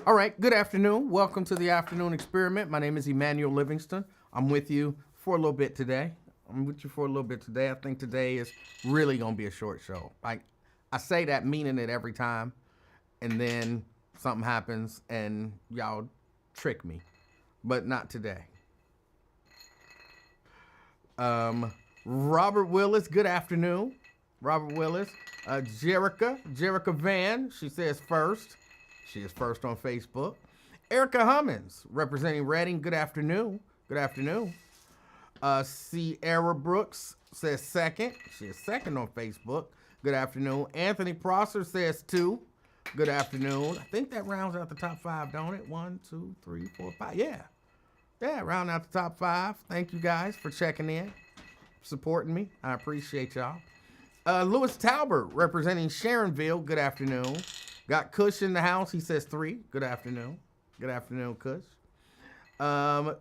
All right, good afternoon. Welcome to the afternoon experiment. My name is Emanuel Livingston. I'm with you for a little bit today. I think today is really going to be a short show. I say that meaning it every time, and then something happens and y'all trick me, but not today. Robert Willis, good afternoon. Robert Willis. Jerica Van, she says first. She is first on Facebook. Erica Hummins, representing Reading, good afternoon. Good afternoon. Sierra Brooks says second. She is second on Facebook. Good afternoon. Anthony Prosser says 2. Good afternoon. I think that rounds out the top 5, don't it? 1, 2, 3, 4, 5. Yeah, round out the top 5. Thank you guys for checking in, supporting me. I appreciate y'all. Louis Talbert, representing Sharonville. Good afternoon. Got Kush in the house. He says 3. Good afternoon. Good afternoon, Kush.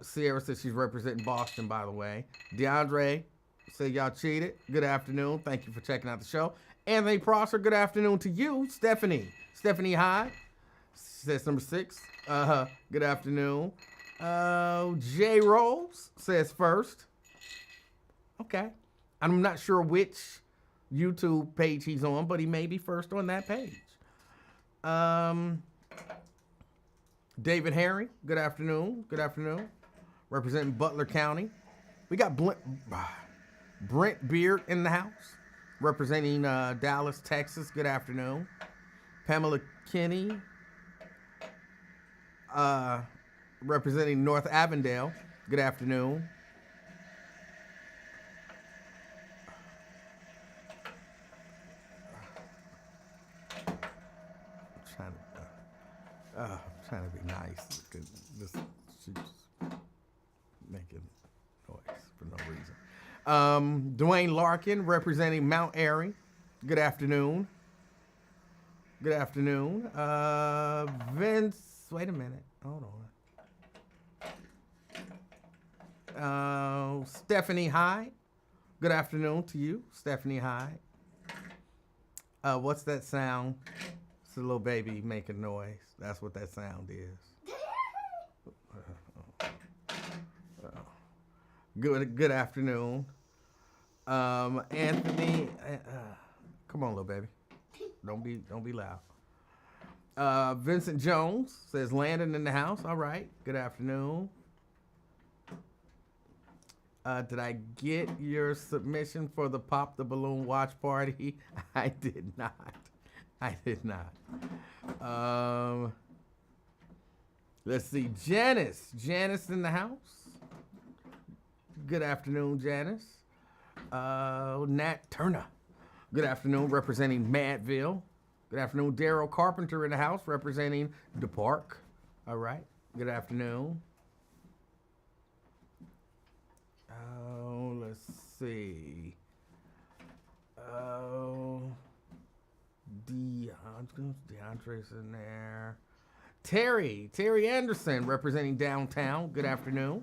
Sierra says she's representing Boston, by the way. DeAndre said y'all cheated. Good afternoon. Thank you for checking out the show. Anthony Prosser, good afternoon to you. Stephanie Hyde says number 6. Good afternoon. J Rose says first. Okay. I'm not sure which YouTube page he's on, but he may be first on that page. David Herring, good afternoon. Good afternoon. Representing Butler County. We got Brent Beard in the house, representing Dallas, Texas. Good afternoon. Pamela Kinney, representing North Avondale. Good afternoon. I'm trying to be nice because she's making noise for no reason. Dwayne Larkin, representing Mount Airy. Good afternoon. Good afternoon. Vince, wait a minute. Hold on. Stephanie Hyde. Good afternoon to you, Stephanie Hyde. What's that sound? It's a little baby making noise. That's what that sound is. Good afternoon. Anthony, come on, little baby. Don't be loud. Vincent Jones says Landon in the house. All right. Good afternoon. Did I get your submission for the Pop the Balloon watch party? I did not. Let's see. Janice in the house. Good afternoon, Janice. Nat Turner. Good afternoon, representing Madville. Good afternoon, Daryl Carpenter in the house, representing the park. All right. Good afternoon. Let's see. DeAndre's in there. Terry Anderson, representing downtown. Good afternoon.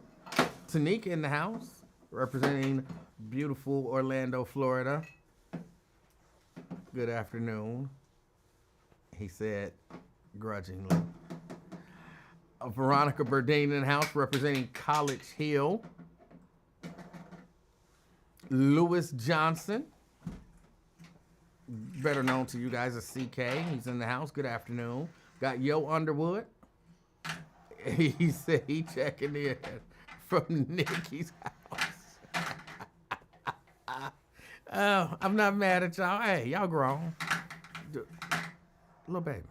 Tanika in the house, representing beautiful Orlando, Florida. Good afternoon. He said grudgingly. Veronica Burdine in the house, representing College Hill. Lewis Johnson, better known to you guys as CK. He's in the house. Good afternoon. Got Yo Underwood. He said he checking in from Nikki's house. Oh, I'm not mad at y'all. Hey, y'all grown. Little baby.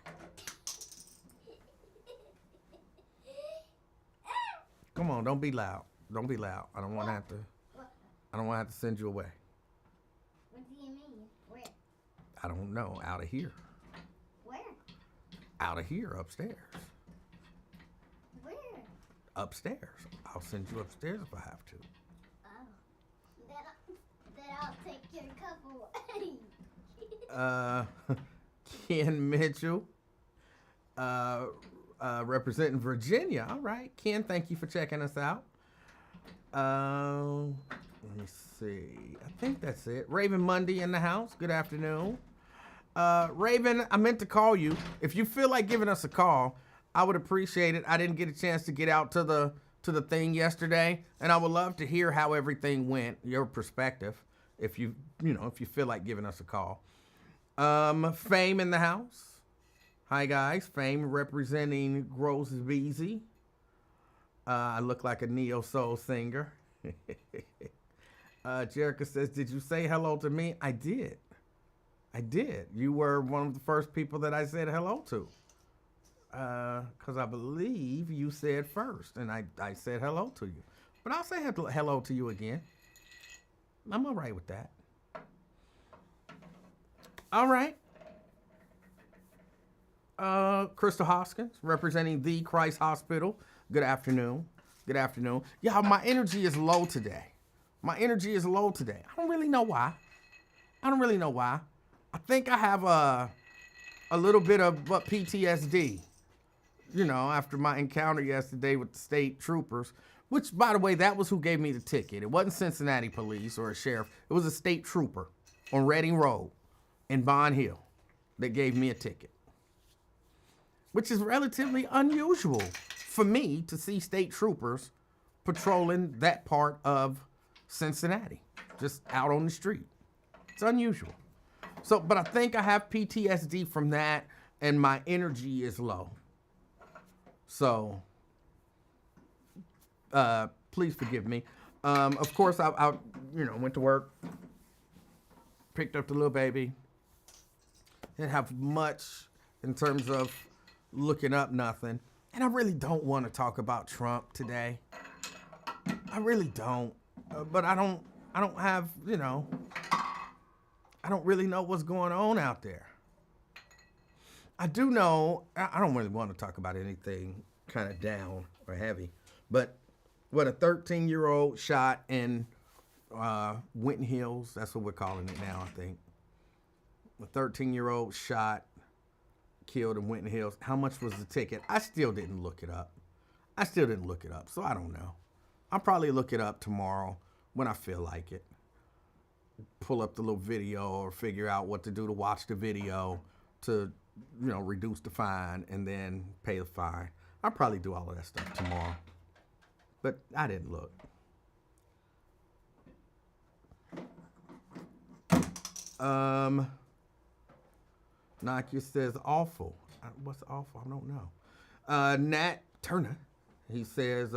Come on, don't be loud. Don't be loud. I don't want to have to send you away. What do you mean? Where? I don't know. Out of here. Where? Out of here, upstairs. Where? Upstairs. I'll send you upstairs if I have to. Oh. Then I'll take your cup away. Ken Mitchell, representing Virginia. All right, Ken, thank you for checking us out. Let me see. I think that's it. Raven Mundy in the house. Good afternoon. Raven, I meant to call you. If you feel like giving us a call, I would appreciate it. I didn't get a chance to get out to the thing yesterday, and I would love to hear how everything went, your perspective, if you feel like giving us a call. Fame in the house. Hi guys, Fame representing Gross Beezy. I look like a neo soul singer. Jerica says, "Did you say hello to me?" I did. You were one of the first people that I said hello to. Because I believe you said first, and I said hello to you. But I'll say hello to you again. I'm all right with that. All right. Crystal Hoskins, representing the Christ Hospital. Good afternoon. Yeah, my energy is low today. I don't really know why. I think I have a little bit of PTSD, after my encounter yesterday with the state troopers, which, by the way, that was who gave me the ticket. It wasn't Cincinnati police or a sheriff. It was a state trooper on Reading Road in Bond Hill that gave me a ticket, which is relatively unusual for me to see state troopers patrolling that part of Cincinnati, just out on the street. It's unusual. So, but I think I have PTSD from that, and my energy is low. So, please forgive me. Of course, I went to work, picked up the little baby. Didn't have much in terms of looking up nothing. And I really don't want to talk about Trump today. I really don't. But I don't have, I don't really know what's going on out there. I do know, I don't really want to talk about anything kind of down or heavy, but what a 13-year-old shot in Winton Hills, that's what we're calling it now, I think. A 13-year-old shot, killed in Winton Hills. How much was the ticket? I still didn't look it up. So I don't know. I'll probably look it up tomorrow when I feel like it. Pull up the little video or figure out what to do to watch the video to, reduce the fine and then pay the fine. I'll probably do all of that stuff tomorrow. But I didn't look. Nokia says awful. What's awful? I don't know. Nat Turner, he says,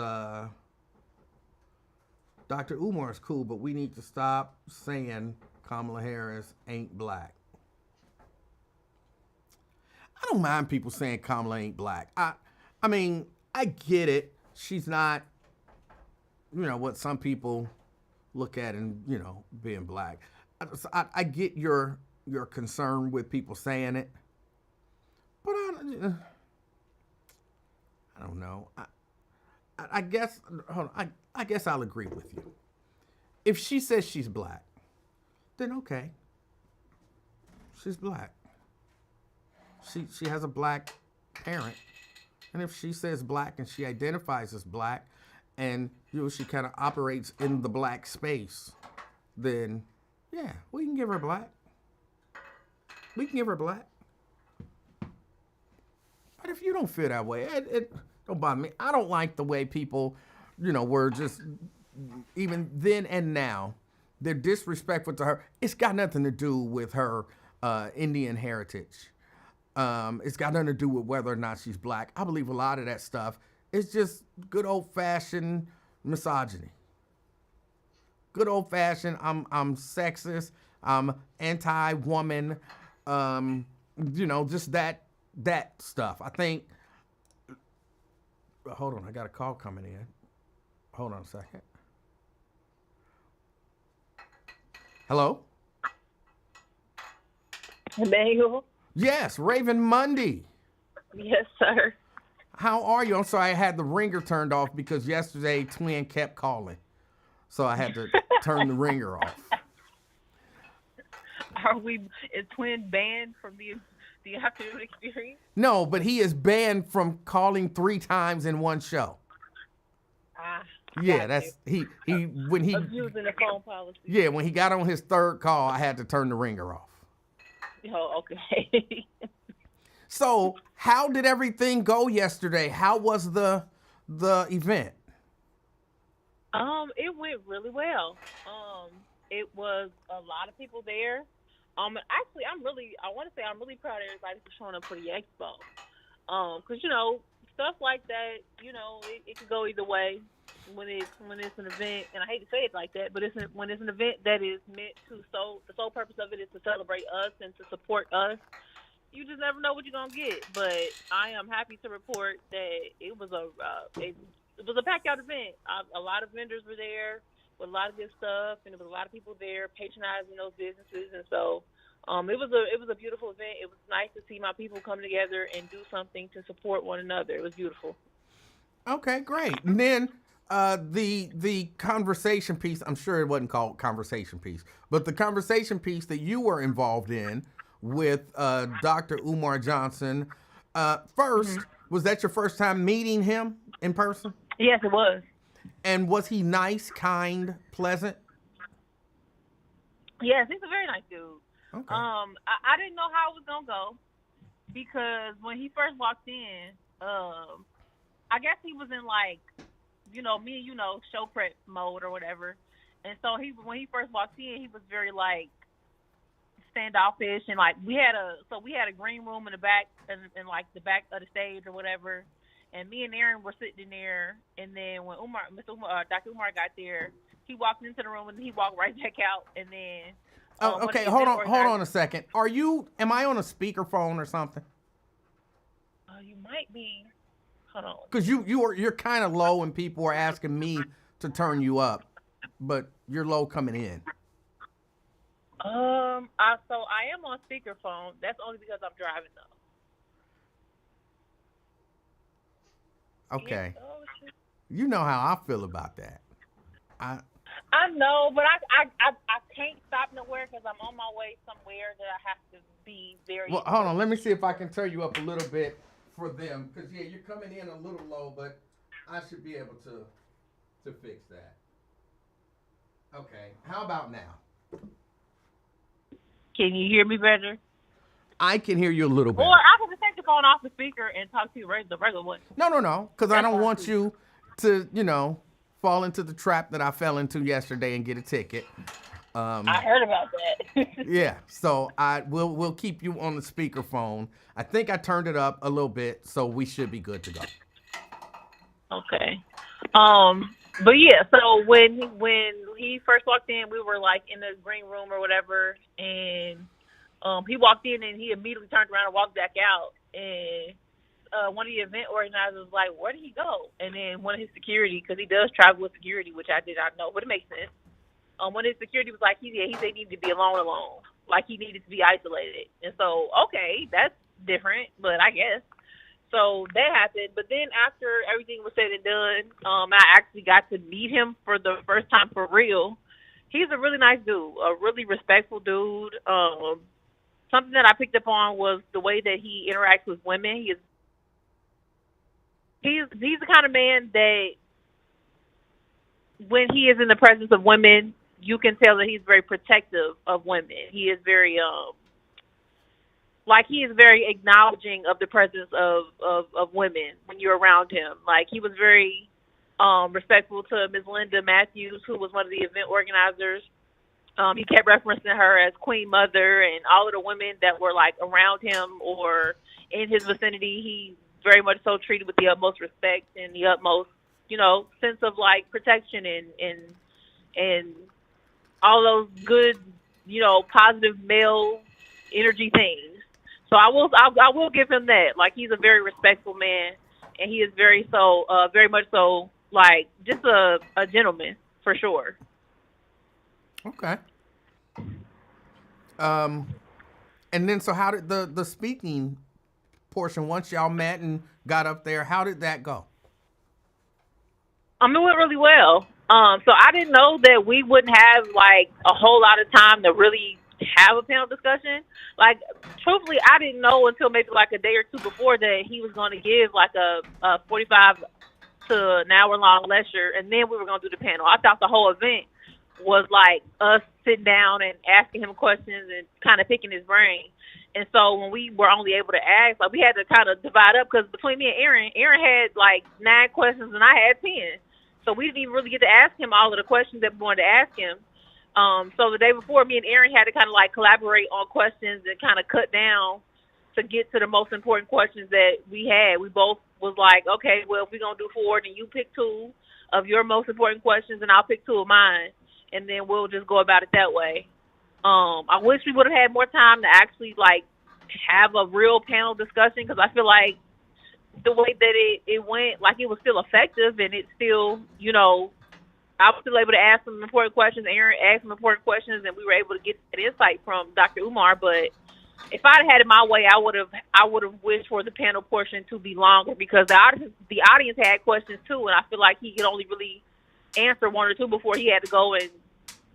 Dr. Umar is cool, but we need to stop saying Kamala Harris ain't black. I don't mind people saying Kamala ain't black. I mean, I get it. She's not, what some people look at and, being black. I get your concern with people saying it, but I don't know. I guess, hold on, I guess I'll agree with you. If she says she's black, then okay. She's black. She has a black parent. And if she says black and she identifies as black and she kind of operates in the black space, then yeah, we can give her black. But if you don't feel that way, it don't bother me. I don't like the way people, were just, even then and now, they're disrespectful to her. It's got nothing to do with her Indian heritage. It's got nothing to do with whether or not she's black. I believe a lot of that stuff is just good old-fashioned misogyny. Good old-fashioned, I'm sexist, I'm anti-woman, just that stuff. I think, hold on, I got a call coming in. Hold on a second. Hello? Emanuel? Yes, Raven Monday. Yes, sir. How are you? I'm sorry, I had the ringer turned off because yesterday Twin kept calling. So I had to turn the ringer off. Is Twin banned from the afternoon experience? No, but he is banned from calling 3 times in one show. Yeah, that's he when he abusing the phone policy. Yeah, when he got on his 3rd call, I had to turn the ringer off. Oh, okay. So, how did everything go yesterday? How was the event? It went really well. It was a lot of people there. Actually, I want to say I'm really proud of everybody for showing up for the expo. 'Cause stuff like that, it could go either way when it's an event, and I hate to say it like that, but when it's an event that is meant to the sole purpose of it is to celebrate us and to support us. You just never know what you're gonna get. But I am happy to report that it was a packed out event. A lot of vendors were there with a lot of good stuff, and there was a lot of people there patronizing those businesses, and so it was a beautiful event. It was nice to see my people come together and do something to support one another. It was beautiful. Okay, great. And then the conversation piece, I'm sure it wasn't called conversation piece, but the conversation piece that you were involved in with Dr. Umar Johnson, first, was that your first time meeting him in person? Yes, it was. And was he nice, kind, pleasant? Yes, he's a very nice dude. Okay. I didn't know how it was gonna go because when he first walked in, I guess he was in show prep mode or whatever. And so when he first walked in, he was very standoffish, and we had a green room in the back and the back of the stage or whatever. And me and Aaron were sitting in there, and then when Dr. Umar got there, he walked into the room and he walked right back out, and then. Okay, hold on a second. Am I on a speakerphone or something? You might be. Hold on. Because you're kind of low, and people are asking me to turn you up, but you're low coming in. So I am on speakerphone. That's only because I'm driving though. Okay. Yeah, you know how I feel about that. I know, but I can't stop nowhere because I'm on my way somewhere that I have to be very. Well, hold on. Let me see if I can turn you up a little bit for them, because you're coming in a little low, but I should be able to fix that. Okay. How about now? Can you hear me better? I can hear you a little better. Or I can just take the phone off the speaker and talk to you the regular one. No, because I don't want you to, fall into the trap that I fell into yesterday and get a ticket. I heard about that. Yeah, so we'll keep you on the speakerphone. I think I turned it up a little bit, so we should be good to go. Okay. But yeah, so when he first walked in, we were in the green room or whatever, and he walked in and he immediately turned around and walked back out, and one of the event organizers was like, "Where did he go?" And then one of his security, because he does travel with security, which I did not know, but it makes sense. One of his security was like, he said he needed to be alone, like he needed to be isolated. And so, okay, that's different, but I guess. So that happened. But then after everything was said and done, I actually got to meet him for the first time for real. He's a really nice dude, a really respectful dude. Something that I picked up on was the way that he interacts with women. He's the kind of man that when he is in the presence of women, you can tell that he's very protective of women. He is very he is very acknowledging of the presence of women when you're around him. He was very respectful to Ms. Linda Matthews, who was one of the event organizers. He kept referencing her as Queen Mother, and all of the women that were around him or in his vicinity, he very much so treated with the utmost respect and the utmost, sense of protection and all those good, positive male energy things. So I will give him that. He's a very respectful man, and he is very much so just a gentleman for sure. Okay. And then so how did the speaking portion, once y'all met and got up there, how did that go? It went really well. So I didn't know that we wouldn't have a whole lot of time to really have a panel discussion. Truthfully, I didn't know until maybe a day or two before that he was going to give a 45 to an hour long lecture, and then we were going to do the panel. I thought the whole event was us sitting down and asking him questions and kind of picking his brain. And so when we were only able to ask, like we had to kind of divide up because between me and Aaron had like 9 questions and I had 10. So we didn't even really get to ask him all of the questions that we wanted to ask him. So the day before, me and Aaron had to kind of like collaborate on questions and kind of cut down to get to the most important questions that we had. We both was like, okay, well, if we're going to do 4, then you pick 2 of your most important questions and I'll pick 2 of mine. And then we'll just go about it that way. I wish we would have had more time to actually like have a real panel discussion because I feel like the way that it went, like it was still effective and it still, you know, I was still able to ask some important questions. Aaron asked some important questions and we were able to get that insight from Dr. Umar. But if I'd had it my way, I would have wished for the panel portion to be longer because the audience had questions too, and I feel like he could only really answer 1 or 2 before he had to go and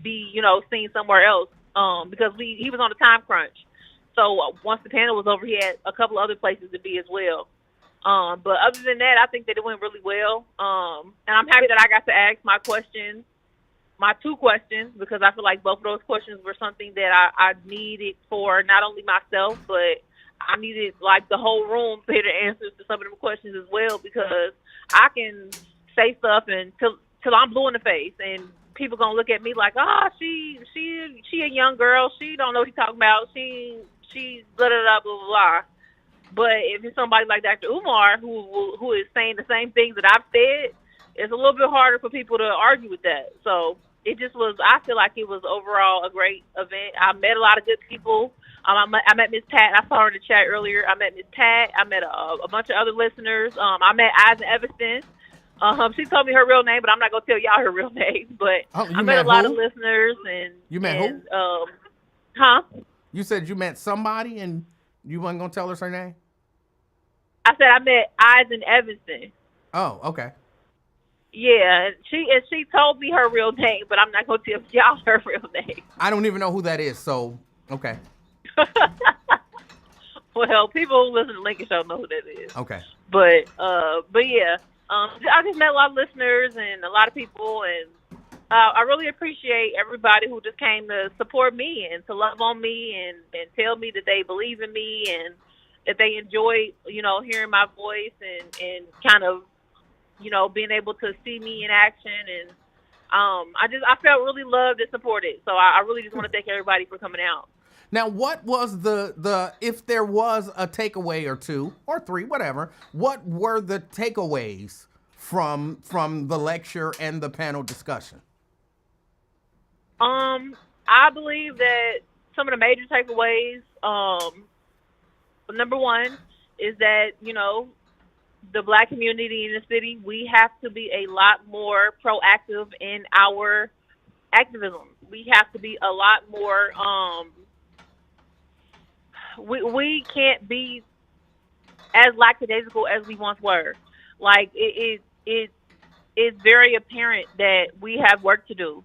be, you know, seen somewhere else. Because he was on a time crunch. So once the panel was over, he had a couple other places to be as well. But other than that, I think that it went really well. And I'm happy that I got to ask my 2 questions, because I feel like both of those questions were something that I needed for not only myself, but I needed like the whole room to hear the answers to some of them questions as well, because I can say stuff until I'm blue in the face and people gonna look at me like, she a young girl. She don't know what she's talking about. She blah blah blah blah blah. But if it's somebody like Dr. Umar who is saying the same things that I've said, it's a little bit harder for people to argue with that. So it just was. I feel like it was overall a great event. I met a lot of good people. I met Miss Pat. I saw her in the chat earlier. I met Miss Pat. I met a bunch of other listeners. I met Eisen Evanston. She told me her real name, but I'm not gonna tell y'all her real name. But I met a lot of listeners, and you met who? Huh? You said you met somebody, and you wasn't gonna tell us her name. I said I met Eisen Evanston. Oh, okay. Yeah, she told me her real name, but I'm not gonna tell y'all her real name. I don't even know who that is, so okay. Well, people who listen to Lincoln Show know who that is. Okay. But yeah. I just met a lot of listeners and a lot of people, and I really appreciate everybody who just came to support me and to love on me and tell me that they believe in me and that they enjoy, you know, hearing my voice and kind of, you know, being able to see me in action. And I felt really loved and supported. So I really just want to thank everybody for coming out. Now, what was the if there was a takeaway or 2 or 3, whatever, what were the takeaways from the lecture and the panel discussion? I believe that some of the major takeaways, number 1 is that, you know, the Black community in the city, we have to be a lot more proactive in our activism. We have to be a lot more, we can't be as lackadaisical as we once were. Like it's very apparent that we have work to do,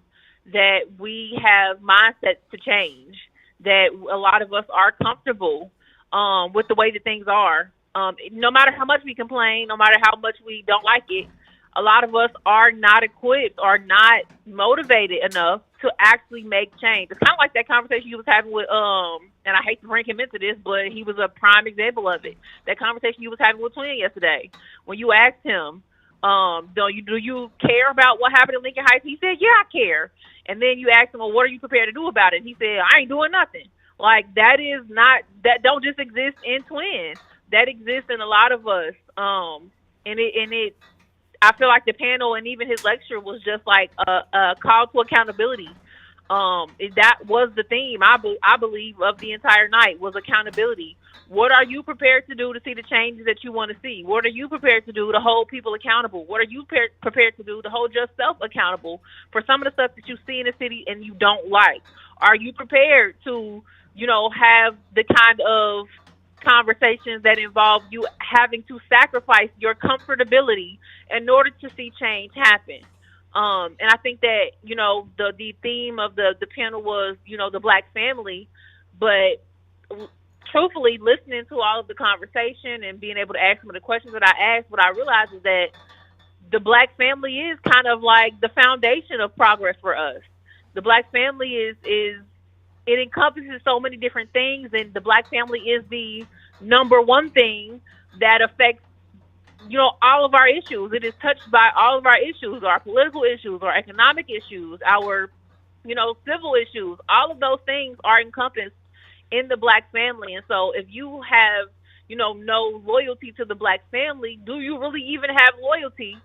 that we have mindsets to change, that a lot of us are comfortable with the way that things are. No matter how much we complain, no matter how much we don't like it, a lot of us are not equipped or not motivated enough to actually make change. It's kind of like that conversation you was having with, and I hate to bring him into this, but he was a prime example of it. That conversation you was having with Twin yesterday, when you asked him, do you care about what happened in Lincoln Heights? He said, yeah, I care. And then you asked him, well, what are you prepared to do about it? And he said, I ain't doing nothing. Like, that don't just exist in Twin. That exists in a lot of us. I feel like the panel and even his lecture was just like a call to accountability. That was the theme, I believe, of the entire night, was accountability. What are you prepared to do to see the changes that you want to see? What are you prepared to do to hold people accountable? What are you prepared to do to hold yourself accountable for some of the stuff that you see in the city and you don't like? Are you prepared to, you know, have the kind of conversations that involve you having to sacrifice your comfortability in order to see change happen? And I think that, you know, the theme of the panel was, you know, the Black family, but truthfully, listening to all of the conversation and being able to ask some of the questions that I asked, what I realized is that the Black family is kind of like the foundation of progress for us. The Black family is it encompasses so many different things, and the Black family is the number one thing that affects, all of our issues. It is touched by all of our issues, our political issues, our economic issues, our, civil issues. All of those things are encompassed in the Black family. And so if you have, no loyalty to the Black family, do you really even have loyalty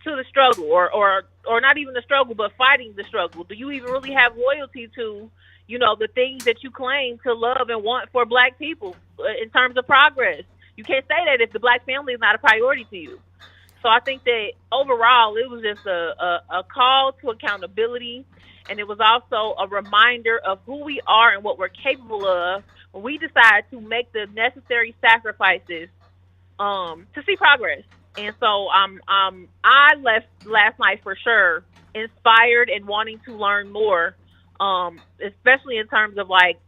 to the struggle, or not even the struggle, but fighting the struggle? Do you even really have loyalty to, the things that you claim to love and want for Black people in terms of progress? You can't say that if the Black family is not a priority to you. So I think that overall, it was just a call to accountability, and it was also a reminder of who we are and what we're capable of when we decide to make the necessary sacrifices to see progress. And so I left last night for sure inspired and wanting to learn more, especially in terms of like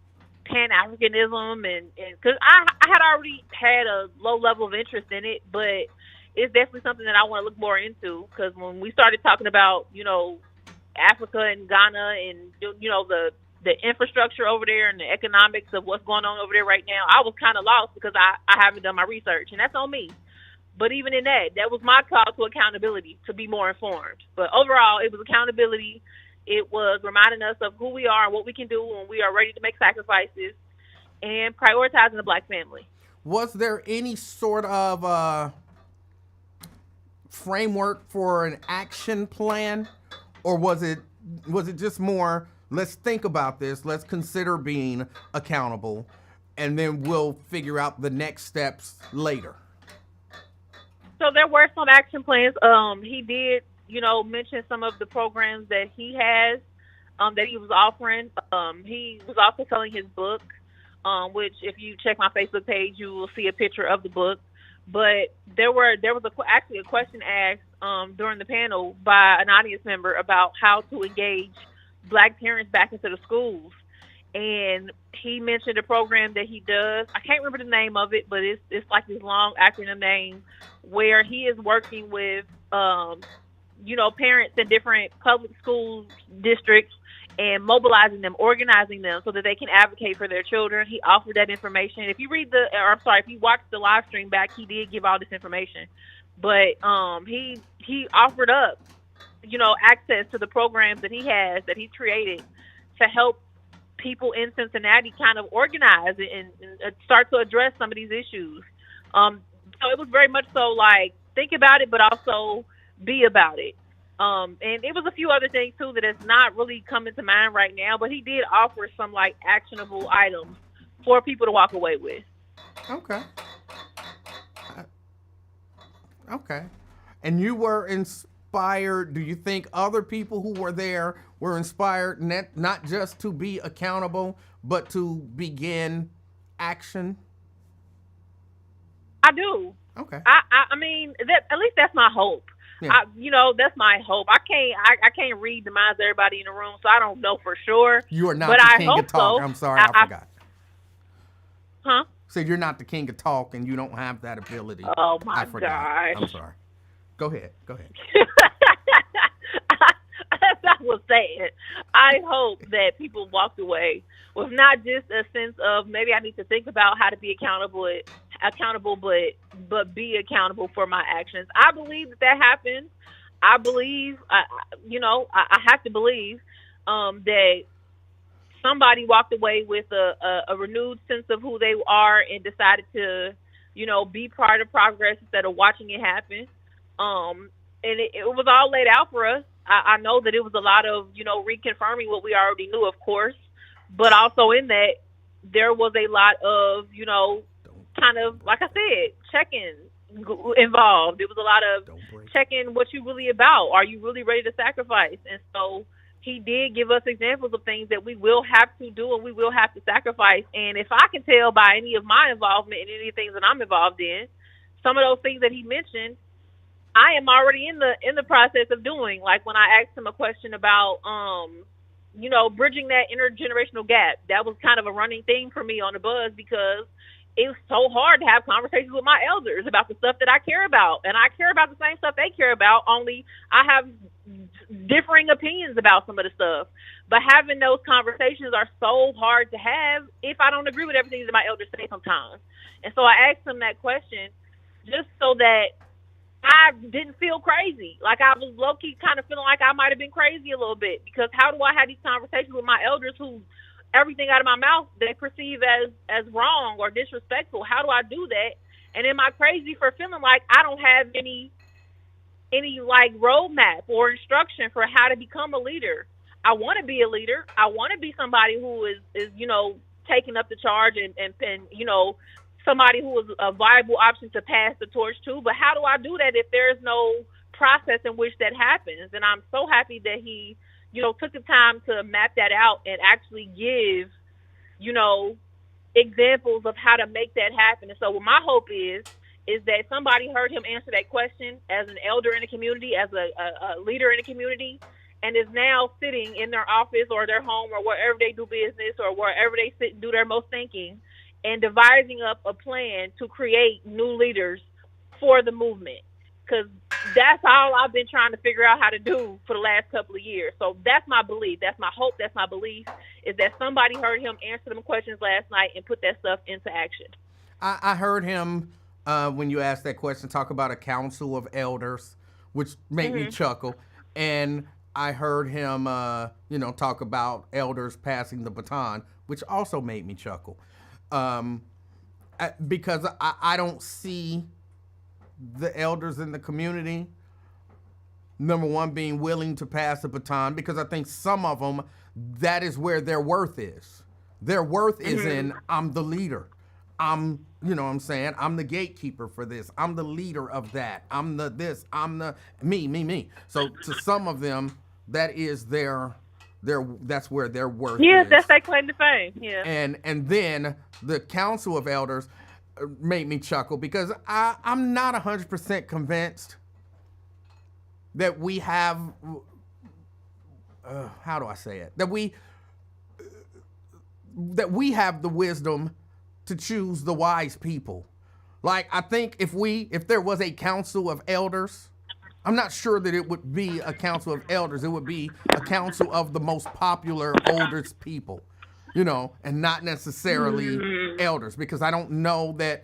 Pan-Africanism, and because I had already had a low level of interest in it, but it's definitely something that I want to look more into, because when we started talking about, Africa and Ghana and, the infrastructure over there and the economics of what's going on over there right now, I was kind of lost because I haven't done my research, and that's on me. But even in that was my call to accountability, to be more informed. But overall, it was accountability. It was reminding us of who we are and what we can do when we are ready to make sacrifices, and prioritizing the Black family. Was there any sort of framework for an action plan, or was it just more, let's think about this, let's consider being accountable, and then we'll figure out the next steps later? So there were some action plans. He did, mention some of the programs that he has, that he was offering. He was also selling his book, which if you check my Facebook page, you will see a picture of the book. But there was actually a question asked during the panel by an audience member about how to engage Black parents back into the schools. And he mentioned a program that he does. I can't remember the name of it, but it's like this long acronym name, where he is working with, parents in different public school districts and mobilizing them, organizing them so that they can advocate for their children. He offered that information. If you if you watch the live stream back, he did give all this information. But he offered up, access to the programs that he has, that he's created, to help people in Cincinnati kind of organize and start to address some of these issues. So it was very much so like, think about it, but also be about it. And it was a few other things too that is not really coming to mind right now, but he did offer some like actionable items for people to walk away with. Okay. Okay. And you were inspired. Do you think other people who were there were inspired not just to be accountable, but to begin action? I do. Okay. I mean, at least that's my hope. Yeah. That's my hope. I can't read the minds of everybody in the room, so I don't know for sure. You are not but the king of talk. So. I'm sorry, I forgot. Huh? So you're not the king of talk, and you don't have that ability. Oh my gosh. I'm sorry. Go ahead. As I was saying, I hope that people walked away with not just a sense of maybe I need to think about how to be accountable, but be accountable for my actions. I believe that happens. I believe, I have to believe that somebody walked away with a renewed sense of who they are and decided to, be part of progress instead of watching it happen. And it was all laid out for us. I know that it was a lot of, reconfirming what we already knew, of course, but also in that there was a lot of, kind of, like I said, check-in involved. It was a lot of checking what you really about. Are you really ready to sacrifice? And so he did give us examples of things that we will have to do and we will have to sacrifice. And if I can tell by any of my involvement in any things that I'm involved in, some of those things that he mentioned, I am already in the process of doing. Like when I asked him a question about, bridging that intergenerational gap. That was kind of a running theme for me on the buzz because it was so hard to have conversations with my elders about the stuff that I care about. And I care about the same stuff they care about, only I have differing opinions about some of the stuff. But having those conversations are so hard to have if I don't agree with everything that my elders say sometimes. And so I asked them that question just so that I didn't feel crazy. Like I was low-key kind of feeling like I might have been crazy a little bit, because how do I have these conversations with my elders who everything out of my mouth they perceive as wrong or disrespectful? How do I do that? And am I crazy for feeling like I don't have any like roadmap or instruction for how to become a leader? I want to be a leader. I want to be somebody who is taking up the charge and somebody who is a viable option to pass the torch to. But how do I do that if there's no process in which that happens? And I'm so happy that he, took the time to map that out and actually give, examples of how to make that happen. And so what my hope is that somebody heard him answer that question as an elder in the community, as a leader in the community, and is now sitting in their office or their home or wherever they do business or wherever they sit and do their most thinking, and devising up a plan to create new leaders for the movement. Because that's all I've been trying to figure out how to do for the last couple of years. So that's my belief. That's my hope. That's my belief, is that somebody heard him answer them questions last night and put that stuff into action. I heard him, when you asked that question, talk about a council of elders, which made me chuckle. And I heard him, talk about elders passing the baton, which also made me chuckle. Because I don't see the elders in the community, number one, being willing to pass the baton, because I think some of them, that is where their worth is. Their worth is in, I'm the leader. I'm the gatekeeper for this. I'm the leader of that. I'm the this. I'm the me. So to some of them, that is that's where their worth is. Yes, that's their claim to fame. Yeah. And then the Council of Elders made me chuckle, because I'm not 100% convinced that we have, how do I say it? That we have the wisdom to choose the wise people. Like, I think if there was a council of elders, I'm not sure that it would be a council of elders. It would be a council of the most popular, oldest people, and not necessarily elders, because I don't know that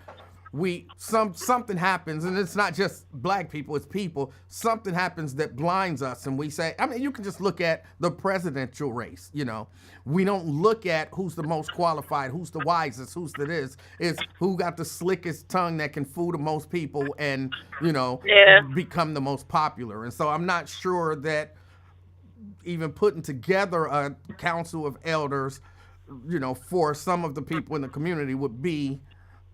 something happens, and it's not just black people, it's people. Something happens that blinds us, and we say, you can just look at the presidential race, We don't look at who's the most qualified, who's the wisest, who's the this. It's who got the slickest tongue that can fool the most people and, become the most popular. And so I'm not sure that even putting together a council of elders, for some of the people in the community would be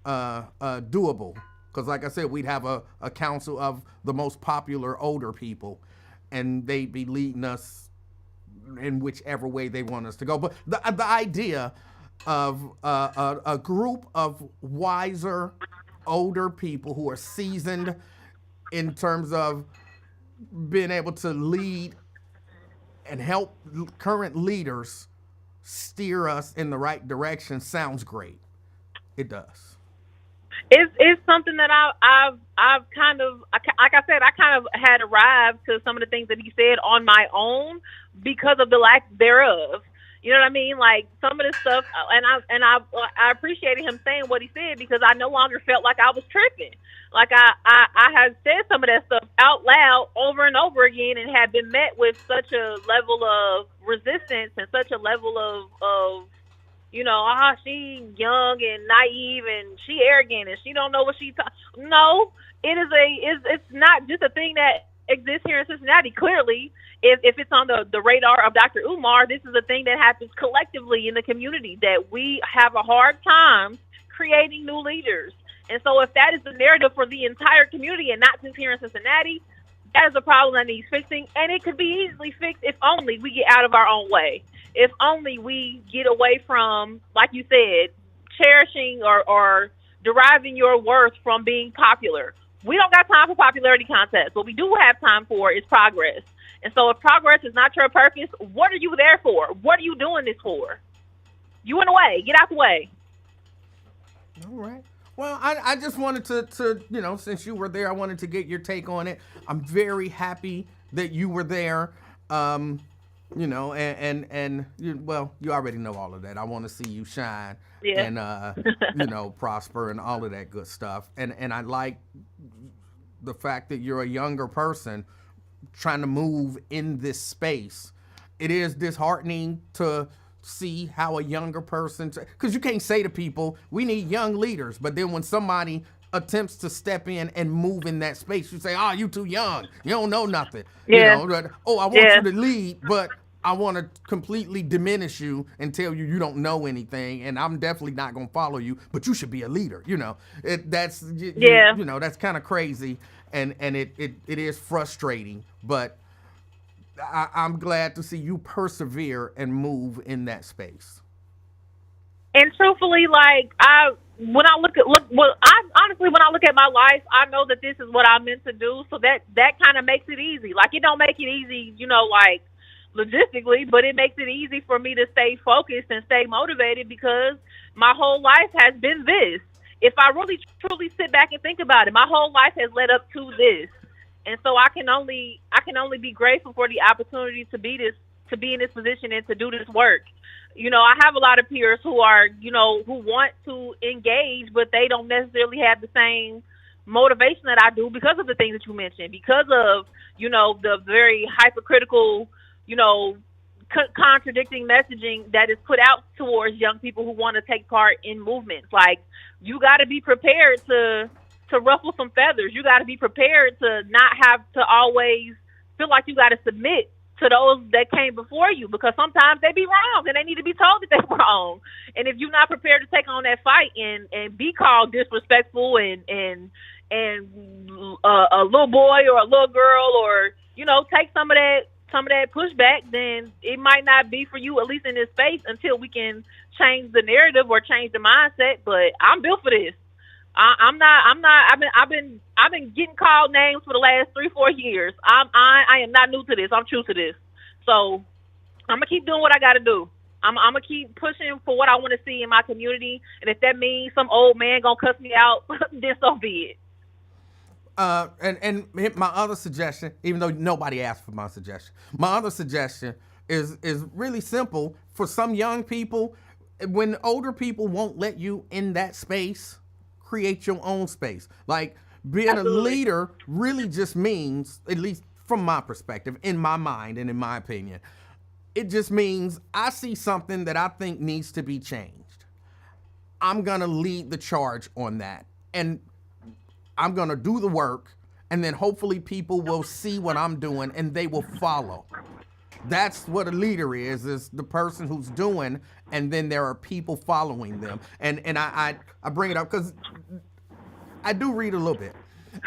doable. Because like I said, we'd have a council of the most popular older people, and they'd be leading us in whichever way they want us to go. But the idea of a group of wiser, older people who are seasoned in terms of being able to lead and help current leaders steer us in the right direction sounds great. It does. It's something that I've kind of, like I said, I kind of had arrived to some of the things that he said on my own because of the lack thereof. You know what I mean? Like some of this stuff, and I appreciated him saying what he said, because I no longer felt like I was tripping. Like I had said some of that stuff out loud over and over again, and had been met with such a level of resistance and such a level of she young and naive and she arrogant and she don't know what No, it's not just a thing that exists here in Cincinnati. Clearly, if it's on the radar of Dr. Umar, this is a thing that happens collectively in the community, that we have a hard time creating new leaders. And so if that is the narrative for the entire community and not just here in Cincinnati, that is a problem that needs fixing, and it could be easily fixed if only we get out of our own way. If only we get away from, like you said, cherishing or deriving your worth from being popular. We don't got time for popularity contests. What we do have time for is progress. And so if progress is not your purpose, what are you there for? What are you doing this for? You in the way. Get out the way. All right. Well, I just wanted to, since you were there, I wanted to get your take on it. I'm very happy that you were there. And you already know all of that. I want to see you shine Yeah. and, prosper and all of that good stuff. And I like the fact that you're a younger person trying to move in this space. It is disheartening to see how a younger person, because you can't say to people, we need young leaders, but then when somebody attempts to step in and move in that space, you say, oh, you too young, you don't know nothing. Yeah. I want you to lead, but I want to completely diminish you and tell you don't know anything, and I'm definitely not going to follow you, but you should be a leader. That's kind of crazy, and it is frustrating, but I'm glad to see you persevere and move in that space. And truthfully, like when I look at my life, I know that this is what I'm meant to do. So that kind of makes it easy. Like it don't make it easy, like logistically, but it makes it easy for me to stay focused and stay motivated because my whole life has been this. If I really truly sit back and think about it, my whole life has led up to this. And so I can only be grateful for the opportunity to be in this position and to do this work. I have a lot of peers who are, who want to engage, but they don't necessarily have the same motivation that I do because of the things that you mentioned, because of, the very hypercritical, contradicting messaging that is put out towards young people who want to take part in movements. Like, you got to be prepared to ruffle some feathers. You got to be prepared to not have to always feel like you got to submit to those that came before you, because sometimes they be wrong and they need to be told that they're wrong. And if you're not prepared to take on that fight and be called disrespectful and a little boy or a little girl, or take some of that pushback, then it might not be for you, at least in this space, until we can change the narrative or change the mindset. But I'm built for this. I'm not. I've been getting called names for the last 3-4 years. I am not new to this. I'm true to this. So I'm gonna keep doing what I got to do. I'm gonna keep pushing for what I want to see in my community. And if that means some old man gonna cuss me out, then so be it. And my other suggestion, even though nobody asked for my suggestion, my other suggestion is really simple. For some young people, when older people won't let you in that space, create your own space. Like, being Absolutely. A leader really just means, at least from my perspective, in my mind and in my opinion, it just means I see something that I think needs to be changed. I'm going to lead the charge on that. And I'm going to do the work, and then hopefully people will see what I'm doing and they will follow. That's what a leader is the person who's doing, and then there are people following them. And I bring it up because I do read a little bit,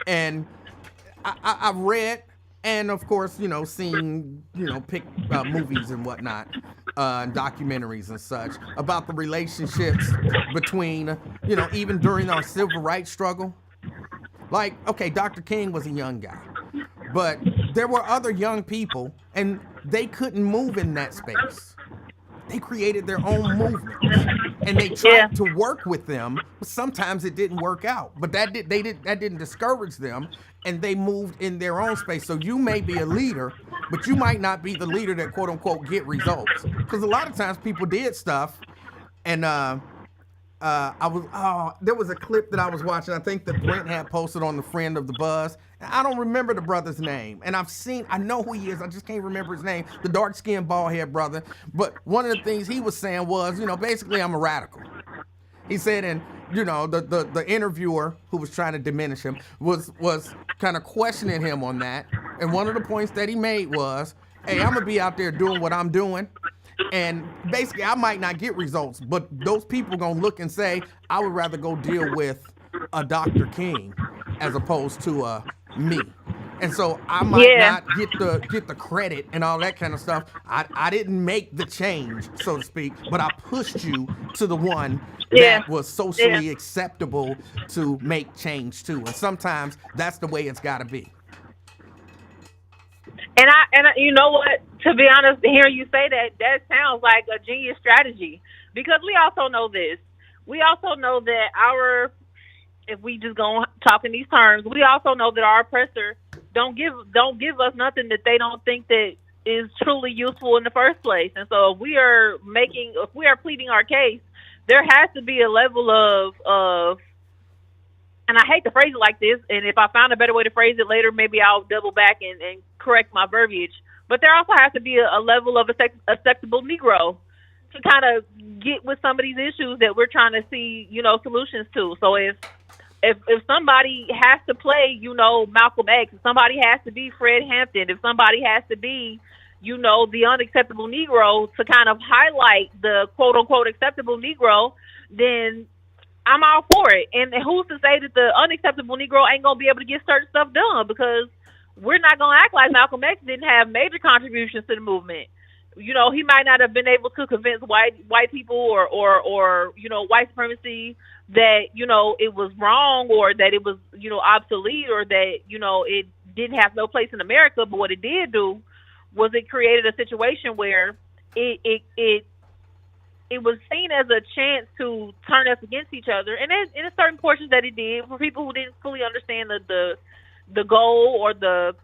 and I've read, and of course, seen, movies and whatnot, documentaries and such about the relationships between, even during our civil rights struggle. Like, okay, Dr. King was a young guy, but there were other young people, and they couldn't move in that space. They created their own movements, and they tried to work with them, but sometimes it didn't work out. But that didn't discourage them, and they moved in their own space. So you may be a leader, but you might not be the leader that quote unquote get results. Because a lot of times people did stuff, and there was a clip that I was watching, I think that Brent had posted on the Friend of the Buzz. And I don't remember the brother's name. And I know who he is, I just can't remember his name, the dark-skinned, bald-head brother. But one of the things he was saying was, basically I'm a radical. He said, and, the interviewer who was trying to diminish him was kind of questioning him on that. And one of the points that he made was, hey, I'm going to be out there doing what I'm doing. And basically, I might not get results, but those people are going to look and say, I would rather go deal with a Dr. King as opposed to me. And so I might not get the credit and all that kind of stuff. I didn't make the change, so to speak, but I pushed you to the one that was socially acceptable to make change to. And sometimes that's the way it's got to be. And you know what? To be honest, hearing you say that sounds like a genius strategy, because we also know this. we also know that if we just go talk in these terms, we also know that our oppressor don't give us nothing that they don't think that is truly useful in the first place. And so if we are pleading our case, there has to be a level of and I hate to phrase it like this, and if I found a better way to phrase it later, maybe I'll double back and correct my verbiage. But there also has to be a level of acceptable Negro to kind of get with some of these issues that we're trying to see, solutions to. So if somebody has to play, Malcolm X, if somebody has to be Fred Hampton, if somebody has to be, the unacceptable Negro to kind of highlight the quote unquote acceptable Negro, then I'm all for it. And who's to say that the unacceptable Negro ain't gonna be able to get certain stuff done? Because we're not gonna act like Malcolm X didn't have major contributions to the movement. He might not have been able to convince white people or white supremacy that, it was wrong or that it was, obsolete or that, it didn't have no place in America. But what it did do was it created a situation where it was seen as a chance to turn us against each other. And in certain portions that it did, for people who didn't fully understand the goal or the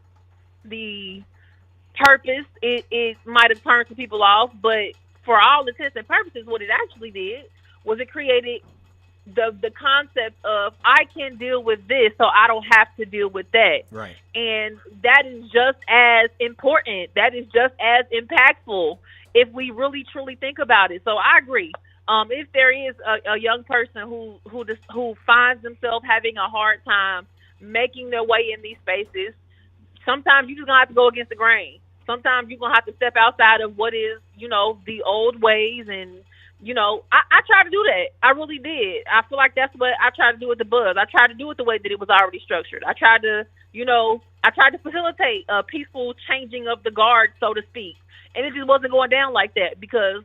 purpose, it might have turned some people off. But for all intents and purposes, what it actually did was it created the concept of I can deal with this, so I don't have to deal with that. Right. And that is just as important. That is just as impactful if we really truly think about it. So I agree. If there is a young person who finds themselves having a hard time making their way in these spaces, sometimes you just gonna have to go against the grain. Sometimes you're gonna have to step outside of what is, the old ways. And I tried to do that. I really did. I feel like that's what I tried to do with the Buzz. I tried to do it the way that it was already structured. I tried to facilitate a peaceful changing of the guard, so to speak. And it just wasn't going down like that because,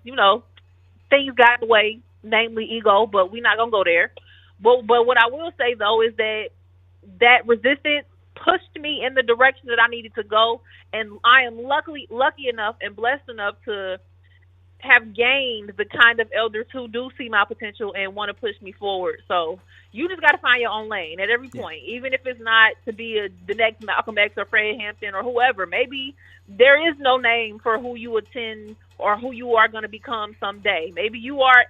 things got in the way, namely ego, but we're not going to go there. But what I will say, though, is that resistance pushed me in the direction that I needed to go. And I am lucky enough and blessed enough to have gained the kind of elders who do see my potential and want to push me forward. So you just got to find your own lane at every point, even if it's not to be the next Malcolm X or Fred Hampton or whoever. Maybe there is no name for who you attend or who you are going to become someday. Maybe you are,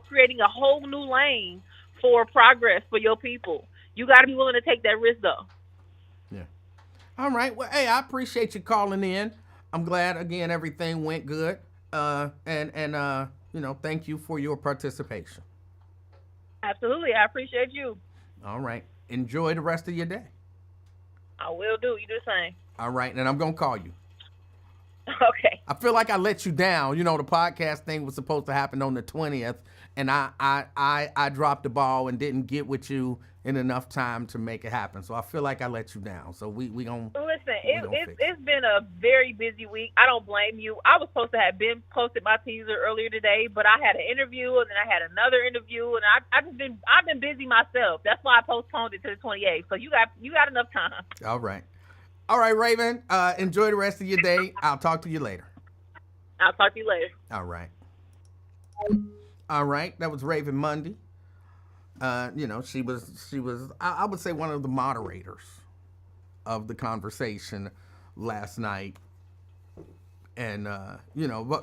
creating a whole new lane for progress for your people. You got to be willing to take that risk, though. Yeah. All right. Well, hey, I appreciate you calling in. I'm glad, again, everything went good. Thank you for your participation. Absolutely. I appreciate you. All right. Enjoy the rest of your day. I will do. You do the same. All right. And I'm going to call you. Okay. I feel like I let you down. The podcast thing was supposed to happen on the 20th, and I dropped the ball and didn't get with you in enough time to make it happen. So I feel like I let you down. So we gonna listen. It's been a very busy week. I don't blame you. I was supposed to have been posted my teaser earlier today, but I had an interview and then I had another interview, and I've been busy myself. That's why I postponed it to the 28th. So you got enough time. All right, Raven. Enjoy the rest of your day. I'll talk to you later. I'll talk to you later. All right. That was Raven Mundy. She was I would say one of the moderators of the conversation last night. And, but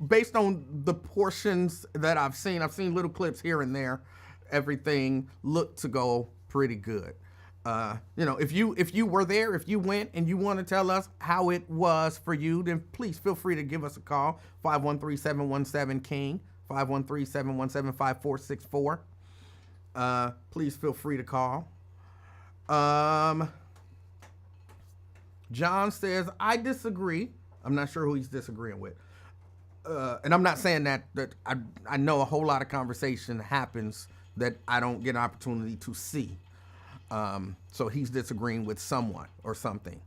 based on the portions that I've seen little clips here and there, everything looked to go pretty good. If you were there, if you went and you want to tell us how it was for you, then please feel free to give us a call, 513-717-KING, 513-717-5464. Please feel free to call. John says, I disagree. I'm not sure who he's disagreeing with. And I'm not saying that I know a whole lot of conversation happens that I don't get an opportunity to see. So he's disagreeing with someone or something.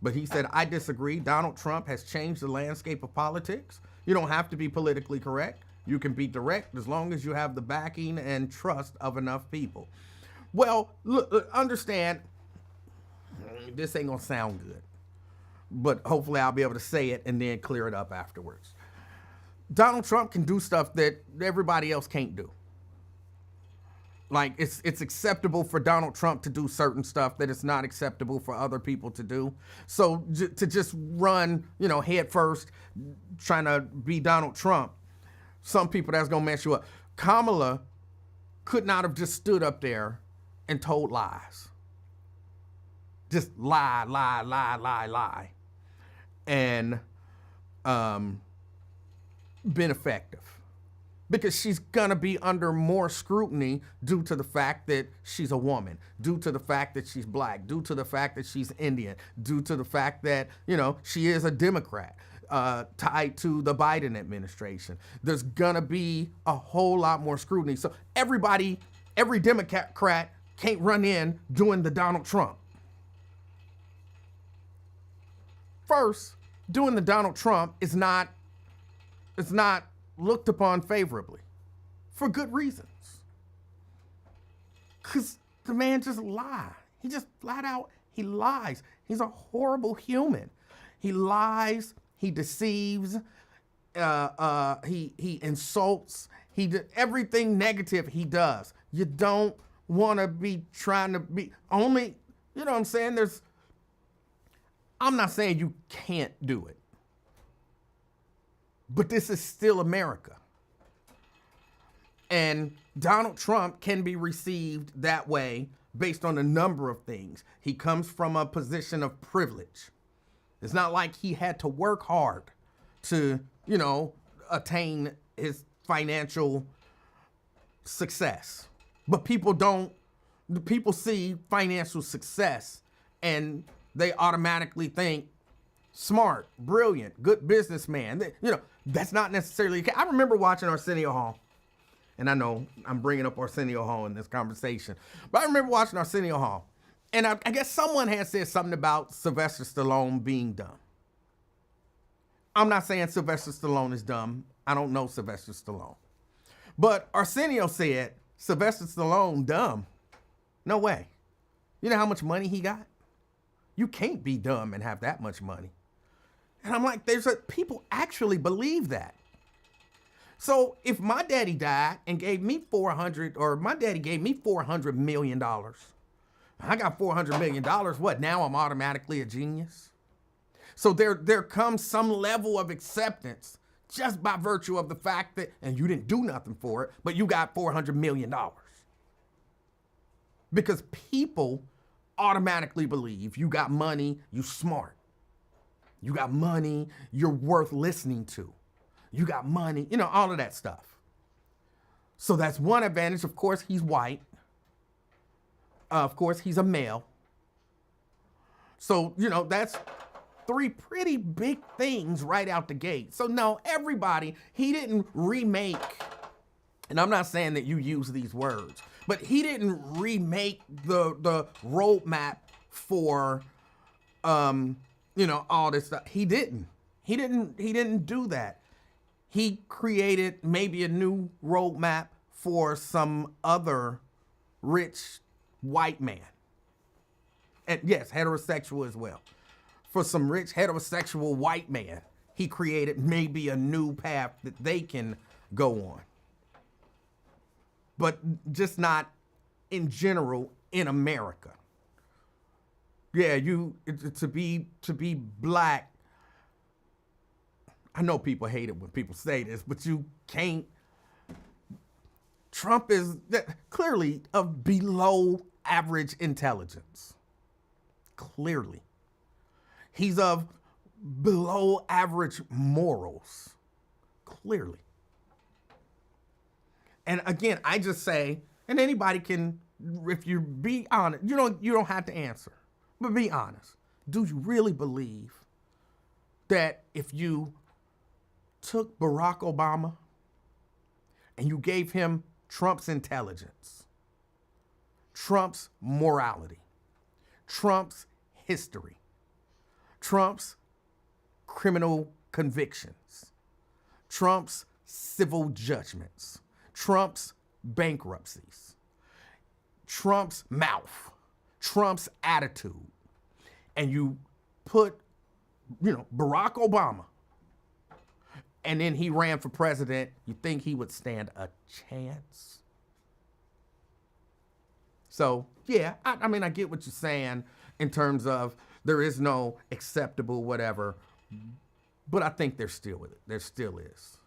But he said, I disagree. Donald Trump has changed the landscape of politics. You don't have to be politically correct. You can be direct as long as you have the backing and trust of enough people. Well, look, understand, this ain't going to sound good. But hopefully I'll be able to say it and then clear it up afterwards. Donald Trump can do stuff that everybody else can't do. Like it's acceptable for Donald Trump to do certain stuff that it's not acceptable for other people to do. So to just run, head first, trying to be Donald Trump, some people that's gonna mess you up. Kamala could not have just stood up there and told lies. Just lie, lie, lie, lie, lie, and been effective. Because she's going to be under more scrutiny due to the fact that she's a woman, due to the fact that she's black, due to the fact that she's Indian, due to the fact that, she is a Democrat tied to the Biden administration. There's going to be a whole lot more scrutiny. So every Democrat can't run in doing the Donald Trump. First, doing the Donald Trump it's not looked upon favorably for good reasons. Because the man just lies. He just flat out, he lies. He's a horrible human. He lies, he deceives, he insults, everything negative he does. You don't want to be trying to be only, you know what I'm saying? I'm not saying you can't do it. But this is still America. And Donald Trump can be received that way based on a number of things. He comes from a position of privilege. It's not like he had to work hard to, attain his financial success. But people see financial success and they automatically think smart, brilliant, good businessman. That's not necessarily the case. I remember watching Arsenio Hall, and I know I'm bringing up Arsenio Hall in this conversation, but I remember watching Arsenio Hall, and I guess someone had said something about Sylvester Stallone being dumb. I'm not saying Sylvester Stallone is dumb. I don't know Sylvester Stallone. But Arsenio said, Sylvester Stallone dumb? No way. You know how much money he got? You can't be dumb and have that much money. And I'm like, people actually believe that. So if my daddy died and gave me my daddy gave me $400 million, I got $400 million, what, now I'm automatically a genius? So there comes some level of acceptance just by virtue of the fact that, and you didn't do nothing for it, but you got $400 million. Because people automatically believe you got money, you smart. You got money, you're worth listening to. You got money, all of that stuff. So that's one advantage. Of course, he's white. Of course, he's a male. So, that's three pretty big things right out the gate. So no, he didn't remake, and I'm not saying that you use these words, but he didn't remake the roadmap for, all this stuff. He didn't do that. He created maybe a new roadmap for some other rich white man. And yes, heterosexual as well. For some rich heterosexual white man, he created maybe a new path that they can go on. But just not in general in America. Yeah, to be black. I know people hate it when people say this, but you can't. Trump is clearly of below average intelligence. Clearly. He's of below average morals. Clearly. And again, I just say, and anybody can, if you be honest, you don't have to answer, but be honest. Do you really believe that if you took Barack Obama and you gave him Trump's intelligence, Trump's morality, Trump's history, Trump's criminal convictions, Trump's civil judgments, Trump's bankruptcies, Trump's mouth, Trump's attitude, and you put, Barack Obama, and then he ran for president, you think he would stand a chance? So yeah, I mean, I get what you're saying in terms of there is no acceptable whatever, but I think there still is. There still is.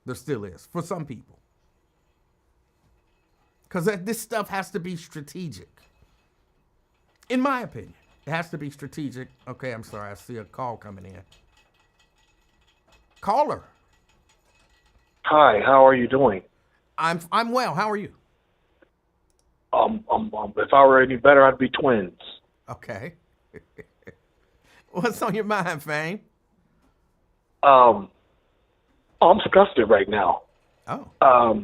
There still is for some people. Because this stuff has to be strategic. In my opinion, it has to be strategic. Okay, I'm sorry. I see a call coming in. Caller. Hi, how are you doing? I'm well. How are you? If I were any better, I'd be twins. Okay. What's on your mind, Fame? I'm disgusted right now. Oh.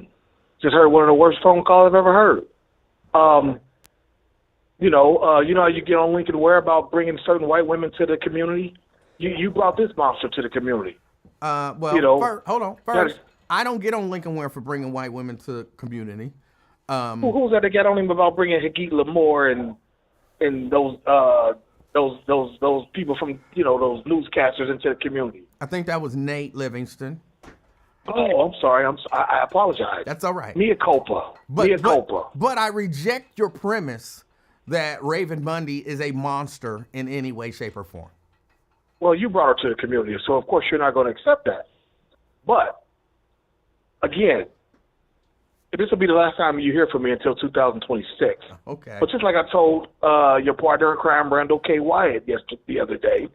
Just heard one of the worst phone calls I've ever heard. You know how you get on Lincoln Ware about bringing certain white women to the community? You brought this monster to the community. Well, you know, hold on. First, I don't get on Lincoln Ware for bringing white women to the community. Who's that get on him about bringing Hagit Lamore and those people from those newscasters into the community? I think that was Nate Livingston. Oh, I'm sorry. I apologize. That's all right. Mea culpa. Mea culpa. But I reject your premise that Raven Bundy is a monster in any way, shape, or form. Well, you brought her to the community, so of course you're not going to accept that. But, again, this will be the last time you hear from me until 2026. Okay. But just like I told your partner in crime, Randall K. Wyatt, the other day,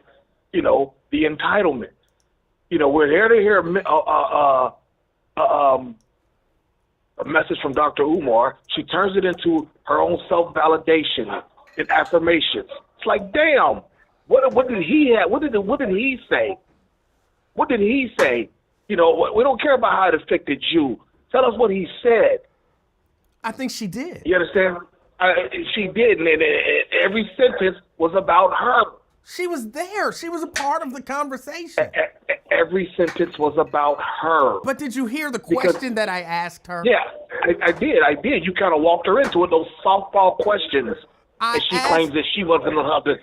the entitlement. We're here to hear a message from Dr. Umar. She turns it into her own self-validation and affirmations. It's like, damn, what did he have? What did he say? What did he say? We don't care about how it affected you. Tell us what he said. I think she did. You understand? She did, and every sentence was about her. She was there. She was a part of the conversation. Every sentence was about her. But did you hear the question that I asked her? Yeah, I did. You kind of walked her into it, those softball questions. And she claims that she wasn't allowed to,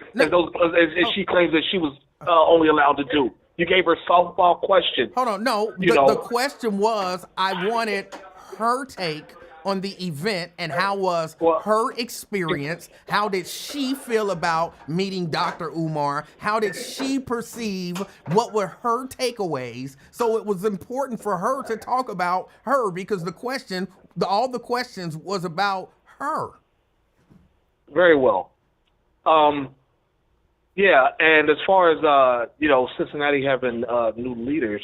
she claims that she was only allowed to do. You gave her softball questions. Hold on, no. The question was, I wanted her take on the event and how was her experience. How did she feel about meeting Dr. Umar? How did she perceive? What were her takeaways? So it was important for her to talk about her because all the questions was about her. Very well. Yeah, and as far as, Cincinnati having new leaders,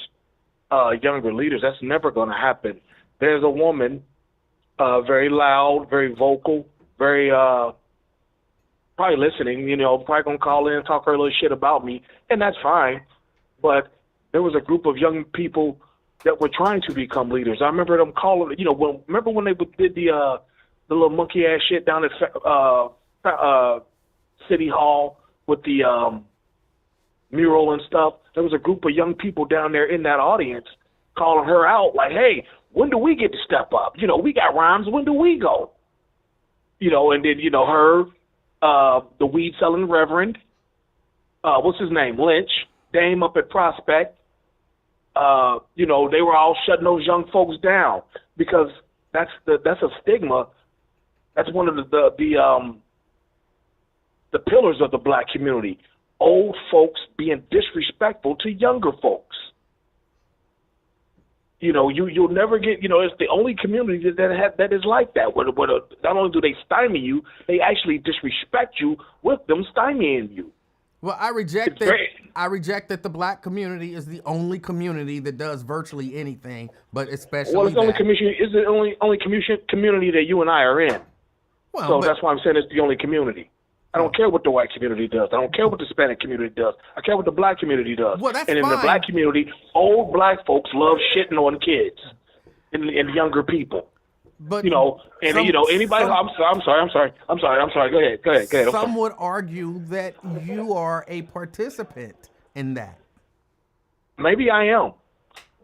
younger leaders, that's never going to happen. There's a woman, very loud, very vocal, very probably listening, probably going to call in and talk her a little shit about me, and that's fine. But there was a group of young people that were trying to become leaders. I remember them calling, remember when they did the little monkey-ass shit down at City Hall with the mural and stuff? There was a group of young people down there in that audience calling her out like, hey, when do we get to step up? We got rhymes. When do we go? And then, her, the weed-selling reverend, what's his name, Lynch, Dame up at Prospect, they were all shutting those young folks down because that's a stigma. That's one of the pillars of the black community. Old folks being disrespectful to younger folks. You'll never get, it's the only community that is like that. Where not only do they stymie you, they actually disrespect you with them stymieing you. Well, I reject that the black community is the only community that does virtually anything, but especially it's the only community that you and I are in. Well, that's why I'm saying it's the only community. I don't care what the white community does. I don't care what the Hispanic community does. I care what the black community does. Well, that's and in fine. the black community, old black folks love shitting on kids and younger people. But anybody. I'm sorry. Go ahead. Some would argue that you are a participant in that. Maybe I am,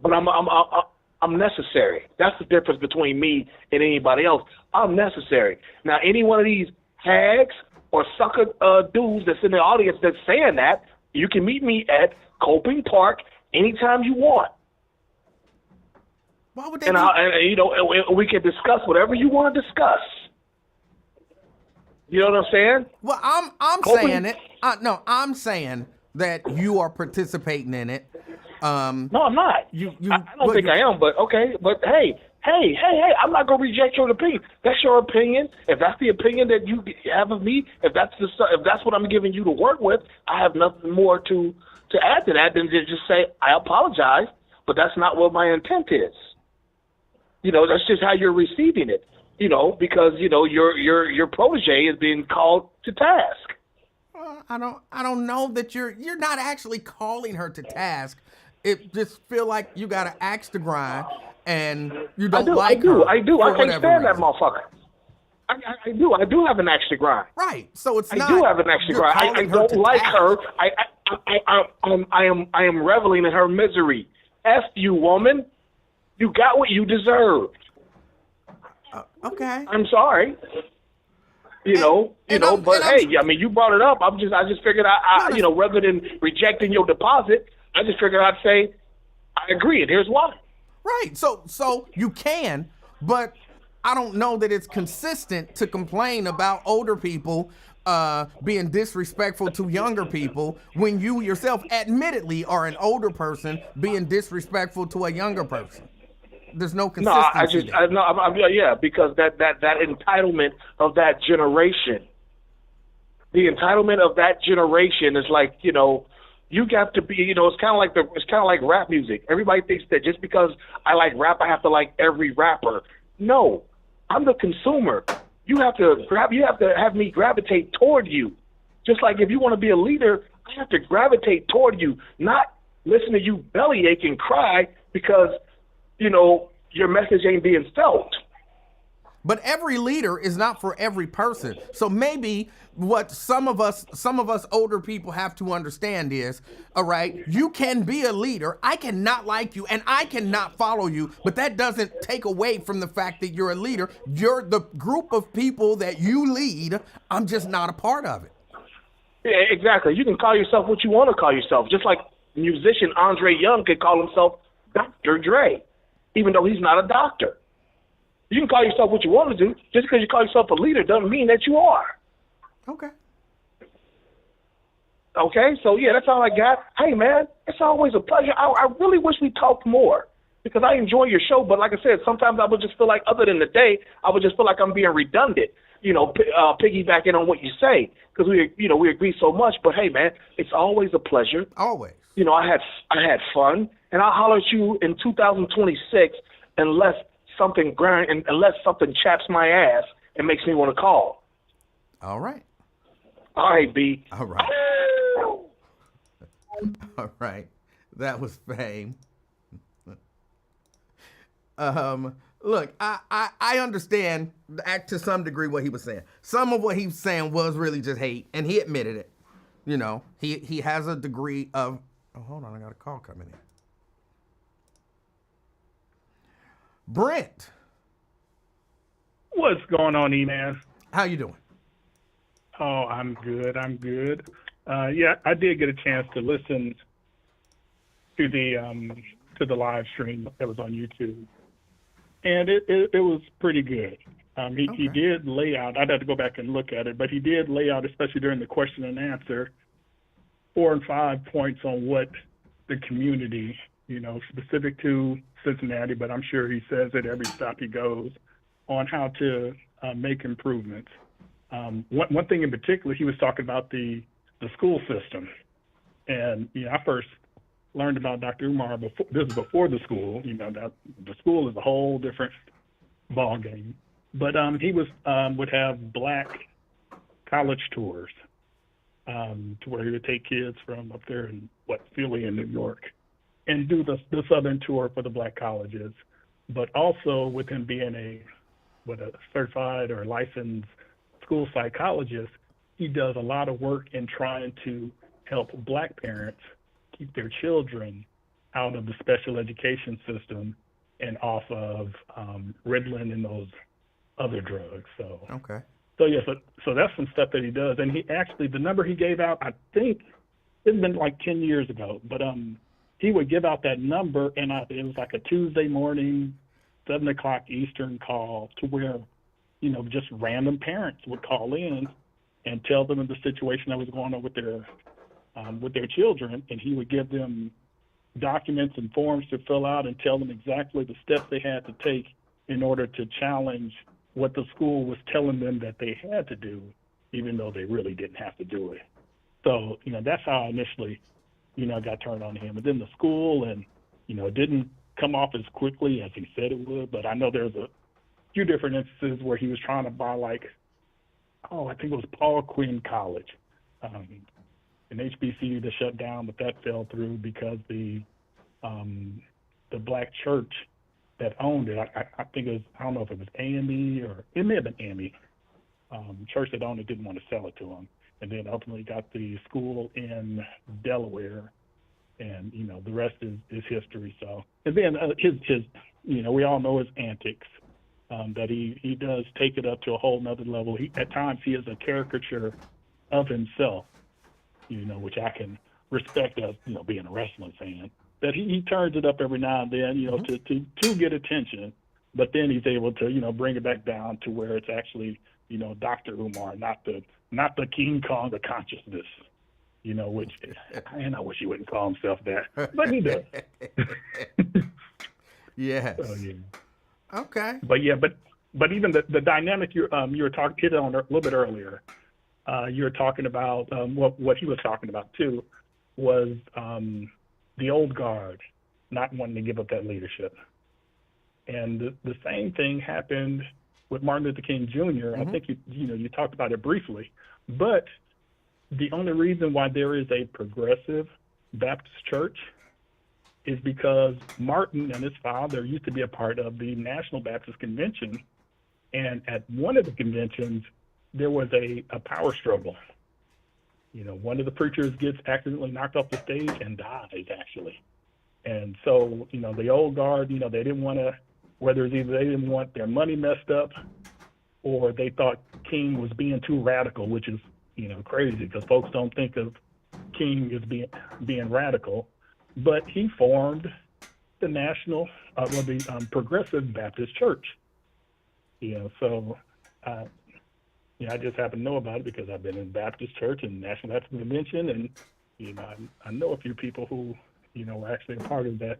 but I'm necessary. That's the difference between me and anybody else. I'm necessary. Now, any one of these hags or sucker dudes that's in the audience that's saying that, you can meet me at Coping Park anytime you want. Why would they and we can discuss whatever you want to discuss. You know what I'm saying? Well, I'm Hopefully- saying it. No, I'm saying that you are participating in it. No, I'm not. I don't think I am, but okay. But hey, I'm not gonna reject your opinion. That's your opinion. If that's the opinion that you have of me, if that's what I'm giving you to work with, I have nothing more to add to that than to just say I apologize, but that's not what my intent is. You know, that's just how you're receiving it. You know, because you know your protege is being called to task. I don't know that you're not actually calling her to task. It just feel like you got an axe to grind, and you don't like her. I do. for I can't whatever stand that reason. motherfucker. I do. I do have an axe to grind. Right. So it's I not. do have an axe to you're grind. I calling don't to like task. her. I am reveling in her misery. F you, woman. You got what you deserved. Okay. I'm sorry. You know, but hey, I mean, you brought it up. I just figured I rather than rejecting your deposit, I just figured I'd say, I agree, and here's why. Right. So you can, but I don't know that it's consistent to complain about older people being disrespectful to younger people when you yourself admittedly are an older person being disrespectful to a younger person. There's no consistency. Because that entitlement of that generation, the entitlement of that generation is like, you know, you got to be, you know, it's kind of like rap music. Everybody thinks that just because I like rap, I have to like every rapper. No, I'm the consumer. You have to have me gravitate toward you. Just like if you want to be a leader, I have to gravitate toward you, not listen to you bellyache and cry because, you know, your message ain't being felt. But every leader is not for every person. So maybe what some of us older people have to understand is, all right, you can be a leader. I cannot like you and I cannot follow you, but that doesn't take away from the fact that you're a leader. You're the group of people that you lead. I'm just not a part of it. Yeah, exactly. You can call yourself what you want to call yourself. Just like musician Andre Young could call himself Dr. Dre, even though he's not a doctor. You can call yourself what you want to do. Just because you call yourself a leader doesn't mean that you are. Okay. Okay, so yeah, that's all I got. Hey, man, it's always a pleasure. I really wish we talked more because I enjoy your show. But like I said, sometimes I would just feel like, other than the day, I would just feel like I'm being redundant, you know, piggybacking on what you say because we agree so much. But hey, man, it's always a pleasure. Always. You know, I had fun, and I'll holler at you in 2026 unless something chaps my ass and makes me want to call. All right. All right, B. All right. All right. That was Fame. Look, I understand to some degree what he was saying. Some of what he was saying was really just hate, and he admitted it. You know, he has a degree of... Oh, hold on. I got a call coming in. Brent. What's going on, E-Man? How you doing? Oh, I'm good. Yeah, I did get a chance to listen to the live stream that was on YouTube, and it was pretty good. He did lay out. I'd have to go back and look at it, but he did lay out, especially during the question and answer, 4 and 5 points on what the community, you know, specific to Cincinnati, but I'm sure he says it every stop he goes, on how to make improvements. One thing in particular, he was talking about the school system. And, you know, I first learned about Dr. Umar before the school. You know, that the school is a whole different ball game. But he would have black college tours to where he would take kids from up there in Philly and New York and do the Southern tour for the black colleges. But also with him being a certified or licensed school psychologist, he does a lot of work in trying to help black parents keep their children out of the special education system and off of Ritalin and those other drugs. So that's some stuff that he does. And he actually, the number he gave out, I think it's been like 10 years ago, but he would give out that number, and it was like a Tuesday morning, 7 o'clock Eastern call, to where, you know, just random parents would call in and tell them the situation that was going on with their children, and he would give them documents and forms to fill out and tell them exactly the steps they had to take in order to challenge what the school was telling them that they had to do, even though they really didn't have to do it. So, that's how I initially, got turned on to him. And then the school, and, it didn't come off as quickly as he said it would, but I know there's a few different instances where he was trying to buy, I think it was Paul Quinn College, an HBCU that shut down, but that fell through because the black church that owned it, I think it was, I don't know if it was AME or it may have been AME, church that owned it didn't want to sell it to him, and then ultimately got the school in Delaware, and the rest is history. So, and then his we all know his antics, that he does take it up to a whole nother level. At times he is a caricature of himself, which I can respect as being a wrestling fan. That he turns it up every now and then, to get attention, but then he's able to bring it back down to where it's actually Dr. Umar, not the King Kong of consciousness, which I wish he wouldn't call himself that, but he does. Yes. So, yeah. Okay. But even the dynamic you were hit on a little bit earlier, you were talking about what he was talking about too was the old guard not wanting to give up that leadership, and the same thing happened with Martin Luther King Jr. Mm-hmm. I think you talked about it briefly, but the only reason why there is a progressive Baptist church is because Martin and his father used to be a part of the National Baptist Convention, and at one of the conventions there was a power struggle. One of the preachers gets accidentally knocked off the stage and dies, actually. And so, the old guard, they didn't want to, whether it's either they didn't want their money messed up or they thought King was being too radical, which is, crazy because folks don't think of King as being radical. But he formed the National, the Progressive Baptist Church. So, I just happen to know about it because I've been in Baptist Church and National Baptist Convention, and I know a few people who were actually a part of that.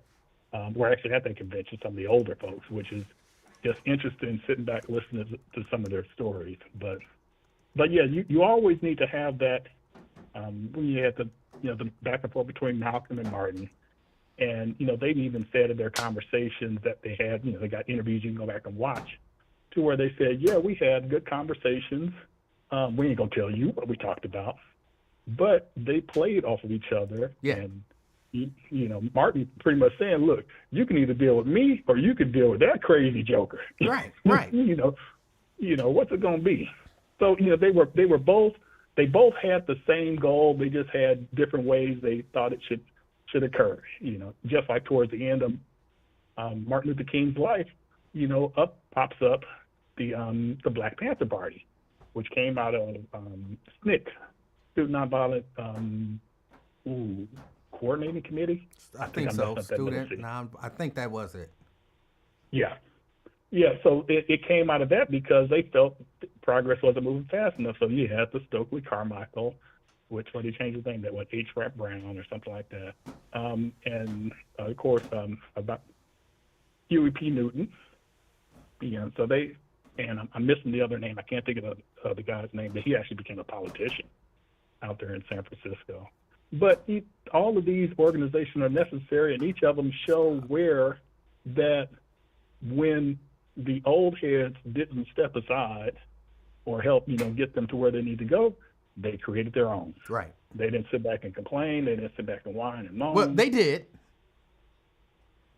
Were actually at that convention, some of the older folks, which is just interesting sitting back listening to some of their stories. But yeah, you always need to have that when you had the back and forth between Malcolm and Martin. And, they even said in their conversations that they had, they got interviews you can go back and watch, to where they said, yeah, we had good conversations. We ain't going to tell you what we talked about. But they played off of each other. Yeah. And, Martin pretty much saying, look, you can either deal with me or you can deal with that crazy joker. Right. What's it going to be? So, they both had the same goal. They just had different ways they thought it should occur. Just like towards the end of Martin Luther King's life, pops up the Black Panther Party, which came out of SNCC, Student Nonviolent Coordinating Committee. I think so. I think that was it. Yeah. So it came out of that because they felt progress wasn't moving fast enough. So you had the Stokely Carmichael, which they changed the name that was H. Rap Brown or something like that, and of course about Huey P. Newton. So I'm missing the other name. I can't think of the guy's name, but he actually became a politician out there in San Francisco. But all of these organizations are necessary, and each of them show where that when the old heads didn't step aside or help, get them to where they need to go, they created their own. Right. They didn't sit back and complain. They didn't sit back and whine and moan. Well, they did.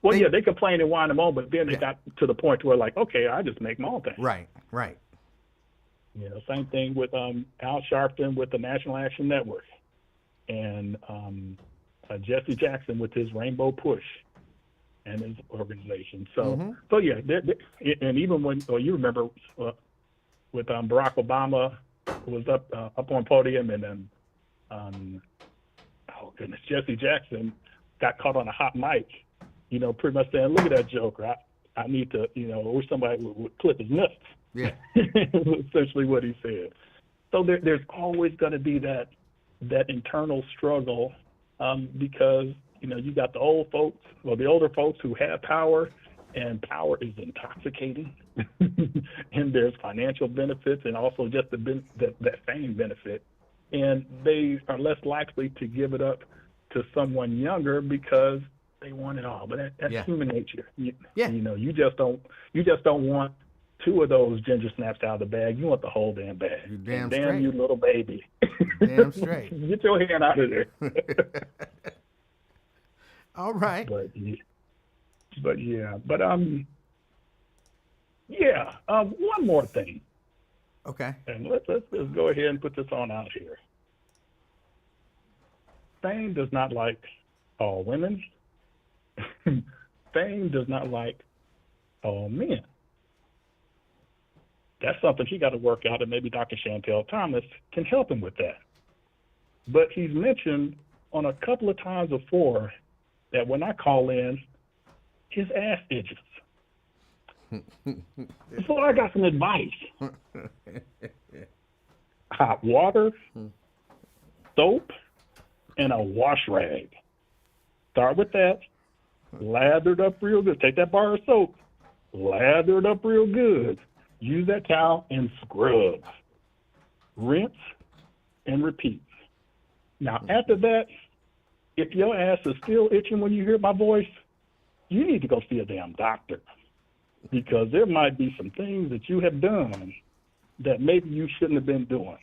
Well, they complained and whined and moaned, but then they got to the point where, okay, I just make my own thing. Right. Same thing with Al Sharpton with the National Action Network, and Jesse Jackson with his Rainbow Push and his organization. So, and even when you remember with Barack Obama was up on podium, and then Jesse Jackson got caught on a hot mic, pretty much saying, "Look at that joker! I need to, wish somebody would clip his nuts." Yeah, essentially what he said. So there's always going to be that internal struggle, because you got the old folks, well, the older folks who have power, and power is intoxicating, and there's financial benefits and also just that fame benefit, and they are less likely to give it up to someone younger because they want it all. But that's human nature. You just don't want two of those ginger snaps out of the bag. You want the whole damn bag. You damn straight. straight. You little baby. Damn straight. Get your hand out of there. All right. But one more thing. Okay. And let's just go ahead and put this on out here. Fame does not like all women. Fame does not like all men. That's something he got to work out, and maybe Dr. Chantel Thomas can help him with that. But he's mentioned on a couple of times before that when I call in, his ass itches. So I got some advice. Hot water, soap, and a wash rag. Start with that. Lather it up real good. Take that bar of soap. Lather it up real good. Use that towel and scrub. Rinse and repeat. Now, after that, if your ass is still itching when you hear my voice, you need to go see a damn doctor, because there might be some things that you have done that maybe you shouldn't have been doing.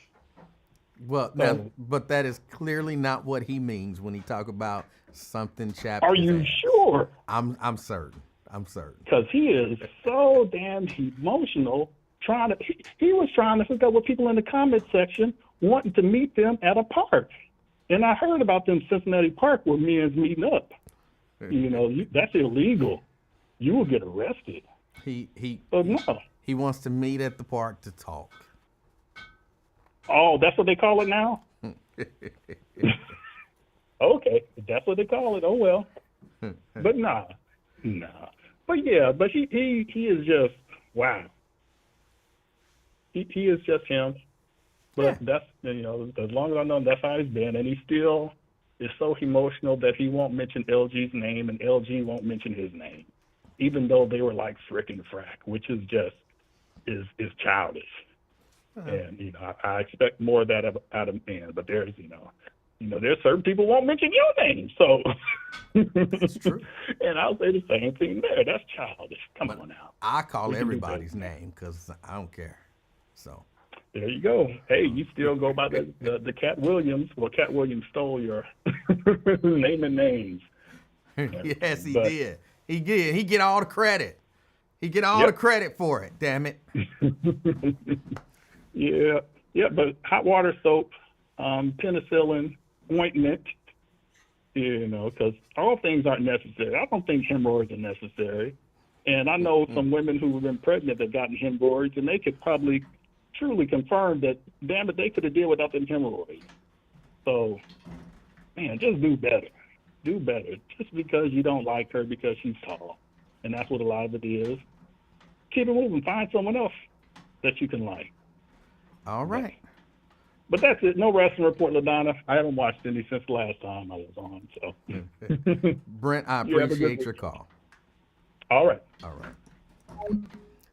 Well, but that is clearly not what he means when he talk about something chapped. Are you sure? I'm certain. I'm certain. Because he is so damn emotional. He was trying to hook up with people in the comment section, wanting to meet them at a park. And I heard about them Cincinnati Park where men's meeting up. That's illegal. You will get arrested. He wants to meet at the park to talk. Oh, that's what they call it now? Okay, if that's what they call it. Oh well. But nah. But yeah, but he is just wow. He is just him. But that's as long as I know him, that's how he's been, and he still is so emotional that he won't mention LG's name, and LG won't mention his name, even though they were like frickin' frack, which is just is childish. And I expect more of that out of men, but there's there's certain people won't mention your name, so that's true. And I'll say the same thing there. That's childish. Come on now. I call everybody's name because I don't care. So there you go. Hey, you still go by the Cat Williams. Well, Cat Williams stole your name and names. Yes, he did. He did. He get all the credit. He get all the credit for it. Damn it. Yeah. But hot water, soap, penicillin, ointment. Because all things aren't necessary. I don't think hemorrhoids are necessary. And I know some women who have been pregnant that gotten hemorrhoids, and they could probably truly confirm that, damn it, they could have did without them hemorrhoids. So, man, just do better. Do better. Just because you don't like her because she's tall. And that's what a lot of it is. Keep it moving. Find someone else that you can like. All right. But that's it. No wrestling report, LaDonna. I haven't watched any since the last time I was on. So, Brent, I appreciate your call. All right.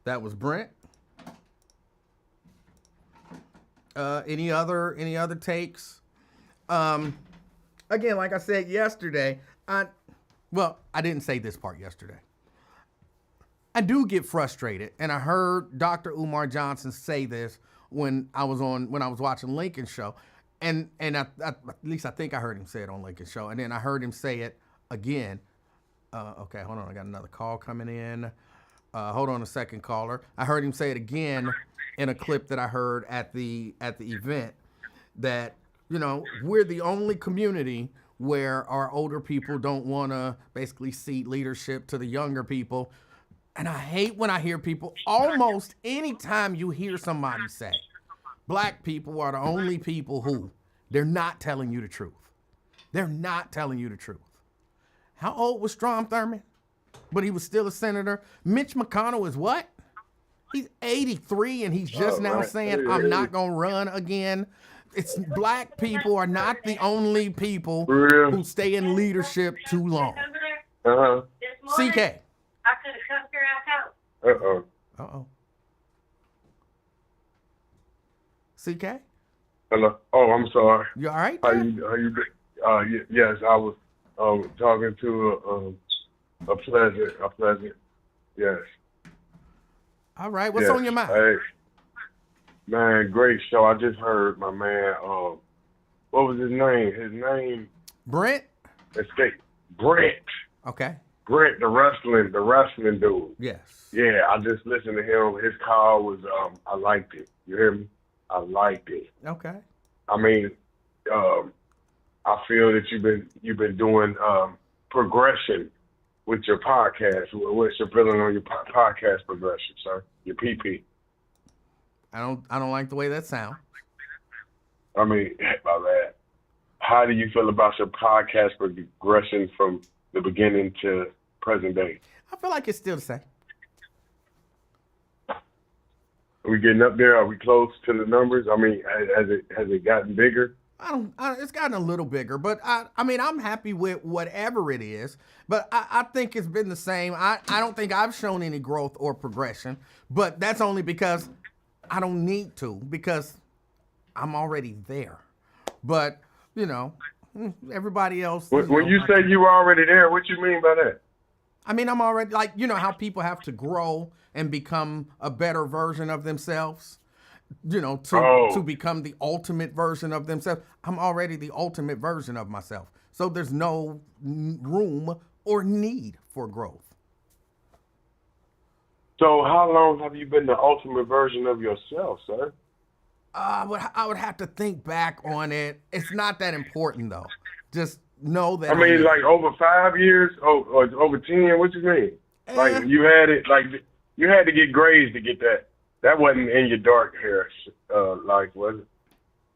That was Brent. Any other takes? Again, like I said yesterday, I didn't say this part yesterday. I do get frustrated, and I heard Dr. Umar Johnson say this when I was watching Lincoln's show, and at least I think I heard him say it on Lincoln's show, and then I heard him say it again. Okay, hold on, I got another call coming in. Hold on a second, caller. I heard him say it again in a clip that I heard at the event, that we're the only community where our older people don't want to basically cede leadership to the younger people. And I hate when I hear people, almost anytime you hear somebody say, black people are the only people who, they're not telling you the truth. They're not telling you the truth. How old was Strom Thurmond? But he was still a senator. Mitch McConnell is what? He's 83 and he's just now saying, I'm not going to run again. It's black people are not the only people who stay in leadership too long. Uh-huh. CK. I could have cussed your ass out. Uh-oh. Uh-oh. CK? Hello. Oh, I'm sorry. You all right? How there? you been? Yes, I was talking to a pleasant. Yes. All right. What's yes. on your mind? Hey, man, great show. I just heard my man. What was his name? His name Brent? escaped. Brent. Okay. Brent, the wrestling dude. Yes. Yeah, I just listened to him. His call was, I liked it. You hear me? I liked it. Okay. I mean, I feel that you've been doing progression with your podcast. What's your feeling on your podcast progression, sir? Your PP. I don't like the way that sounds. I mean, my bad. How do you feel about your podcast progression from the beginning to present day? I feel like it's still the same. Are we getting up there? Are we close to the numbers? I mean, has it gotten bigger? It's gotten a little bigger, but I mean, I'm happy with whatever it is, but I think it's been the same. I don't think I've shown any growth or progression, but that's only because I don't need to, because I'm already there. But, you know, everybody else. When you say you were already there, what you mean by that? I mean, I'm already, like, you know how people have to grow and become a better version of themselves, you know, to become the ultimate version of themselves. I'm already the ultimate version of myself. So there's no room or need for growth. So how long have you been the ultimate version of yourself, sir? I would have to think back on it. It's not that important, though. Just know that. I mean, like over 5 years, or over 10. What you mean? Like you had it, like you had to get grazed to get that. That wasn't in your dark hair, like, was it?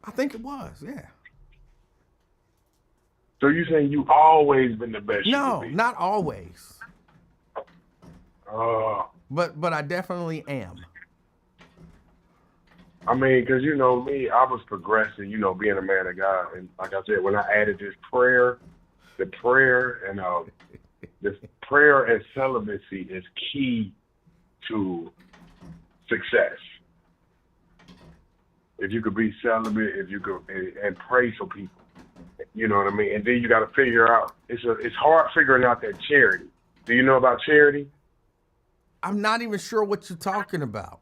I think it was, yeah. So you saying you always been the best? No, you could be? not always. Oh. But I definitely am. I mean, because you know me, I was progressing, you know, being a man of God. And like I said, when I added this prayer, the prayer and celibacy is key to success. If you could be celibate, if you could, and pray for people, you know what I mean? And then you got to figure out, it's hard figuring out that charity. Do you know about charity? I'm not even sure what you're talking about.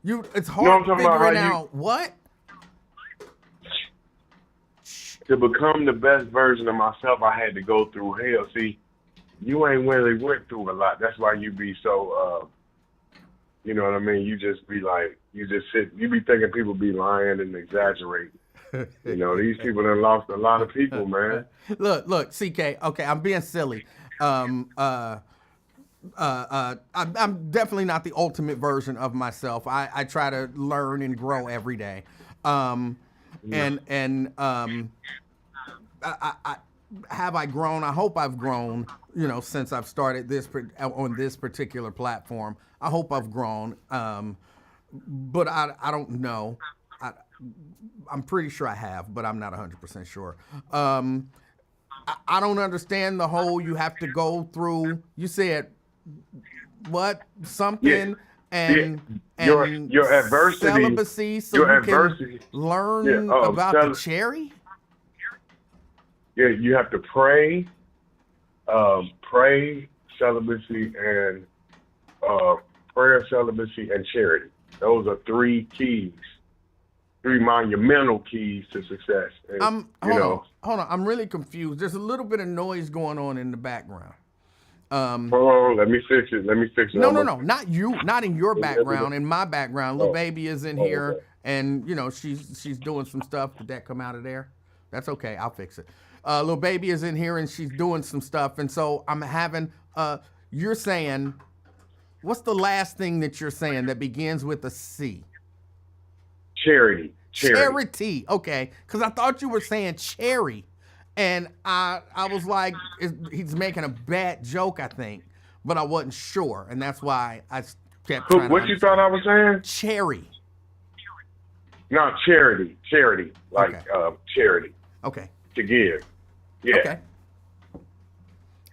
It's hard figuring out what? To become the best version of myself, I had to go through hell. See, you ain't really went through a lot. That's why you be so, you know what I mean? You just be like, you be thinking people be lying and exaggerating. You know, these people done lost a lot of people, man. Look, CK, okay, I'm being silly. I'm definitely not the ultimate version of myself. I try to learn and grow every day. Have I grown? I hope I've grown, you know, since I've started this on this particular platform. I hope I've grown. But I don't know. I'm pretty sure I have, but I'm not 100% sure. I don't understand the whole you have to go through. You said what? Something and your adversity, celibacy, so your you adversity. can learn about the cherry. Yeah, you have to pray, celibacy, and prayer, celibacy, and charity. Those are three keys, three monumental keys to success. And, hold on. I'm really confused. There's a little bit of noise going on in the background. Hold on, let me fix it. No, not you, not in your background. In my background, little baby is in here, okay. and you know she's doing some stuff. Did that come out of there? That's okay. I'll fix it. Little baby is in here, and she's doing some stuff, and so I'm having. You're saying, what's the last thing that you're saying that begins with a C? Charity. Okay, because I thought you were saying cherry. And I was like, he's making a bad joke, I think, but I wasn't sure. And that's why I kept trying What to you thought I was saying? Cherry. No, charity, like Okay. charity Okay. to give. Yeah. Okay.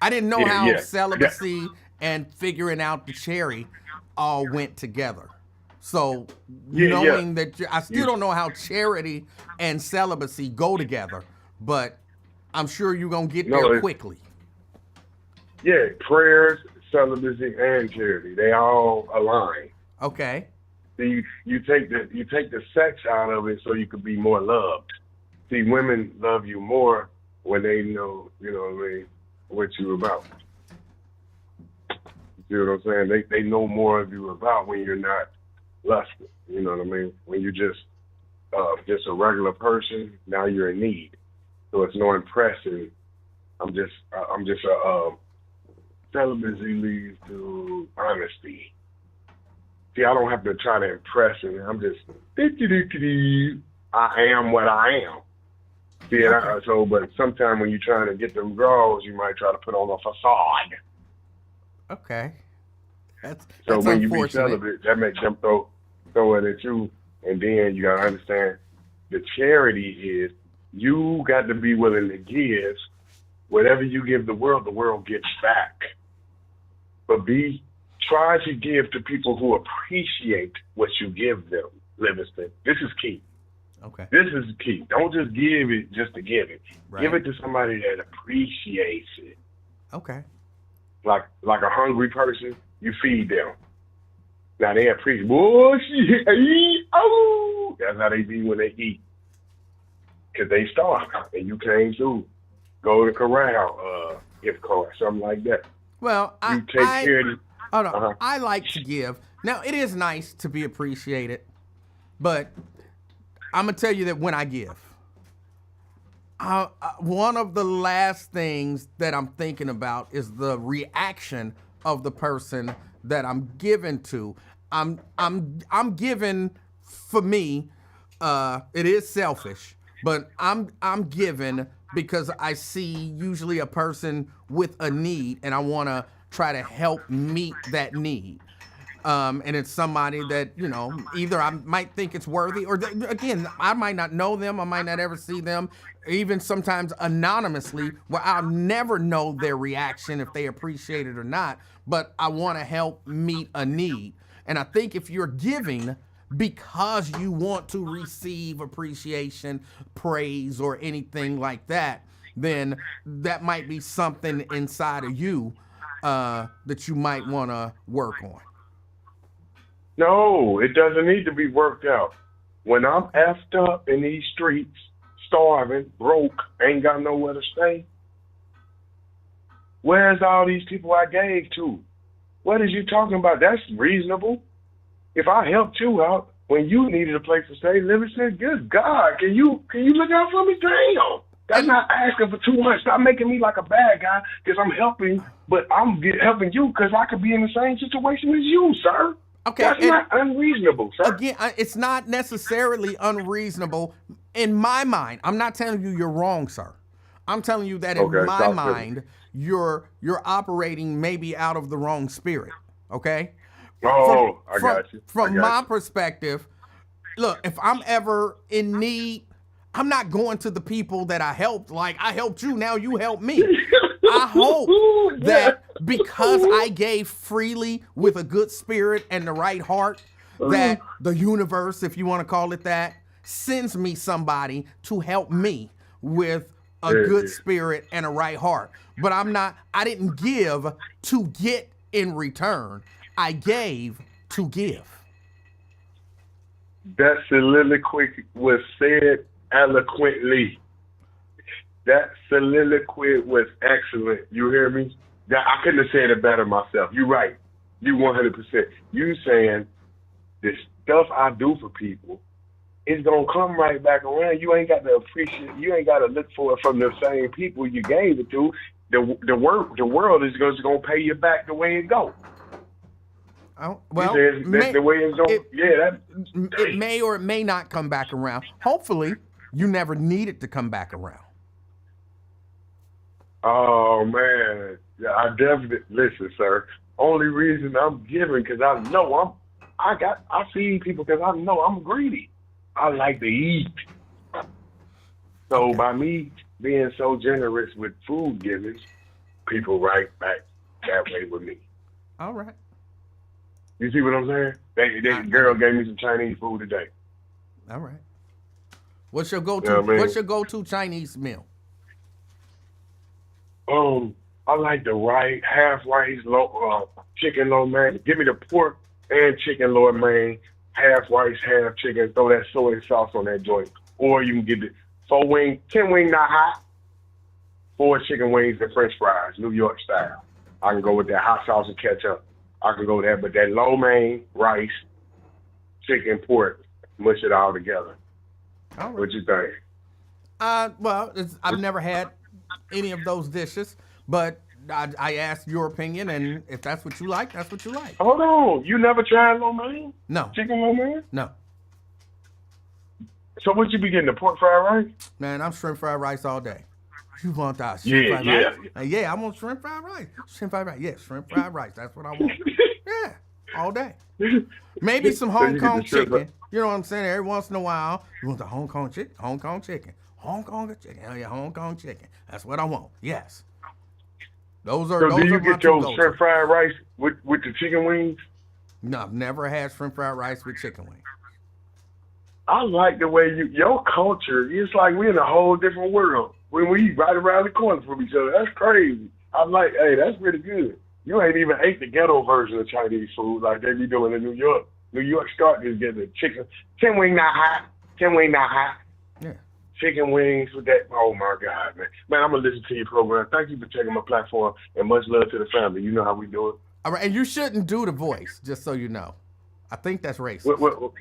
I didn't know Yeah, how yeah. celibacy and figuring out the cherry all went together. So Yeah, knowing that I still don't know how charity and celibacy go together, but I'm sure you're gonna get there quickly. Yeah, prayers, celibacy, and charity, they all align. Okay. So you take the sex out of it so you could be more loved. See, women love you more when they know, what I mean, what you about. You see what I'm saying? They know more of you about when you're not lustful. You know what I mean? When you're just a regular person, now you're in need. So it's no impressing. I'm just a celibacy leads to honesty. See, I don't have to try to impress him. I'm just, I am what I am. See, okay. But sometimes when you're trying to get them girls, you might try to put on a facade. Okay. That's so when you be celibate, that makes them throw it at you. And then you got to understand the charity is you got to be willing to give. Whatever you give the world gets back. But try to give to people who appreciate what you give them, Livingston. This is key. Okay. This is key. Don't just give it just to give it. Right. Give it to somebody that appreciates it. Okay. Like a hungry person, you feed them. Now they appreciate. Bullshit. Oh, that's how they be when they eat. Cause they starve and you came through. Go to corral, gift card, something like that. Well, you take care of. Hold on. I like to give. Now, it is nice to be appreciated, but I'm going to tell you that when I give, one of the last things that I'm thinking about is the reaction of the person that I'm giving to. I'm giving, for me, it is selfish, but I'm giving because I see usually a person with a need and I want to try to help meet that need. And it's somebody that, either I might think it's worthy or again, I might not know them. I might not ever see them, even sometimes anonymously where I'll never know their reaction if they appreciate it or not, but I want to help meet a need. And I think if you're giving because you want to receive appreciation, praise, or anything like that, then that might be something inside of you that you might want to work on. No, it doesn't need to be worked out. When I'm effed up in these streets, starving, broke, ain't got nowhere to stay, where's all these people I gave to? What is you talking about? That's reasonable. If I helped you out when you needed a place to stay, Livingston, good God, can you look out for me? Damn. That's not asking for too much. Stop making me like a bad guy because I'm helping, but I'm helping you because I could be in the same situation as you, sir. Okay, that's not unreasonable, sir. Again, it's not necessarily unreasonable in my mind. I'm not telling you you're wrong, sir. I'm telling you that in my mind, you're operating maybe out of the wrong spirit. Okay. Oh, I got you. From my perspective, look, if I'm ever in need, I'm not going to the people that I helped. Like, I helped you, now you help me. I hope that because I gave freely with a good spirit and the right heart, that the universe, if you want to call it that, sends me somebody to help me with a good spirit and a right heart. But I didn't give to get in return. I gave to give. That soliloquy was said eloquently. That soliloquy was excellent. You hear me? I couldn't have said it better myself. You're right. You 100%. You saying the stuff I do for people is gonna come right back around. You ain't got to appreciate. You ain't got to look for it from the same people you gave it to. The world is just gonna pay you back the way it goes. Oh, well, the way it's going. It may or it may not come back around. Hopefully, you never need it to come back around. Oh man, I definitely listen, sir. Only reason I'm giving because I know I feed people because I know I'm greedy. I like to eat. So Okay. by me being so generous with food giving, people right back that way with me. All right. You see what I'm saying? I Girl do. gave me some Chinese food today. All right. What's your You go-to? know what I mean? What's your go-to Chinese meal? I like the half rice, chicken lo mein. Give me the pork and chicken lo mein, half rice, half chicken. Throw that soy sauce on that joint. Or you can get the 10 wing not hot, 4 chicken wings and French fries, New York style. I can go with that hot sauce and ketchup. I can go with that, but that lo mein, rice, chicken, pork, mush it all together. All right. What you think? Well, I've never had any of those dishes, but I asked your opinion, and if that's what you like, that's what you like. Hold on, you never tried lo mein? No, Chicken lo mein? no, So what you be getting, the pork fried rice? man, I'm shrimp fried rice all day. You want that Yeah, shrimp fried yeah. rice? Yeah, I want shrimp fried rice. Shrimp fried rice. Yeah, shrimp fried rice. That's what I want. Yeah, all day. Maybe some So Hong you get Kong the shrimp chicken. You know what I'm saying? Every once in a while, you want the Hong Kong chicken. Hong Kong chicken. Hong Kong chicken. Hell yeah, Hong Kong chicken. That's what I want. Yes. Those are So those do you are my get two your go-tos. shrimp fried rice with the chicken wings? No, I've never had shrimp fried rice with chicken wings. I like the way your culture. It's like we're in a whole different world when we eat right around the corner from each other. That's crazy. I'm like, hey, that's pretty good. You ain't even ate the ghetto version of Chinese food like they be doing in New York. New York start just getting the chicken, 10 wing not hot, 10 wing not hot. Yeah. Chicken wings with that. Oh my God, man. Man, I'm gonna listen to your program. Thank you for checking my platform and much love to the family. You know how we do it. All right, and you shouldn't do the voice, just so you know. I think that's racist. What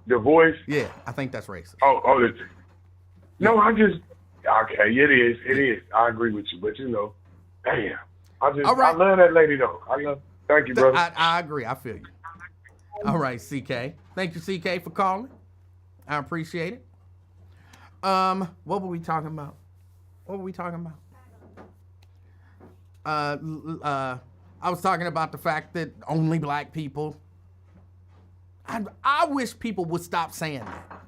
the voice? Yeah, I think that's racist. No, okay, it is. I agree with you, but damn. All right. I love that lady though. Thank you, brother. I agree. I feel you. All right, CK. Thank you, CK, for calling. I appreciate it. What were we talking about? I was talking about the fact that only black people. I wish people would stop saying that.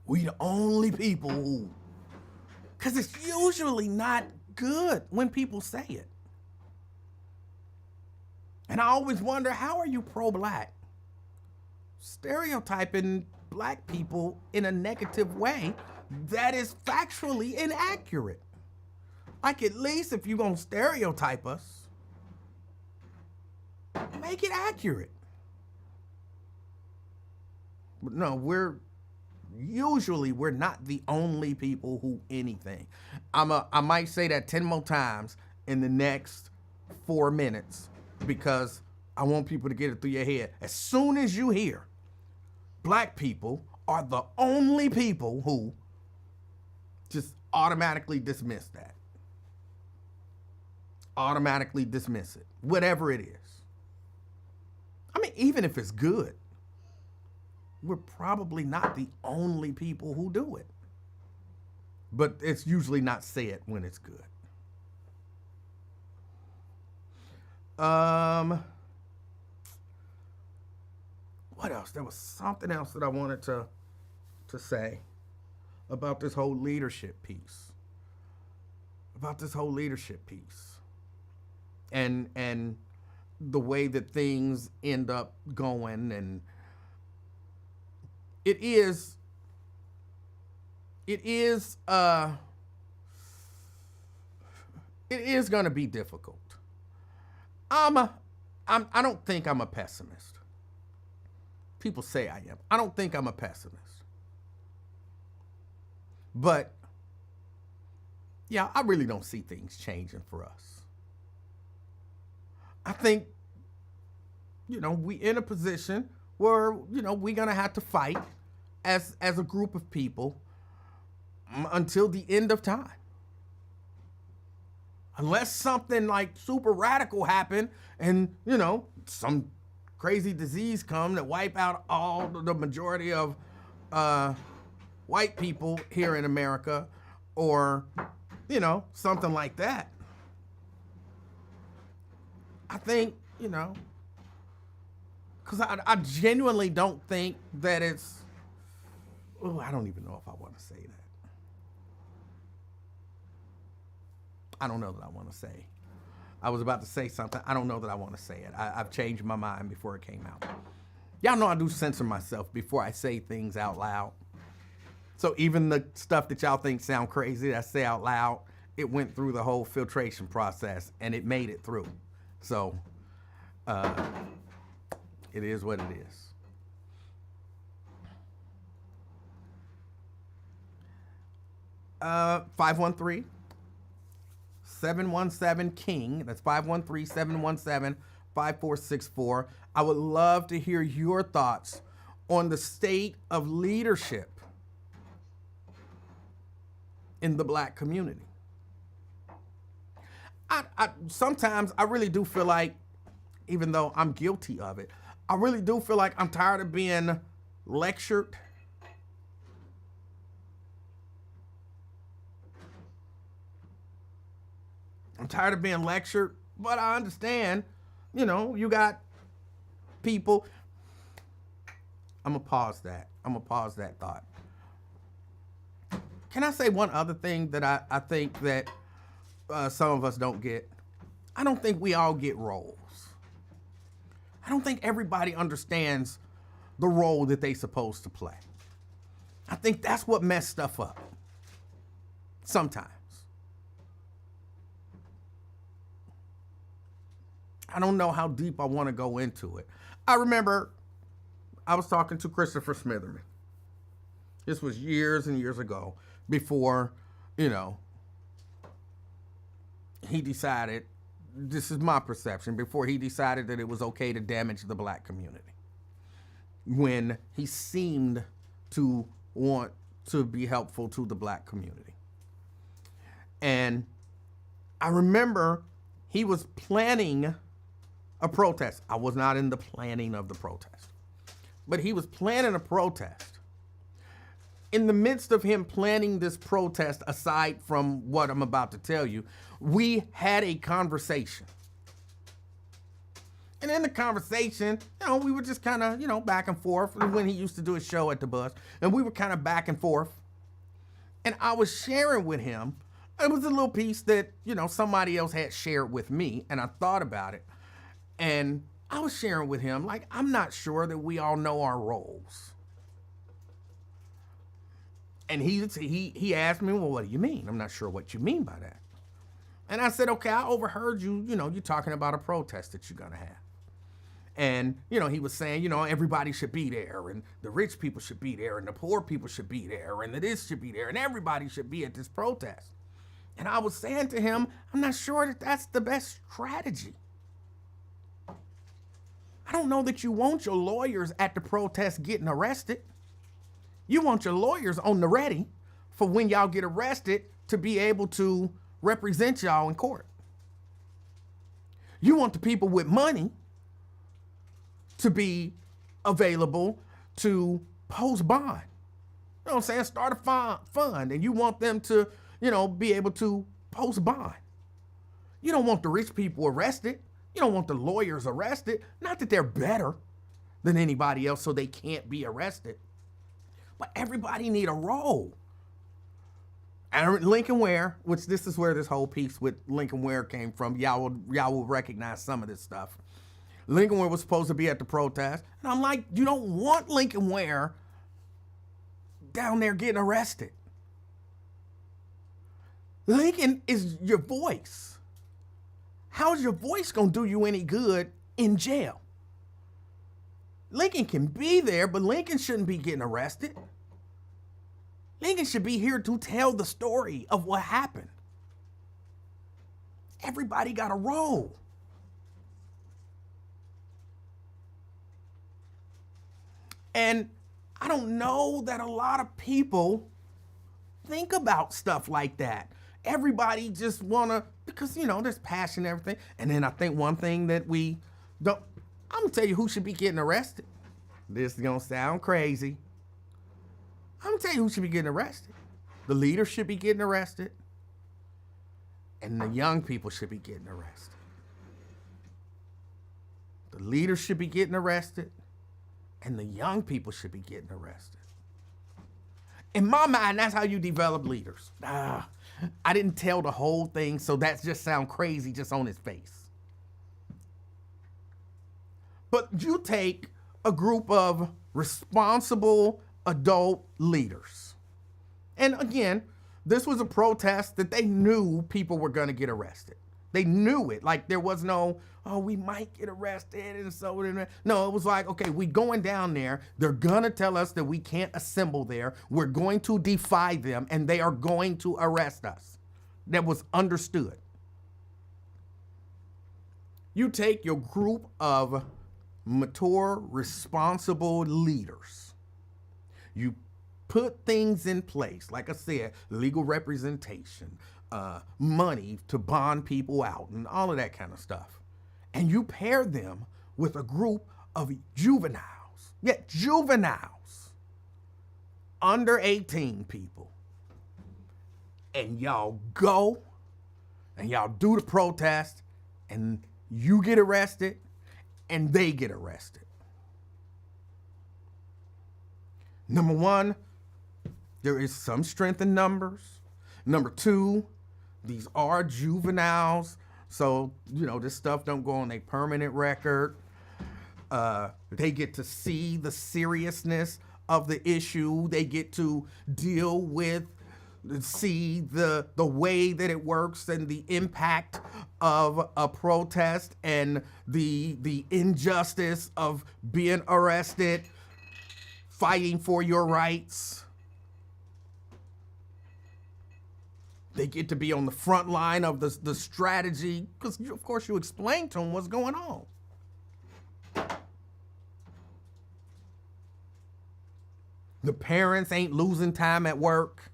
We the only people who. Because it's usually not good when people say it. And I always wonder, how are you pro-black? Stereotyping black people in a negative way that is factually inaccurate. Like, at least if you're going to stereotype us, make it accurate. But no, we're not the only people who anything. I might say that 10 more times in the next 4 minutes because I want people to get it through your head. As soon as you hear black people are the only people who, just automatically dismiss that. Automatically dismiss it. Whatever it is. I mean, even if it's good, we're probably not the only people who do it. But it's usually not said when it's good. What else? There was something else that I wanted to say about this whole leadership piece. And the way that things end up going, and it is going to be difficult. I don't think I'm a pessimist. People say I am. I don't think I'm a pessimist. But yeah, I really don't see things changing for us. I think, we in a position where, we're going to have to fight as a group of people until the end of time. Unless something like super radical happen and, some crazy disease come that wipe out all the majority of white people here in America, or, something like that. I think, because I genuinely don't think that it's, I don't even know if I want to say that. I don't know that I want to say. I was about to say something. I don't know that I want to say it. I've changed my mind before it came out. Y'all know I do censor myself before I say things out loud. So even the stuff that y'all think sound crazy that I say out loud, it went through the whole filtration process and it made it through. So it is what it is. Uh, 513-717-KING. That's 513-717-5464. I would love to hear your thoughts on the state of leadership in the black community. Sometimes I really do feel like, even though I'm guilty of it, I really do feel like I'm tired of being lectured. I'm tired of being lectured, but I understand, you got people. I'm going to pause that. I'm going to pause that thought. Can I say one other thing that I think that some of us don't get? I don't think we all get roles. I don't think everybody understands the role that they're supposed to play. I think that's what messed stuff up. Sometimes. I don't know how deep I want to go into it. I remember I was talking to Christopher Smitherman. This was years and years ago, before, he decided, this is my perception, before he decided that it was okay to damage the black community. When he seemed to want to be helpful to the black community. And I remember he was planning a protest. I was not in the planning of the protest, but he was planning a protest. In the midst of him planning this protest, aside from what I'm about to tell you, we had a conversation. And in the conversation, we were just kind of, back and forth, when he used to do a show at the bus, and we were kind of back and forth. And I was sharing with him, it was a little piece that, somebody else had shared with me, and I thought about it. And I was sharing with him, like, I'm not sure that we all know our roles. And he asked me, well, what do you mean? I'm not sure what you mean by that. And I said, okay, I overheard you, you talking about a protest that you're going to have. And, he was saying, everybody should be there, and the rich people should be there, and the poor people should be there, and the this should be there, and everybody should be at this protest. And I was saying to him, I'm not sure that that's the best strategy. I don't know that you want your lawyers at the protest getting arrested. You want your lawyers on the ready for when y'all get arrested to be able to represent y'all in court. You want the people with money to be available to post bond. You know what I'm saying? Start a fund, and you want them to, be able to post bond. You don't want the rich people arrested. You don't want the lawyers arrested. Not that they're better than anybody else so they can't be arrested. But everybody need a role. And Lincoln Ware, which this is where this whole piece with Lincoln Ware came from. Y'all will recognize some of this stuff. Lincoln Ware was supposed to be at the protest. And I'm like, you don't want Lincoln Ware down there getting arrested. Lincoln is your voice. How's your voice going to do you any good in jail? Lincoln can be there, but Lincoln shouldn't be getting arrested. Lincoln should be here to tell the story of what happened. Everybody got a role. And I don't know that a lot of people think about stuff like that. Everybody just wanna, because there's passion and everything. And then I think one thing that we don't, I'm gonna tell you who should be getting arrested. This is gonna sound crazy. I'm gonna tell you who should be getting arrested. The leaders should be getting arrested. And the young people should be getting arrested. The leaders should be getting arrested, and the young people should be getting arrested. In my mind, that's how you develop leaders. I didn't tell the whole thing, so that just sounds crazy just on its face. But you take a group of responsible adult leaders. And again, this was a protest that they knew people were going to get arrested. They knew it. Like there was no, oh, we might get arrested and so. No, it was like, okay, we going down there. They're going to tell us that we can't assemble there. We're going to defy them and they are going to arrest us. That was understood. You take your group of mature, responsible leaders. You put things in place, like I said, legal representation, money to bond people out, and all of that kind of stuff. And you pair them with a group of juveniles, juveniles, under 18 people. And y'all go, and y'all do the protest, and you get arrested, and they get arrested. Number one, there is some strength in numbers. Number two, these are juveniles, so, this stuff don't go on their permanent record. They get to see the seriousness of the issue. They get to deal with, see the way that it works and the impact of a protest and the injustice of being arrested, fighting for your rights. They get to be on the front line of the strategy because, of course, you explain to them what's going on. The parents ain't losing time at work,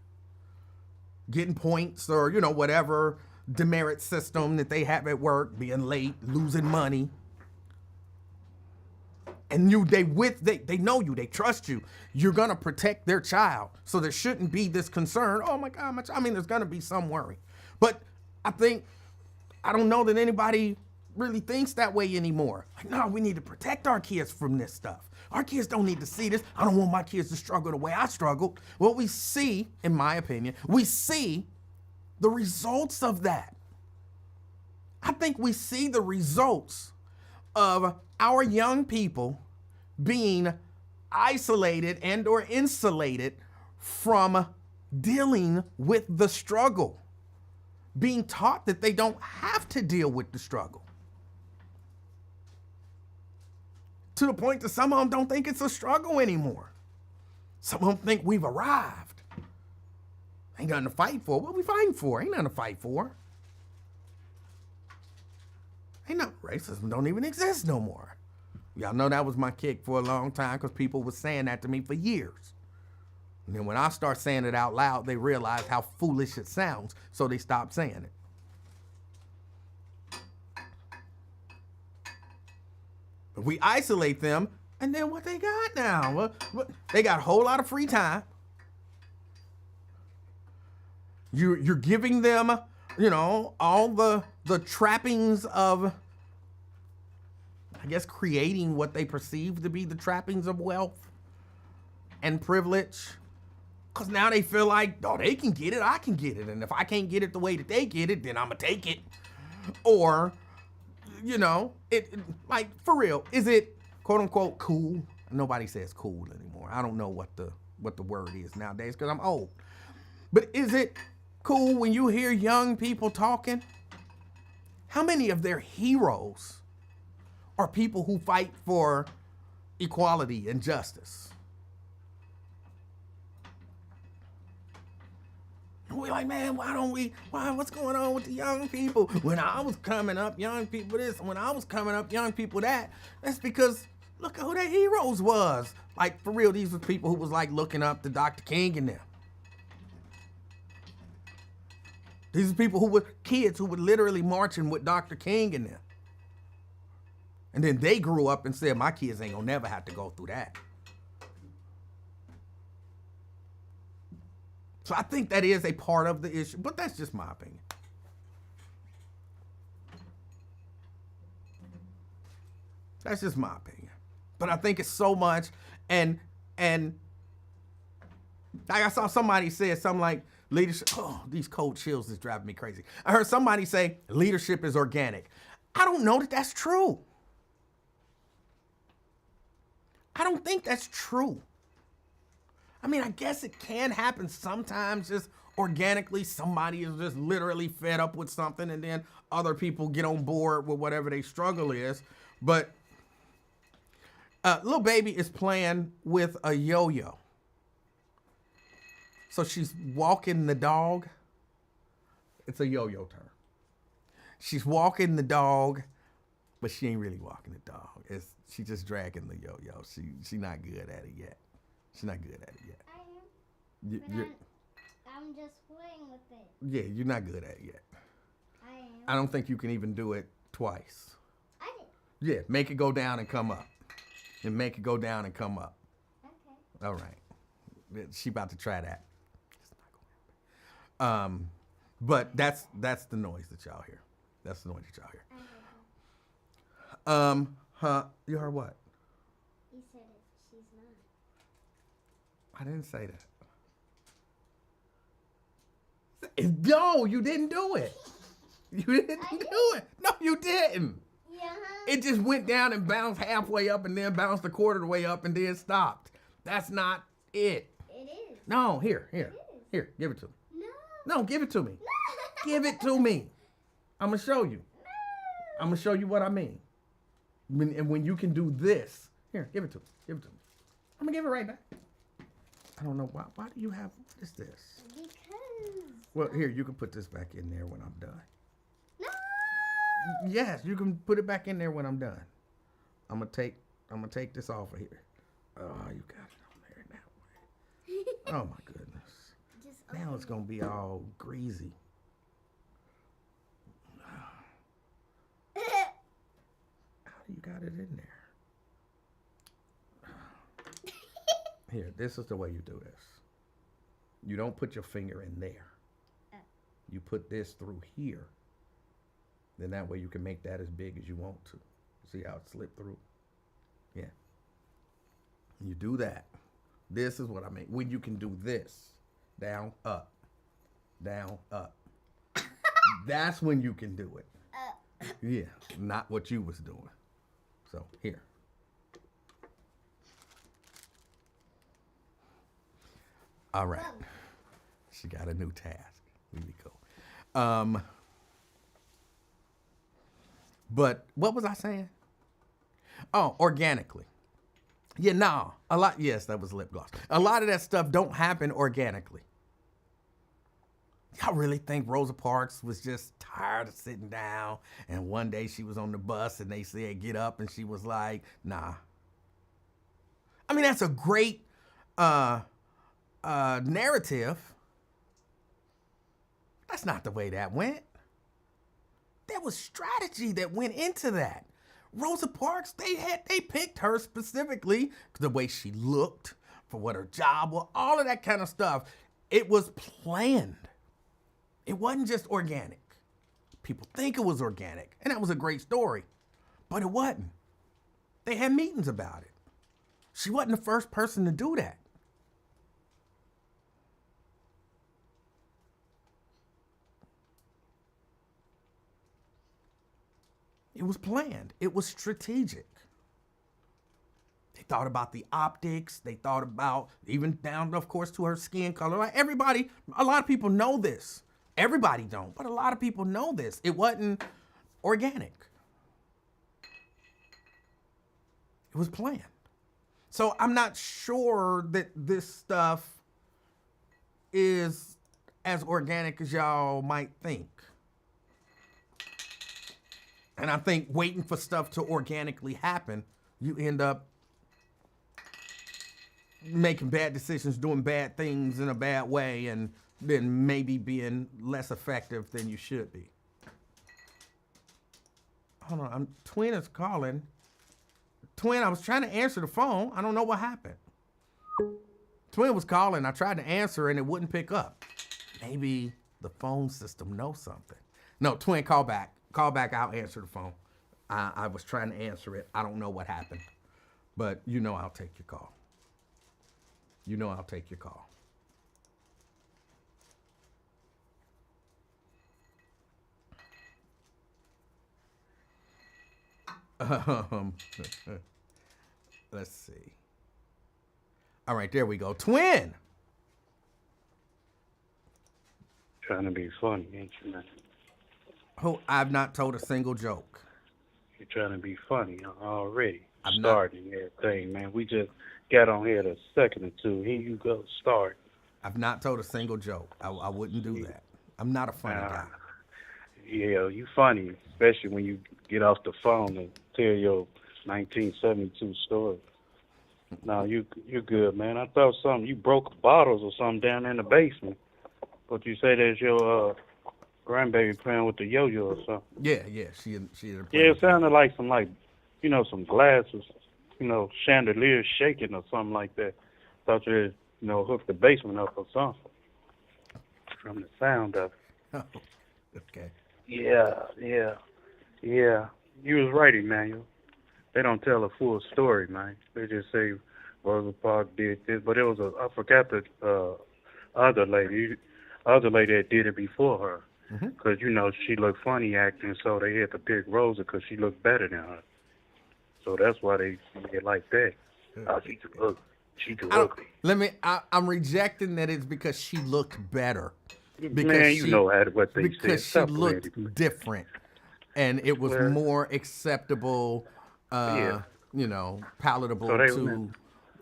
getting points or, whatever demerit system that they have at work, being late, losing money. And they know you, they trust you. You're going to protect their child. So there shouldn't be this concern. Oh my God, there's going to be some worry. But I don't know that anybody really thinks that way anymore. Like, no, we need to protect our kids from this stuff. Our kids don't need to see this. I don't want my kids to struggle the way I struggled. Well, we see, in my opinion, we see the results of that. I think we see the results of our young people being isolated and or insulated from dealing with the struggle, being taught that they don't have to deal with the struggle. To the point that some of them don't think it's a struggle anymore. Some of them think we've arrived. Ain't nothing to fight for. What are we fighting for? Ain't nothing to fight for. Ain't no racism don't even exist no more. Y'all know that was my kick for a long time because people were saying that to me for years. And then when I start saying it out loud, they realize how foolish it sounds, so they stop saying it. But we isolate them, and then what they got now? What, they got a whole lot of free time. You're giving them, all the trappings of, I guess, creating what they perceive to be the trappings of wealth and privilege. Because now they feel like, oh, they can get it, I can get it. And if I can't get it the way that they get it, then I'm going to take it. Or, like, for real, is it, quote unquote, cool? Nobody says cool anymore. I don't know what the word is nowadays because I'm old. But is it cool when you hear young people talking? How many of their heroes are people who fight for equality and justice? And we're like, man, what's going on with the young people? When I was coming up, young people this. When I was coming up, young people that. That's because look at who their heroes was. Like, for real, these were people who was like looking up to Dr. King and them. These are people who were kids who were literally marching with Dr. King and them. And then they grew up and said, my kids ain't gonna never have to go through that. So I think that is a part of the issue, but that's just my opinion. That's just my opinion. But I think it's so much, and like I saw somebody say something like leadership. Oh, these cold chills is driving me crazy. I heard somebody say leadership is organic. I don't know that that's true. I don't think that's true. I mean, I guess it can happen sometimes just organically. Somebody is just literally fed up with something and then other people get on board with whatever their struggle is. But little baby is playing with a yo-yo. So she's walking the dog. It's a yo-yo term. She's walking the dog, but she ain't really walking the dog. She's just dragging the yo-yo. She not good at it yet. She's not good at it yet. I am. I'm just playing with it. Yeah, you're not good at it yet. I am. I don't think you can even do it twice. I did. Yeah, make it go down and come up. And make it go down and come up. Okay. All right. She about to try that. It's not gonna happen. But that's the noise that y'all hear. That's the noise that y'all hear. You heard what? He said it. She's not. I didn't say that. No, you didn't do it. You didn't do it. No, you didn't. Yeah. It just went down and bounced halfway up and then bounced a quarter of the way up and then stopped. That's not it. It is. No, here. is. Here, give it to me. No. No, give it to me. Give it to me. I'm going to show you. I'm going to show you what I mean. When you can do this. Here, give it to me. Give it to me. I'm going to give it right back. I don't know why. Why do you have, what is this? Because. Well, here, you can put this back in there when I'm done. No. Yes, you can put it back in there when I'm done. I'm gonna take this off of here. Oh, you got it on there that way. Oh my goodness. Just Now it's gonna be all greasy. How do you got it in there? Here, this is the way you do this. You don't put your finger in there. You put this through here. Then that way you can make that as big as you want to. See how it slipped through? Yeah. You do that. This is what I mean. When you can do this. Down, up. Down, up. That's when you can do it. Yeah. Not what you was doing. So, here. All right. She got a new task. Really cool. But what was I saying? Oh, organically. Yeah, no. A lot, yes, that was lip gloss. A lot of that stuff don't happen organically. Y'all really think Rosa Parks was just tired of sitting down and one day she was on the bus and they said, get up, and she was like, nah. I mean, that's a great narrative. That's not the way that went. There was strategy that went into that. Rosa Parks, they picked her specifically the way she looked, for what her job was, all of that kind of stuff. It was planned. It wasn't just organic. People think it was organic, and that was a great story, but it wasn't. They had meetings about it. She wasn't the first person to do that. It was planned. It was strategic. They thought about the optics. They thought about even down, of course, to her skin color. Like everybody, a lot of people know this. Everybody don't, but a lot of people know this. It wasn't organic. It was planned. So I'm not sure that this stuff is as organic as y'all might think. And I think waiting for stuff to organically happen, you end up making bad decisions, doing bad things in a bad way, and then maybe being less effective than you should be. Hold on, Twin is calling. Twin, I was trying to answer the phone. I don't know what happened. Twin was calling. I tried to answer and it wouldn't pick up. Maybe the phone system knows something. No, Twin, call back. Call back, I'll answer the phone. I was trying to answer it. I don't know what happened, but I'll take your call. I'll take your call. Um, let's see. All right, there we go. Twin. Trying to be funny, ain't you, man? Oh, I've not told a single joke. You're trying to be funny already. I'm Starting everything, man. We just got on here a second or two. Here you go, start. I've not told a single joke. I wouldn't do that. I'm not a funny guy. Yeah, you funny, especially when you get off the phone and tell your 1972 story. No, you good, man. I thought you broke bottles or something down there in the basement. But you say that's your grandbaby playing with the yo-yo or something. Yeah, she Yeah, it sounded like some glasses, chandeliers shaking or something like that. Thought you hooked the basement up or something. From the sound of it. Oh, okay. Yeah. You was right, Emanuel. They don't tell a full story, man. They just say Rosa Parks did this, but it was I forgot the other lady that did it before her. Because, she looked funny acting, so they had to pick Rosa because she looked better than her. So that's why they did it like that. She too ugly. I'm rejecting that it's because she looked better. Because Man, what they said. Because she looked different. And it was more acceptable, palatable to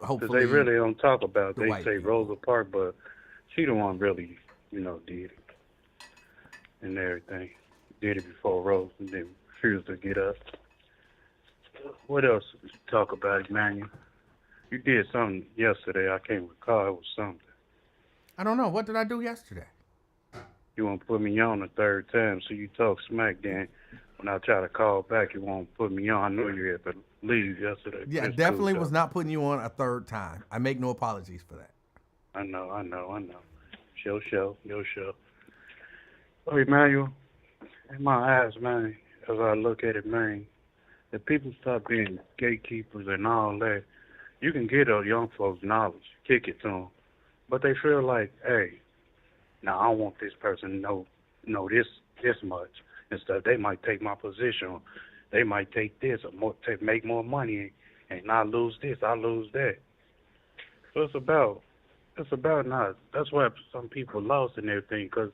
hopefully. They really don't talk about They say people. Rosa Parks, but she the one really, did it. And everything. Did it before Rose and then refused to get up. What else did you talk about, Emanuel? You did something yesterday. I can't recall. It was something. I don't know. What did I do yesterday? You won't put me on the third time, so you talk smack then. When I try to call back, you won't put me on. I know you had to leave yesterday. Yeah, That's definitely cool, was not putting you on a third time. I make no apologies for that. I know. Your show. Oh, Emanuel, in my eyes, man, as I look at it, man, if people stop being gatekeepers and all that, you can get those young folks knowledge, kick it to them. But they feel like, hey, now I want this person to know this much and stuff. They might take my position. They might take this or make more money, and I lose this, I lose that. So it's about not. That's why some people lost and everything, because,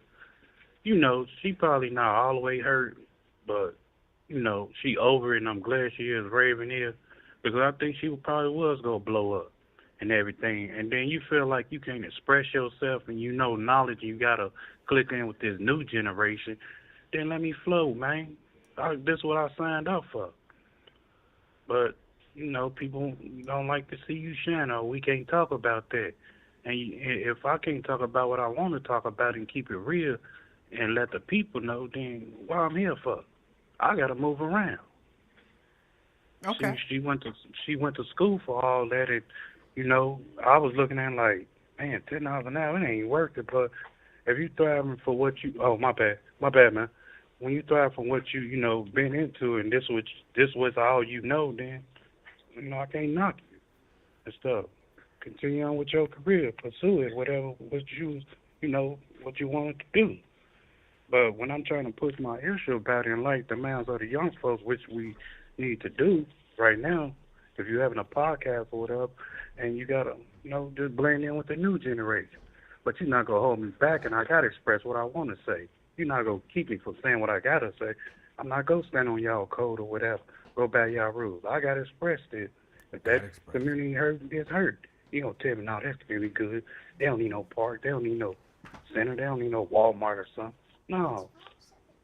she probably not all the way hurt, but, she over it, and I'm glad she is raving here, because I think she probably was going to blow up and everything. And then you feel like you can't express yourself and knowledge, and you got to click in with this new generation. Then let me flow, man. This is what I signed up for. But, people don't like to see you shine, or we can't talk about that. And if I can't talk about what I want to talk about and keep it real and let the people know, then what I'm here for? I got to move around. Okay. She went to school for all that, and, I was looking at it like, man, $10 an hour, it ain't worth it. But if you thriving for what you, my bad, man. When you thrive from what you, been into, and this was all then, I can't knock you and stuff. Continue on with your career, pursue it, what you wanted to do. But when I'm trying to push my issue out in light demands of the young folks, which we need to do right now, if you're having a podcast or whatever, and you gotta, just blend in with the new generation. But you're not gonna hold me back, and I gotta express what I want to say. You're not gonna keep me from saying what I gotta say. I'm not gonna stand on y'all code or whatever, go by y'all rules. I gotta express it. If that community hurt, it's hurt. You gonna tell me, no, that's community good. They don't need no park. They don't need no center. They don't need no Walmart or something. No.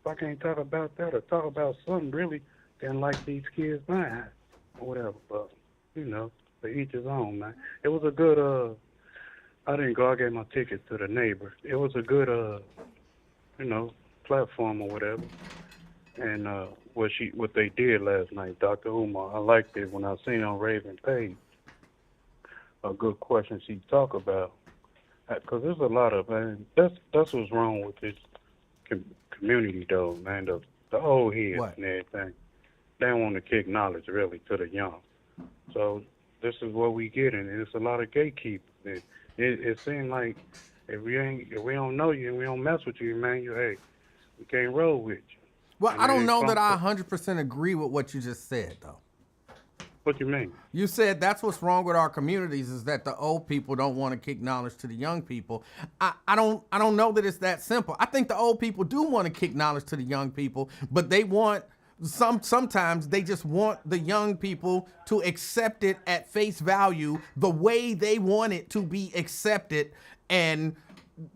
If I can't talk about that or talk about something really, then like these kids mine or whatever. But, for each his own, man. It was a good, I didn't go. I gave my tickets to the neighbor. It was a good, platform or whatever. And what they did last night, Dr. Umar, I liked it when I seen on Raven Page. A good question she talk about, because there's a lot of, man, that's what's wrong with this community though, man. The old heads and everything. they don't want to kick knowledge really to the young. So this is what we get, and it's a lot of gatekeepers. It seems like if we don't know you and we don't mess with you, man, hey, we can't roll with you. Well, And I don't it know that comes I 100% agree with what you just said, though. What you mean? You said that's what's wrong with our communities is that the old people don't want to kick knowledge to the young people. I don't know that it's that simple. I think the old people do want to kick knowledge to the young people, but they want sometimes they just want the young people to accept it at face value the way they want it to be accepted, and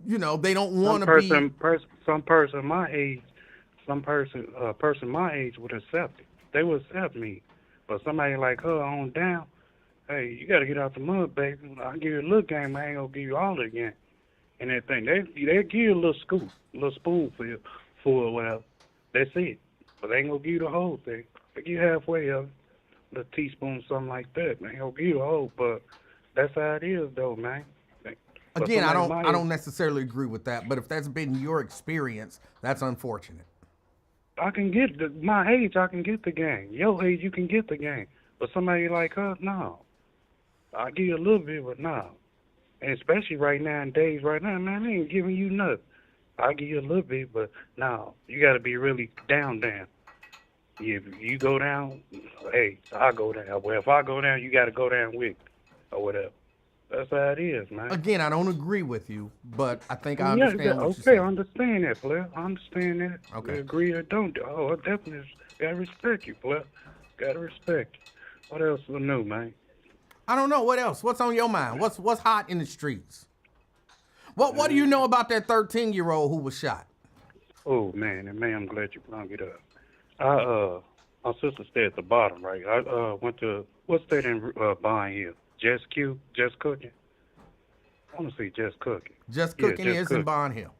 they don't want to be some person my age would accept it. They would accept me. But somebody like her on down, hey, you got to get out the mud, baby. I'll give you a little game. I ain't going to give you all again. And everything. They give you a little scoop, a little spoonful or whatever. That's it. But they ain't going to give you the whole thing. They give you halfway of it. A little teaspoon, something like that. They ain't going to give you the whole. But that's how it is, though, man. Again, I don't necessarily agree with that. But if that's been your experience, that's unfortunate. I can get my age, I can get the game. Your age, you can get the game. But somebody like her, no. I'll give you a little bit, but no. And especially right now, man, they ain't giving you nothing. I'll give you a little bit, but no. You got to be really down. If you go down, hey, I'll go down. Well, if I go down, you got to go down with me or whatever. That's how it is, man. Again, I don't agree with you, but I think I understand what you're saying. Okay, I understand that, player. I understand that. Okay. Agree or don't. Oh, I definitely gotta respect you, player. Gotta respect you. What else is new, man? I don't know. What else? What's on your mind? What's hot in the streets? What do you know about that 13-year-old who was shot? Oh, man, I'm glad you brought it up. My sister stayed at the bottom, right? I went to, what state in Bond Hill? Just Cooking? I want to say Just Cooking. Just Cooking is in Bond Hill.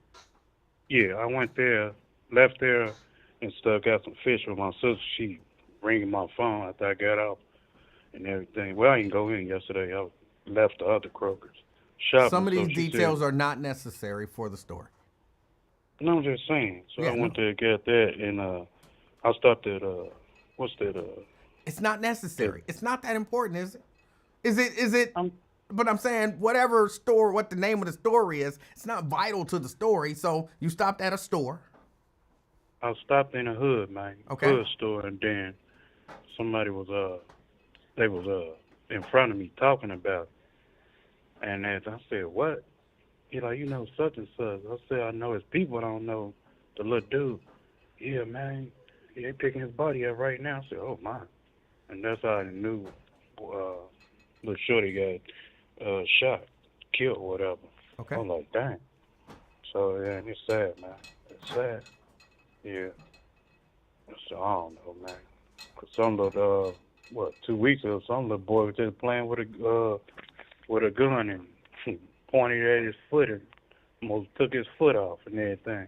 Yeah, I went there, left there, and stuff, got some fish with my sister. She ringing my phone after I got out and everything. Well, I didn't go in yesterday. I left the other Kroger's. Shopping, some of these details are not necessary for the story. No, I'm just saying. So yeah, I went to get that, and I stopped at, what's that? It's not necessary. It's not that important, is it? Is it? But I'm saying whatever store, what the name of the store is, it's not vital to the story. So you stopped at a store. I stopped in a hood, man. Okay. Hood store, and then somebody was they was in front of me talking about it. And as I said, what? He like, such and such. I said, I know his people. I don't know the little dude. Yeah, man. They picking his body up right now. I said, oh my. And that's how I knew. Little shorty got shot, killed, or whatever. Okay. I'm like, dang. So, yeah, it's sad, man. It's sad. Yeah. So, I don't know, man. Cause some little, 2 weeks ago, some little boy was just playing with a gun and pointed at his foot and almost took his foot off and everything.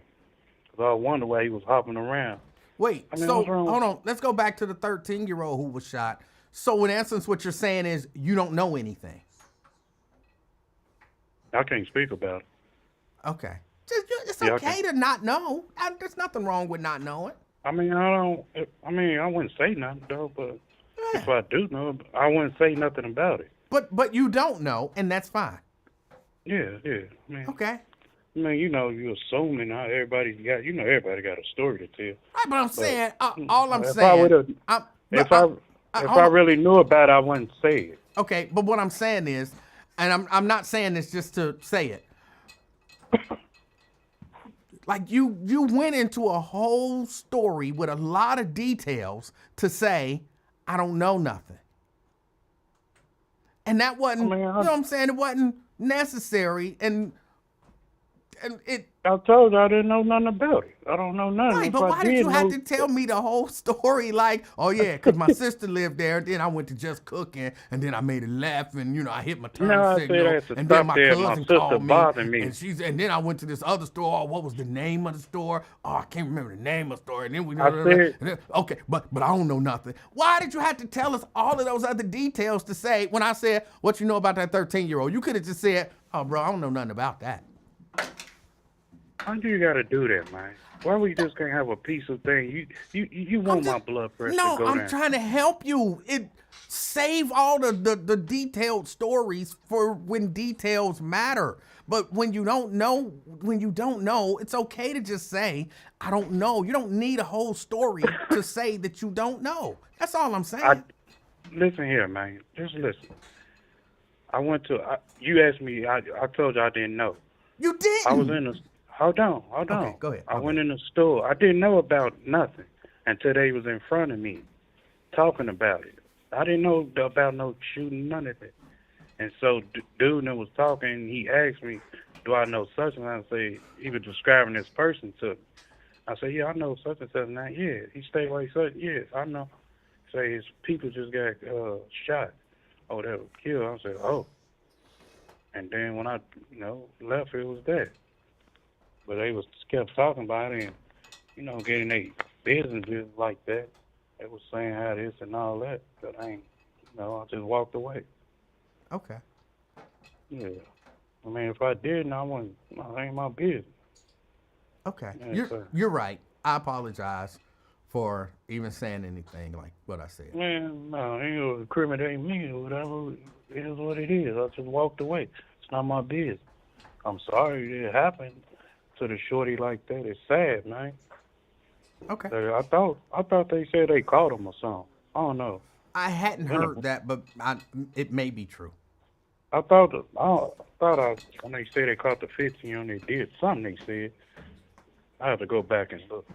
Cause I wonder why he was hopping around. Wait, so hold on. Let's go back to the 13-year-old who was shot. So in essence, what you're saying is you don't know anything. I can't speak about it. Okay. It's okay to not know. There's nothing wrong with not knowing. I wouldn't say nothing, though, but if I do know, I wouldn't say nothing about it. But you don't know, and that's fine. Yeah. Okay. You assuming how everybody got a story to tell. Right, but I'm saying, all I'm saying. If I really knew about it, I wouldn't say it. Okay, but what I'm saying is, and I'm not saying this just to say it. Like you went into a whole story with a lot of details to say, I don't know nothing. And that wasn't, you know what I'm saying? It wasn't necessary, and it. I told you I didn't know nothing about it. I don't know nothing. Right, but why did you have to tell me the whole story? Like, oh yeah, because my sister lived there. Then I went to Just Cooking, and then I made it laugh, and I hit my turn signal, and then my cousin called me, and then I went to this other store. Oh, what was the name of the store? Oh, I can't remember the name of the store. And then okay, but I don't know nothing. Why did you have to tell us all of those other details to say when I said what you know about that 13-year-old? You could have just said, oh, bro, I don't know nothing about that. Why do you got to do that, man? Why we just can't have a peaceful thing? You want my blood pressure No, to go I'm down? trying to help you. Save all the detailed stories for when details matter. But when you don't know, it's okay to just say, I don't know. You don't need a whole story to say that you don't know. That's all I'm saying. Listen here, man. Just listen. You asked me, I told you I didn't know. You didn't. I was in the, hold on. Okay, go ahead. I went in the store. I didn't know about nothing until they was in front of me talking about it. I didn't know about no shooting, none of it. And so dude that was talking, he asked me, do I know such and such? I say, he was describing this person to me. I said, yeah, I know such and such. Now, yeah, he stayed like such. Yes, I know. Say his people just got shot. Oh, they were killed. I said, oh. And then when I, left, it was that. But they was kept talking about it and, getting their businesses like that. They was saying how this and all that. But I just walked away. Okay. Yeah. I mean, if I didn't, it ain't my business. Okay. Yeah, you're right. I apologize for even saying anything like what I said. Man, no, ain't gonna incriminate me or whatever. It is what it is. I just walked away. It's not my business. I'm sorry it happened to the shorty like that. It's sad, man. Okay. I thought they said they caught him or something. I don't know. I hadn't heard that, but it may be true. I thought when they said they caught the 15, they did something. They said I have to go back and look.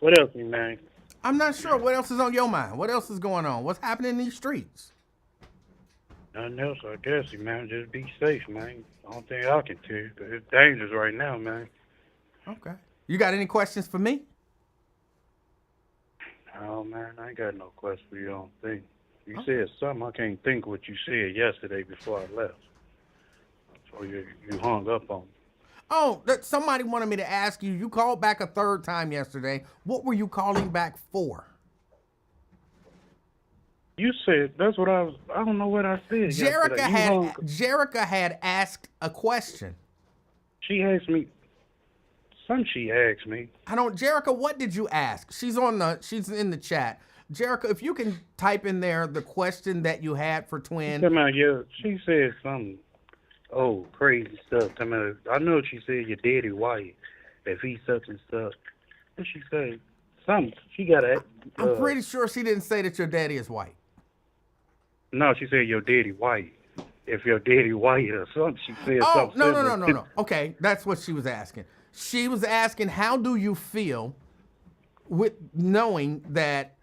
What else, man? I'm not sure. What else is on your mind? What else is going on? What's happening in these streets? Nothing else, I guess, man. Just be safe, man. I don't think I can tell you, but it's dangerous right now, man. Okay. You got any questions for me? Oh, man, I ain't got no question for you, I don't think. You said something. I can't think what you said yesterday before I left. So you hung up on me. Oh, somebody wanted me to ask you. You called back a third time yesterday. What were you calling back for? You said, that's what I don't know what I said Jerica had asked a question. She asked me. Jerica, what did you ask? She's in the chat. Jerica, if you can type in there the question that you had for Twin. She said something. Oh, crazy stuff. I know she said your daddy white. If he's such and such. What she say? Something. She got it. I'm pretty sure she didn't say that your daddy is white. No, she said your daddy white. If your daddy white or something, she said something. No. Okay, that's what she was asking. She was asking, how do you feel with knowing that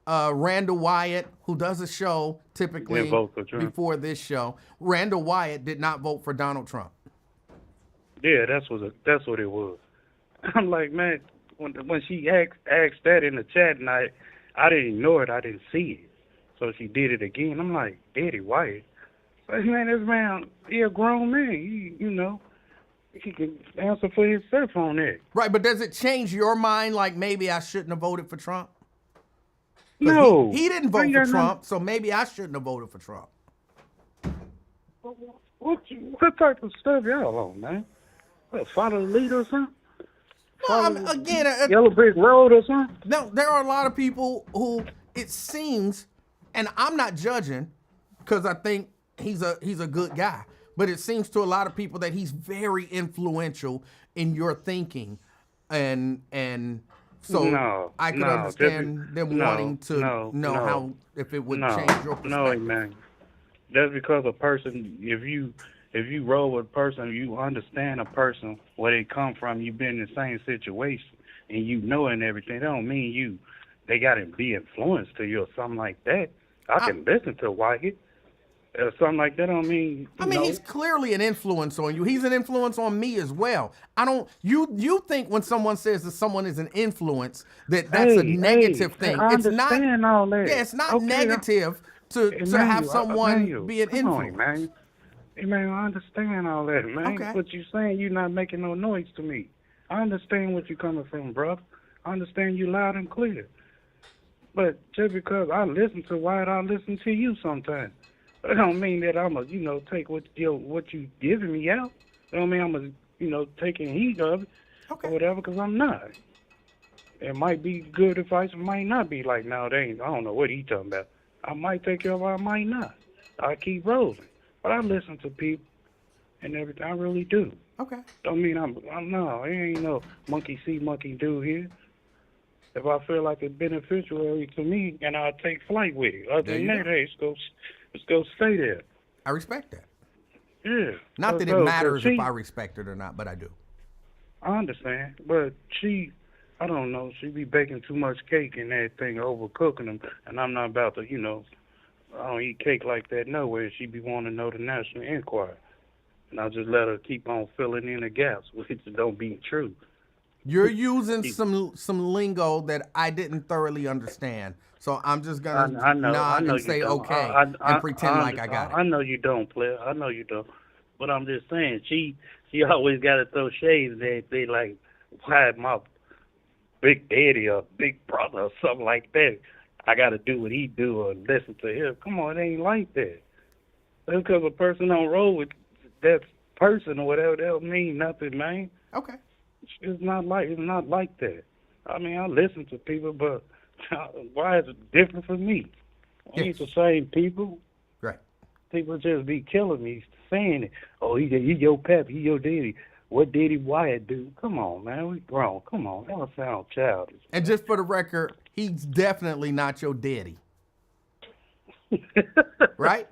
Randall Wyatt, who does a show typically before this show, Randall Wyatt did not vote for Donald Trump. Yeah, that's what it was. I'm like, man, when she asked that in the chat, and I didn't ignore it, I didn't see it, so she did it again. I'm like, Daddy Wyatt, like, man, this man, he a grown man, he can answer for himself on that. Right, but does it change your mind? Like maybe I shouldn't have voted for Trump. No, he didn't vote for Trump, so maybe I shouldn't have voted for Trump. What type of stuff y'all on, man? What, follow the leader or something? Yellow Brick Road or something? No, there are a lot of people who it seems, and I'm not judging because I think he's a good guy, but it seems to a lot of people that he's very influential in your thinking, and so I could understand them wanting to know how, if it would change your perspective. No, man. That's because a person, if you roll with a person, you understand a person, where they come from, you've been in the same situation, and you know and everything. That don't mean they got to be influenced to you or something like that. I can listen to Wyatt. Something like that don't mean. He's clearly an influence on you. He's an influence on me as well. You think when someone says that someone is an influence that's a negative thing. It's not all that. Yeah, it's not negative to have someone be an influence. Man, I understand all that, man. Okay. What you saying, you're not making no noise to me. I understand where you're coming from, bro. I understand you loud and clear. But just because I listen to Wyatt, I listen to you sometimes. That don't mean that I'm take what you giving me out. That don't mean I'm taking heed of it. Okay. or whatever, because I'm not. It might be good advice. It might not be like, no, they ain't, I don't know what he talking about. I might take care of it, I might not. I keep rolling. But I listen to people and everything. I really do. Okay. Don't mean I'm no, it ain't no monkey see, monkey do here. If I feel like it's beneficial to me, and I'll take flight with it. Other There than you that, go. hey, let's go stay there. I respect that. Yeah. Not that it So, matters she, if I respect it or not, but I do. I understand, but I don't know, she be baking too much cake and everything, overcooking them, and I'm not about to, I don't eat cake like that nowhere. She be wanting to know the National Enquirer, and I just let her keep on filling in the gaps, which don't be true. You're using some lingo that I didn't thoroughly understand, so I'm just gonna I know nod and you say don't. okay and pretend like I got it. I know you don't, player. I know you don't. But I'm just saying, she always got to throw shades and everything, like, why my big daddy or big brother or something like that, I got to do what he do or listen to him. Come on, it ain't like that. Just because a person don't roll with that person or whatever, that don't mean nothing, man. Okay. It's not like that. I mean, I listen to people, but why is it different for me? We ain't the same people. Right. People just be killing me saying it. Oh, he your pep, he your daddy. What did he Wyatt do? Come on, man, we grown. Come on, that don't sound childish. And just for the record, he's definitely not your daddy. Right?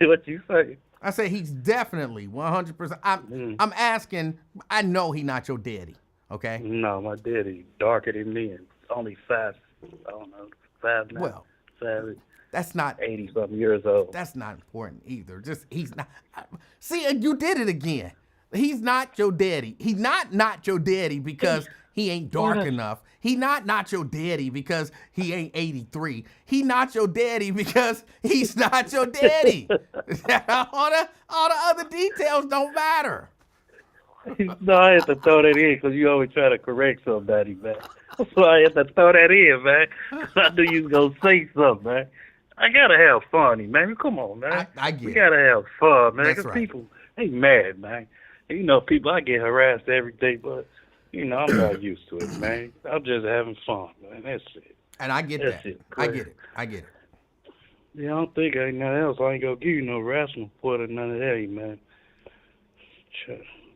What you say? I say he's definitely 100%. I'm asking. I know he not your daddy. Okay. No, my daddy darker than me and only 5. I don't know, 5 now. Well, 5, that's not 80-something years old. That's not important either. Just he's not. See, you did it again. He's not your daddy. He's not your daddy because he ain't dark enough. He not your daddy because he ain't 83. He not your daddy because he's not your daddy. all the other details don't matter. No, I had to throw that in because you always try to correct somebody, man. So I had to throw that in, man. 'Cause I knew you was going to say something, man. I got to have fun, man. Come on, man. I get We it. got to have fun, man. That's Because right. people, they mad, man. People, I get harassed every day, but, I'm not used to it, man. I'm just having fun, man. That's it. And I get That's that. it. I get it. I get it. Yeah, I don't think ain't nothing else. I ain't going to give you no wrestling report or none of that, man.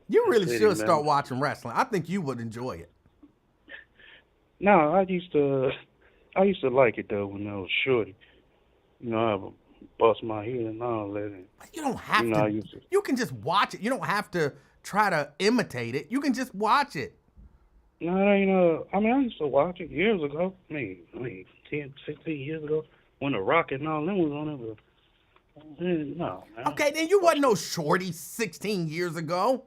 You really City, should man. start watching wrestling. I think you would enjoy it. No, I used to like it though when I was shorty. I would bust my head and all that. And, You don't have I to. used to. You can just watch it. You don't have to try to imitate it. You can just watch it. No, it ain't. I used to watch it years ago. Maybe 10, 16 years ago when the Rock and all them was on it. But, no, man. Okay, then you wasn't no shorty 16 years ago.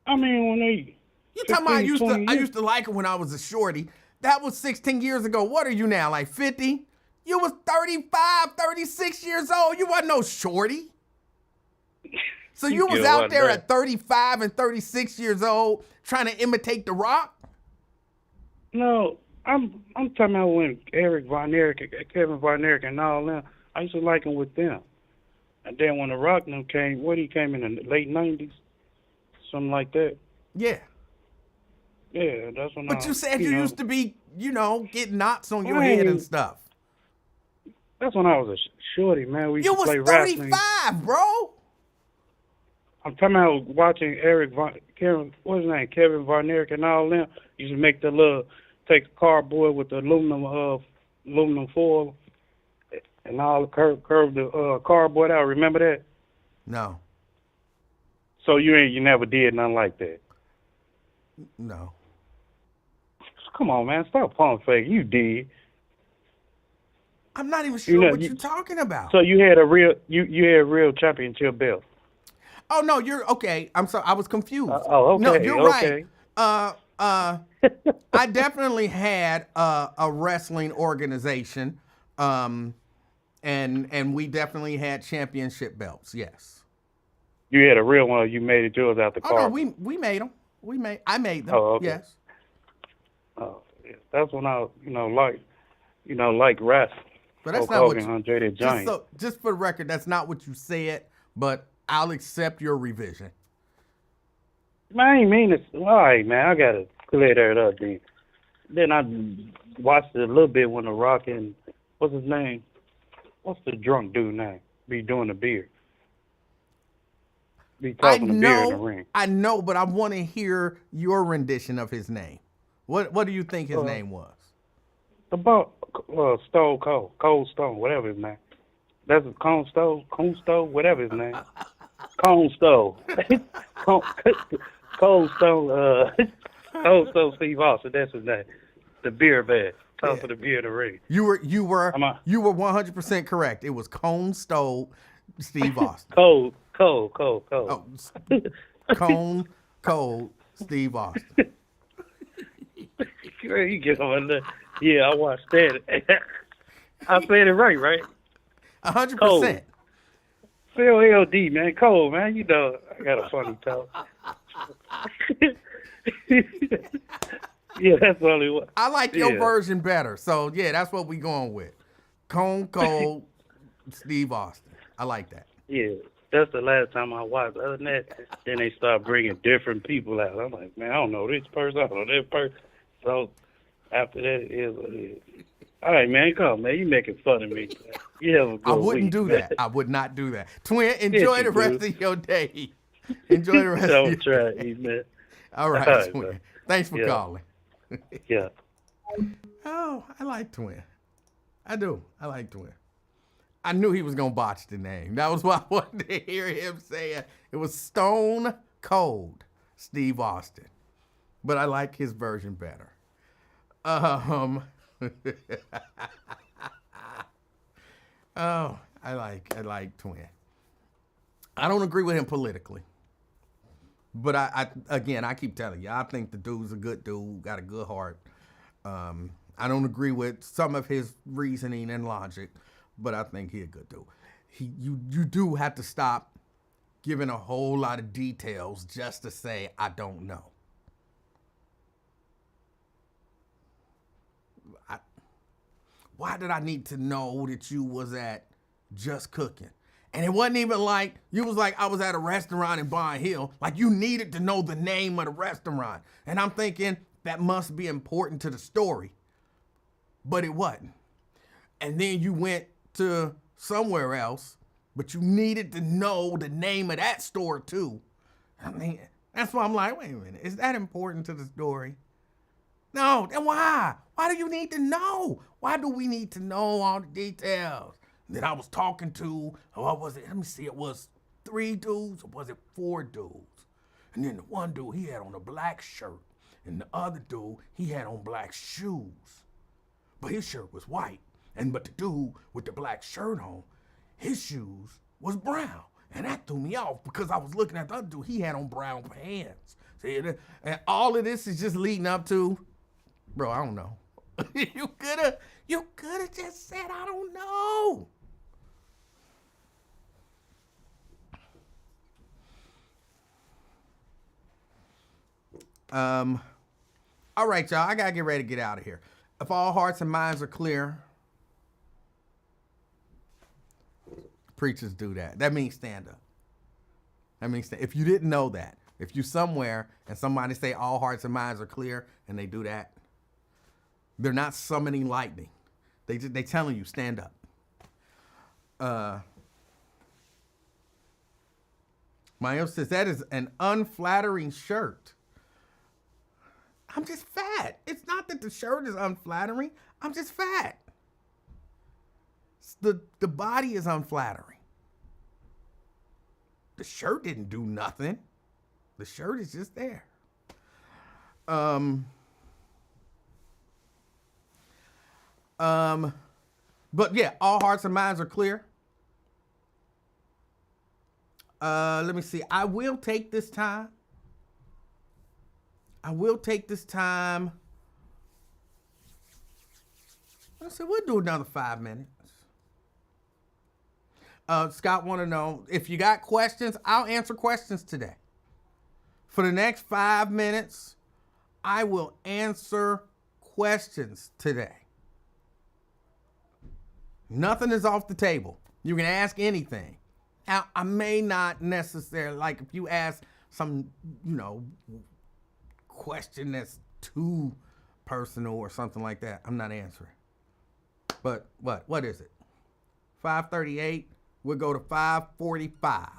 When they. You talking about 15, I used to like it when I was a shorty. That was 16 years ago. What are you now, like 50? You was 35, 36 years old. You wasn't no shorty. So you was out there at 35 and 36 years old trying to imitate The Rock? No, I'm talking about when Eric Von Erich, Kevin Von Erich, and all them. I used to like him with them. And then when The Rock and them came, he came in the late 90s, something like that. Yeah. Yeah, that's when But you said you used to be, getting knots on your I head and ain't- stuff. That's when I was a shorty, man. We used You to was play 35, wrestling. bro. I'm talking about watching Kevin Von Erich and all them. Used to make take the cardboard with the aluminum foil and all curve the cardboard out. Remember that? No. So you never did nothing like that. No. Come on, man. Stop pump fake. You did. I'm not even sure what you're talking about. So you had a real championship belt. Oh no, you're okay. I'm sorry, I was confused. Okay. No, you're okay. right. I definitely had a wrestling organization, and we definitely had championship belts. Yes. You had a real one. Or you made it yours out the car. Oh no, we made them. I made them. Oh, okay. Yes. Oh, yeah. That's when I like wrestling. But that's Hulk not what Hogan, Andre the just, Giant. just for the record, that's not what you said. But I'll accept your revision. Man, I ain't mean to. All right, man, I gotta clear that up. Then I watched it a little bit when The Rock and what's his name? What's the drunk dude name? Be doing the beer. Be talking the beer in the ring. I know, but I want to hear your rendition of his name. What do you think his name was? About Stone Cold Stone, whatever his name. That's Cold Stone, whatever his name. Cold Stone. Cold Stone, Cold Stone Steve Austin, that's his name. The beer man. Talk for the beer in the ring. You were 100% correct. It was Cone Stone Steve Austin. Cold. Oh, Cone Cold Steve Austin. You get on there. Yeah, I watched that. I said it right? 100%. COLD, man. Cold, man. You know, I got a funny talk. Yeah, that's the only one. I like your version better. So, yeah, that's what we going with. Cone Cold Steve Austin. I like that. Yeah, that's the last time I watched. Other than that, then they start bringing different people out. I'm like, man, I don't know this person. I don't know that person. So after that, it is what it is. All right, man, come on, man. You making fun of me. You have a good I wouldn't week, do man. that. I would not do that. Twin, enjoy the rest of your day. Enjoy the rest of your Don't try, day. man. All right, All right, Twin. man. Thanks for calling. Yeah. Oh, I like Twin. I do. I like Twin. I knew he was going to botch the name. That was why I wanted to hear him say it. It was Stone Cold Steve Austin. But I like his version better. Oh, I like Twin. I don't agree with him politically. But I keep telling you, I think the dude's a good dude, got a good heart. I don't agree with some of his reasoning and logic, but I think he's a good dude. You do have to stop giving a whole lot of details just to say, I don't know. Why did I need to know that you was at Just Cooking? And it wasn't even like, you was like, I was at a restaurant in Barn Hill. Like, you needed to know the name of the restaurant. And I'm thinking, that must be important to the story. But it wasn't. And then you went to somewhere else, but you needed to know the name of that store too. I mean, that's why I'm like, wait a minute, is that important to the story? No, then why? Why do you need to know? Why do we need to know all the details? That I was talking to, what was it? Let me see, it was 3 dudes or was it 4 dudes? And then the one dude, he had on a black shirt. And the other dude, he had on black shoes. But his shirt was white. But the dude with the black shirt on, his shoes was brown. And that threw me off because I was looking at the other dude, he had on brown pants. See, and all of this is just leading up to, bro, I don't know. You could have just said, I don't know. All right, y'all, I gotta get ready to get out of here. If all hearts and minds are clear, preachers do that. That means stand up. That means if you didn't know that, if you somewhere and somebody say all hearts and minds are clear and they do that, they're not summoning lightning. They telling you stand up. Mayo says that is an unflattering shirt. I'm just fat. It's not that the shirt is unflattering. I'm just fat. The body is unflattering. The shirt didn't do nothing. The shirt is just there. But yeah, all hearts and minds are clear. Let me see. I will take this time. I said, we'll do another 5 minutes. Scott want to know, if you got questions, I'll answer questions today. For the next 5 minutes, I will answer questions today. Nothing is off the table. You can ask anything. Now, I may not necessarily, like if you ask some, question that's too personal or something like that, I'm not answering. But what is it? 5:38. We'll go to 5:45.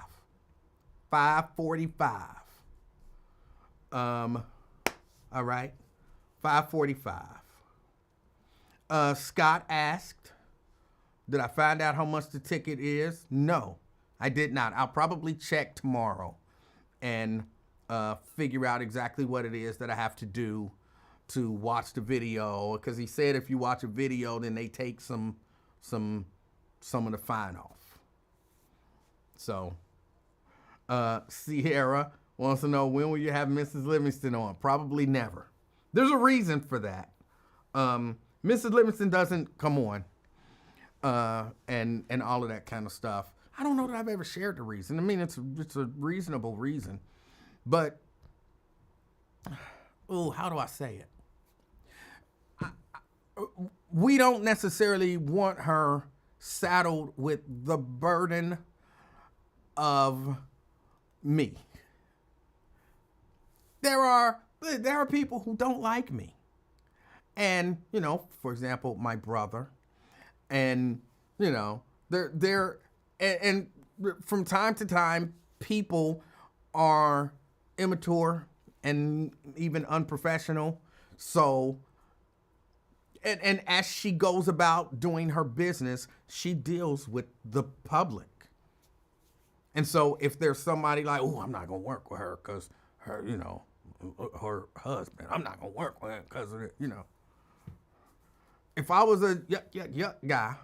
5:45. All right. 5:45. Scott asked, did I find out how much the ticket is? No, I did not. I'll probably check tomorrow and figure out exactly what it is that I have to do to watch the video. Because he said if you watch a video, then they take some of the fine off. So, Sierra wants to know, when will you have Mrs. Livingston on? Probably never. There's a reason for that. Mrs. Livingston doesn't come on, and all of that kind of stuff. I don't know that I've ever shared the reason. I mean, it's a reasonable reason, but how do I say it? We don't necessarily want her saddled with the burden of me. There are people who don't like me. And, for example, my brother. And, they're and from time to time, people are immature and even unprofessional. So, and as she goes about doing her business, she deals with the public. And so if there's somebody like, I'm not going to work with her because her, her husband, I'm not going to work with her because of it, If I was a yuck guy,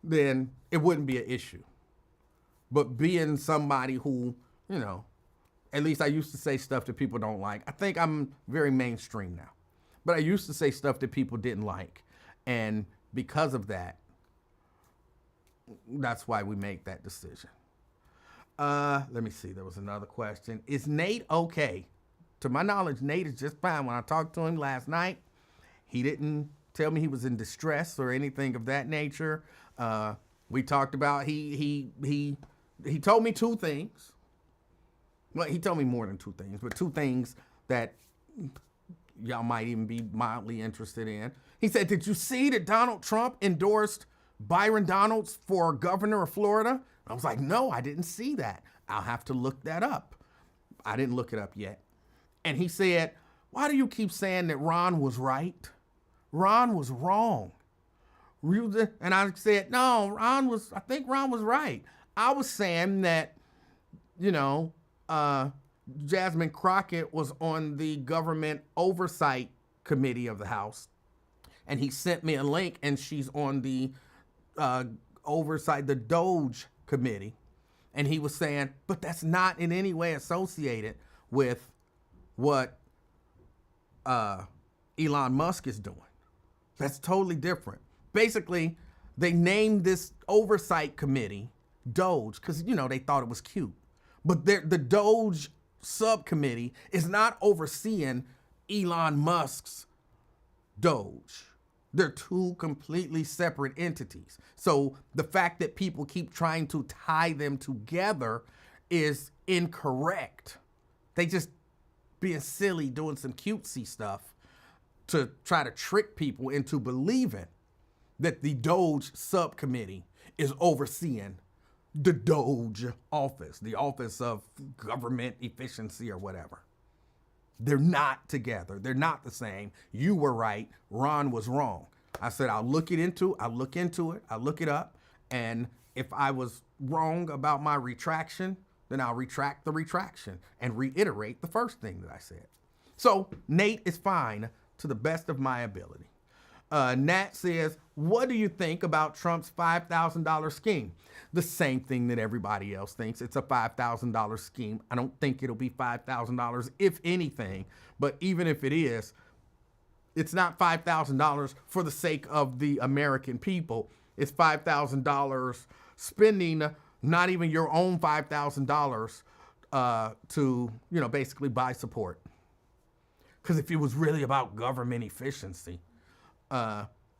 then it wouldn't be an issue. But being somebody who, at least I used to say stuff that people don't like. I think I'm very mainstream now. But I used to say stuff that people didn't like. And because of that, that's why we make that decision. Let me see. There was another question. Is Nate okay? To my knowledge, Nate is just fine. When I talked to him last night, he didn't tell me he was in distress or anything of that nature. We talked about he told me two things. Well, he told me more than two things, but two things that y'all might even be mildly interested in. He said, did you see that Donald Trump endorsed Byron Donalds for governor of Florida? I was like, no, I didn't see that. I'll have to look that up. I didn't look it up yet. And he said, why do you keep saying that Ron was right? Ron was wrong. And I said, no, I think Ron was right. I was saying that, Jasmine Crockett was on the government oversight committee of the House. And he sent me a link, and she's on the oversight, the Doge committee. And he was saying, but that's not in any way associated with what Elon Musk is doing. That's totally different. Basically, they named this oversight committee Doge because, they thought it was cute. But the Doge subcommittee is not overseeing Elon Musk's Doge. They're two completely separate entities. So the fact that people keep trying to tie them together is incorrect. They just being silly, doing some cutesy stuff to try to trick people into believing that the Doge subcommittee is overseeing the Doge office, the Office of Government Efficiency or whatever. They're not together. They're not the same. You were right. Ron was wrong. I said, I'll look into it. I'll look it up. And if I was wrong about my retraction, then I'll retract the retraction and reiterate the first thing that I said. So Nate is fine to the best of my ability. Nat says, what do you think about Trump's $5,000 scheme? The same thing that everybody else thinks. It's a $5,000 scheme. I don't think it'll be $5,000, if anything. But even if it is, it's not $5,000 for the sake of the American people. It's $5,000 spending not even your own $5,000 to, basically buy support. Because if it was really about government efficiency,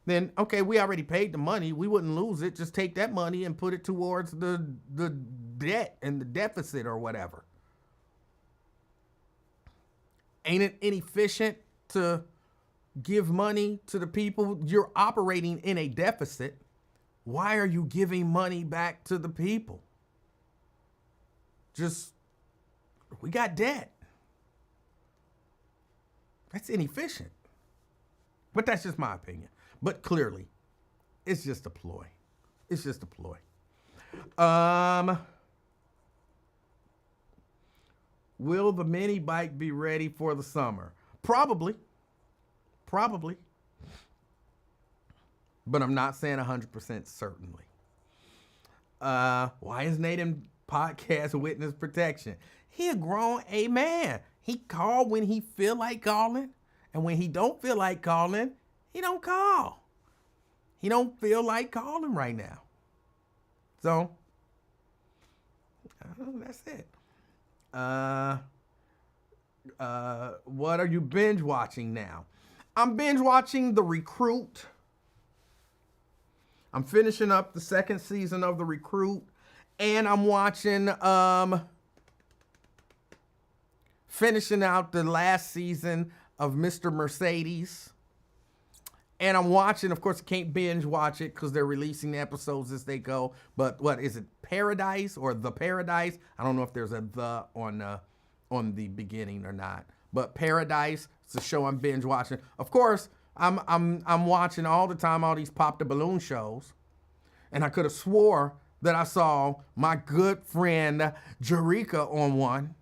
then okay, we already paid the money. We wouldn't lose it. Just take that money and put it towards the debt and the deficit or whatever. Ain't it inefficient to give money to the people? You're operating in a deficit. Why are you giving money back to the people? We got debt. That's inefficient. But that's just my opinion. But clearly, it's just a ploy. It's just a ploy. Will the mini bike be ready for the summer? Probably. But I'm not saying 100% certainly. Why is Nate in podcast witness protection? He a grown a man. He call when he feel like calling. And when he don't feel like calling, he don't call. He don't feel like calling right now. So, that's it. What are you binge watching now? I'm binge watching The Recruit. I'm finishing up the second season of The Recruit. And I'm watching, finishing out the last season of Mr. Mercedes. And I'm watching, of course, I can't binge watch it because they're releasing the episodes as they go. But what is it, Paradise or The Paradise? I don't know if there's a the on the beginning or not. But Paradise, it's a show I'm binge watching. Of course, I'm watching all the time all these Pop the Balloon shows. And I could have swore that I saw my good friend Jerika on one.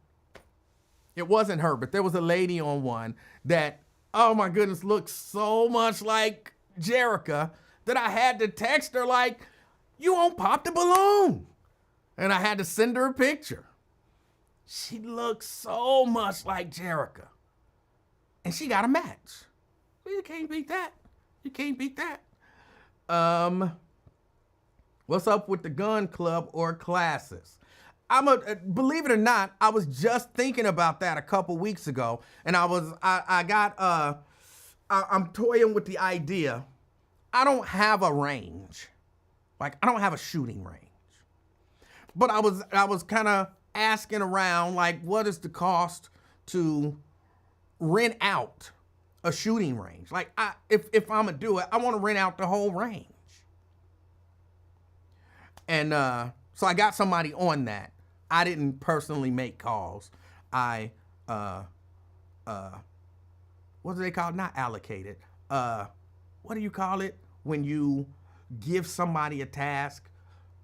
It wasn't her, but there was a lady on one that, oh my goodness, looked so much like Jerika that I had to text her like, you won't pop the balloon. And I had to send her a picture. She looks so much like Jerika. And she got a match. Well, you can't beat that. You can't beat that. What's up with the gun club or classes? Believe it or not, I was just thinking about that a couple weeks ago, and I'm toying with the idea. I don't have a range, like I don't have a shooting range, but I was kind of asking around, like, what is the cost to rent out a shooting range? Like, if I'm gonna do it, I want to rent out the whole range, and so I got somebody on that. I didn't personally make calls. What do they call it? Not allocated. What do you call it when you give somebody a task?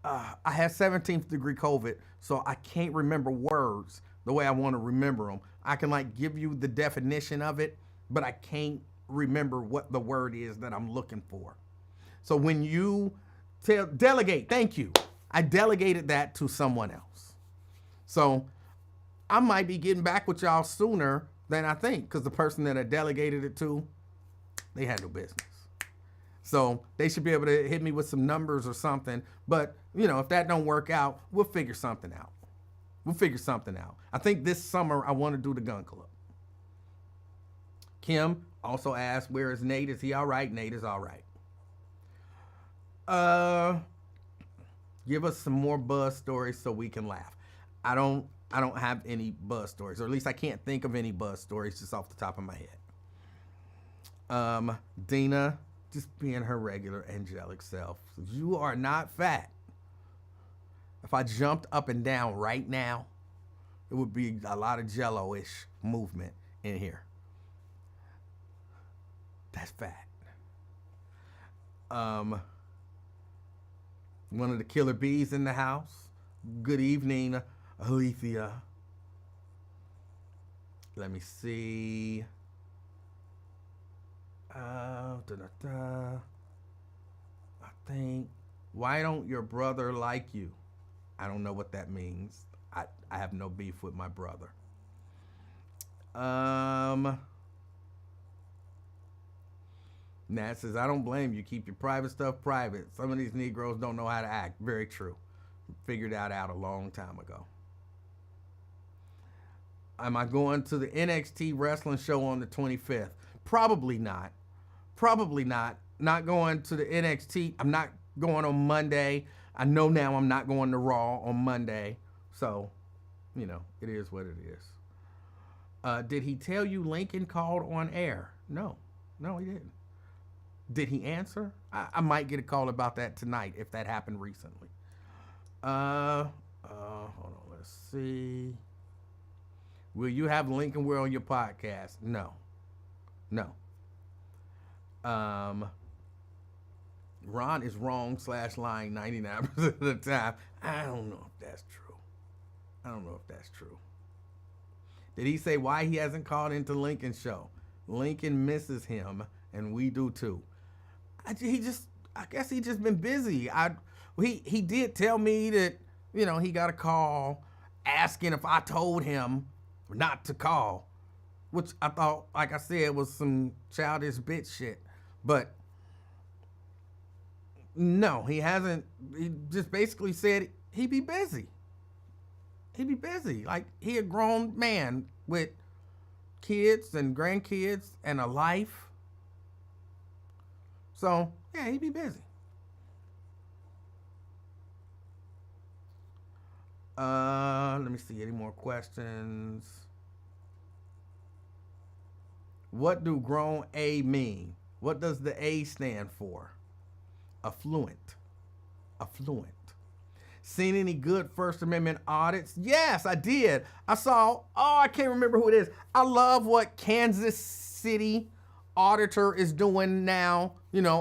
I had 17th degree COVID, so I can't remember words the way I want to remember them. I can like give you the definition of it, but I can't remember what the word is that I'm looking for. So when you delegate, thank you. I delegated that to someone else. So I might be getting back with y'all sooner than I think, because the person that I delegated it to, they had no business. So they should be able to hit me with some numbers or something. But, if that don't work out, we'll figure something out. I think this summer I want to do the gun club. Kim also asked, where is Nate? Is he all right? Nate is all right. Give us some more buzz stories so we can laugh. I don't have any buzz stories, or at least I can't think of any buzz stories just off the top of my head. Dina, just being her regular angelic self. You are not fat. If I jumped up and down right now, it would be a lot of jello-ish movement in here. That's fat. One of the killer bees in the house. Good evening, Alethea. Let me see. I think, why don't your brother like you? I don't know what that means. I have no beef with my brother. Nat says, I don't blame you. Keep your private stuff private. Some of these Negroes don't know how to act. Very true. Figured that out a long time ago. Am I going to the NXT wrestling show on the 25th? Probably not. not going to the NXT. I'm not going on Monday. I know now I'm not going to Raw on Monday. So, it is what it is. Did he tell you Lincoln called on air? No, he didn't. Did he answer? I might get a call about that tonight if that happened recently. Hold on, let's see. Will you have Lincoln Wear on your podcast? No. Ron is wrong / lying 99% of the time. I don't know if that's true. Did he say why he hasn't called into Lincoln's show? Lincoln misses him, and we do too. I guess he just been busy. He did tell me that, he got a call asking if I told him not to call, which I thought, like I said, was some childish bitch shit. But no, he hasn't. He just basically said he'd be busy. Like, he a grown man with kids and grandkids and a life. So, yeah, he'd be busy. Let me see, any more questions? What do grown A mean? What does the A stand for? Affluent. Seen any good First Amendment audits? Yes, I did. I saw, I can't remember who it is. I love what Kansas City auditor is doing now,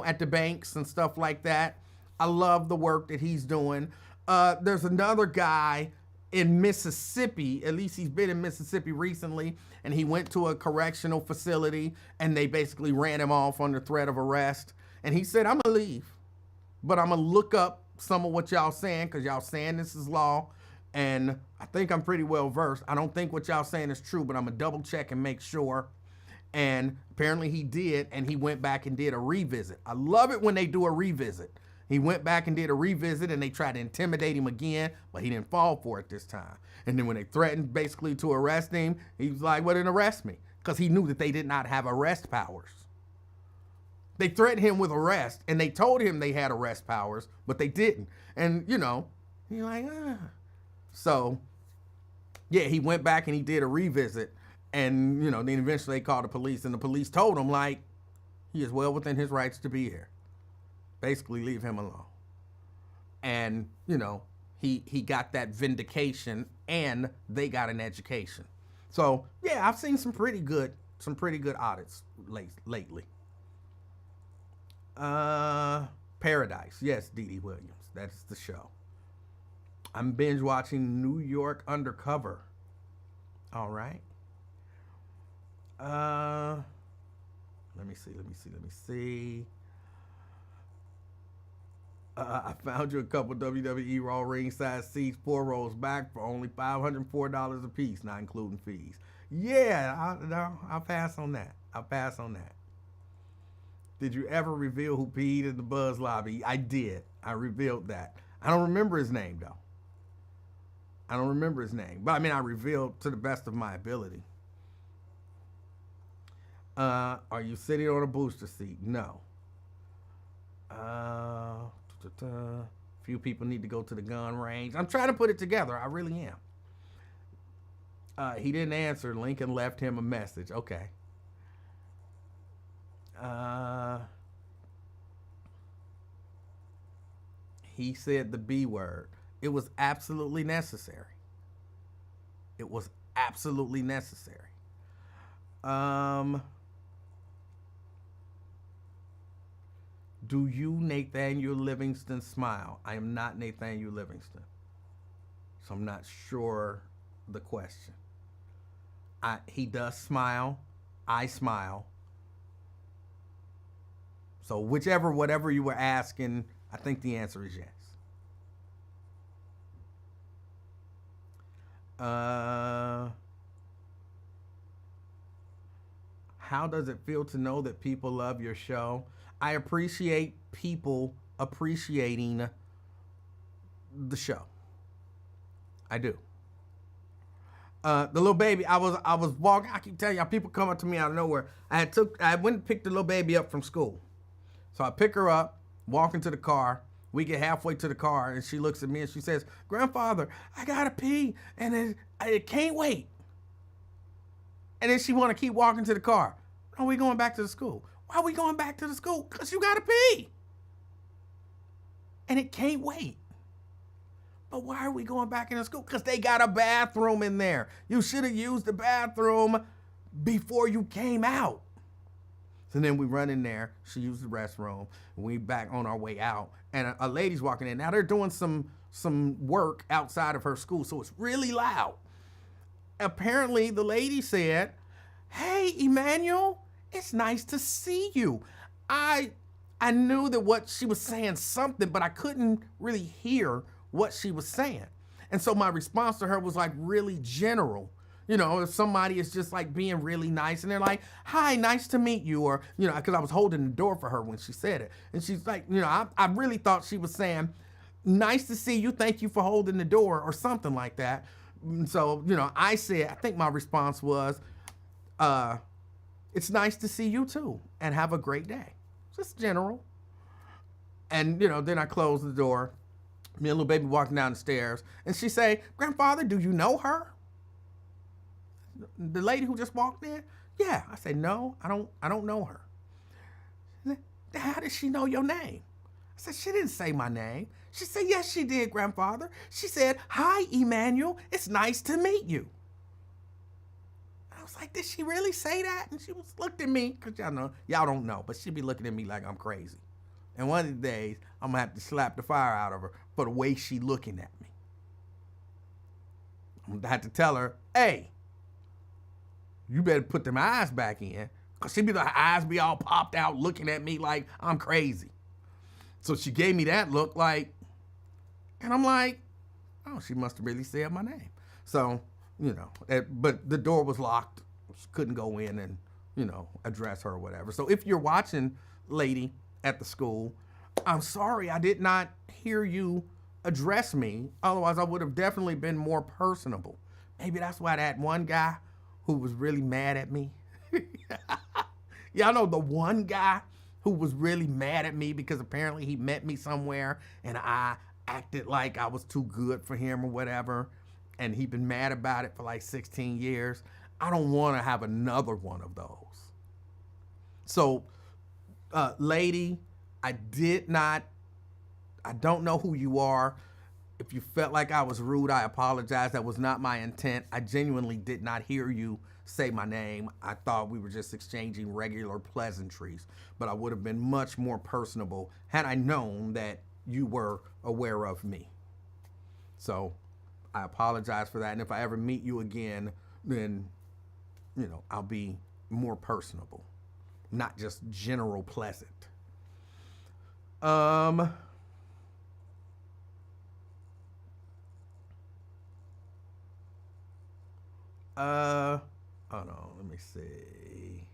at the banks and stuff like that. I love the work that he's doing. There's another guy in Mississippi, at least he's been in Mississippi recently, and he went to a correctional facility and they basically ran him off under threat of arrest. And he said, I'm gonna leave, but I'm gonna look up some of what y'all saying, because y'all saying this is law, and I think I'm pretty well versed. I don't think what y'all saying is true, but I'm gonna double check and make sure. And apparently he did, and he went back and did a revisit. I love it when they do a revisit. He went back and did a revisit, and they tried to intimidate him again, but he didn't fall for it this time. And then when they threatened basically to arrest him, he was like, well, then arrest me, because he knew that they did not have arrest powers. They threatened him with arrest, and they told him they had arrest powers, but they didn't. And, you're like, So, yeah, he went back and he did a revisit, and, then eventually they called the police, and the police told him, like, he is well within his rights to be here. Basically, leave him alone. And, he got that vindication, and they got an education. So, yeah, I've seen some pretty good audits lately. Paradise. Yes, Dee Dee Williams. That's the show. I'm binge watching New York Undercover. All right. Let me see. I found you a couple WWE Raw ringside seats, 4 rows back for only $504 a piece, not including fees. Yeah, I'll pass on that. Did you ever reveal who peed in the Buzz lobby? I did. I revealed that. I don't remember his name, though. But I mean, I revealed to the best of my ability. Are you sitting on a booster seat? No. Few people need to go to the gun range. I'm trying to put it together. I really am. He didn't answer. Lincoln left him a message. Okay. He said the B word. It was absolutely necessary. Do you, Nathaniel Livingston, smile? I am not Nathaniel Livingston, so I'm not sure the question. He does smile. I smile. So whatever you were asking, I think the answer is yes. How does it feel to know that people love your show? I appreciate people appreciating the show. I do. The little baby, I was walking. I keep telling y'all, people come up to me out of nowhere. I went and picked the little baby up from school. So I pick her up, walk into the car. We get halfway to the car, and she looks at me and she says, "Grandfather, I gotta pee, and it can't wait." And then she want to keep walking to the car. Are we going back to the school? Why are we going back to the school? Because you gotta pee. And it can't wait. But why are we going back in the school? Because they got a bathroom in there. You should have used the bathroom before you came out. So then we run in there. She used the restroom. We back on our way out. And a lady's walking in. Now they're doing some work outside of her school, so it's really loud. Apparently the lady said, "Hey, Emanuel, it's nice to see you." I knew that what she was saying something, but I couldn't really hear what she was saying. And so my response to her was like really general. You know, if somebody is just like being really nice and they're like, "Hi, nice to meet you," or, you know, because I was holding the door for her when she said it. And she's like, you know, I really thought she was saying, "Nice to see you, thank you for holding the door," or something like that. And so, you know, I think my response was, "It's nice to see you too, and have a great day." Just general. And, you know, then I closed the door. Me and little baby walking down the stairs, and she say, "Grandfather, do you know her?" The lady who just walked in? Yeah. I said, "No, I don't know her." "How did she know your name?" I said, "She didn't say my name." She said, "Yes, she did, Grandfather. She said, 'Hi, Emanuel, it's nice to meet you.'" I was like, "Did she really say that?" And she looked at me, because y'all don't know, but she'd be looking at me like I'm crazy. And one of the days, I'm going to have to slap the fire out of her for the way she looking at me. I'm going to have to tell her, "Hey, you better put them eyes back in," because her eyes be all popped out looking at me like I'm crazy. So she gave me that look like, and I'm like, oh, she must have really said my name. So, you know, but the door was locked. She couldn't go in and, you know, address her or whatever. So if you're watching, lady at the school, I'm sorry I did not hear you address me. Otherwise, I would have definitely been more personable. Maybe that's why that one guy who was really mad at me. Y'all know the one guy who was really mad at me because apparently he met me somewhere and I acted like I was too good for him or whatever, and he'd been mad about it for like 16 years. I don't want to have another one of those. So, lady, I don't know who you are. If you felt like I was rude, I apologize. That was not my intent. I genuinely did not hear you say my name. I thought we were just exchanging regular pleasantries, but I would have been much more personable had I known that you were aware of me. So I apologize for that. And if I ever meet you again, then, you know, I'll be more personable, not just general pleasant. Hold on, let me see.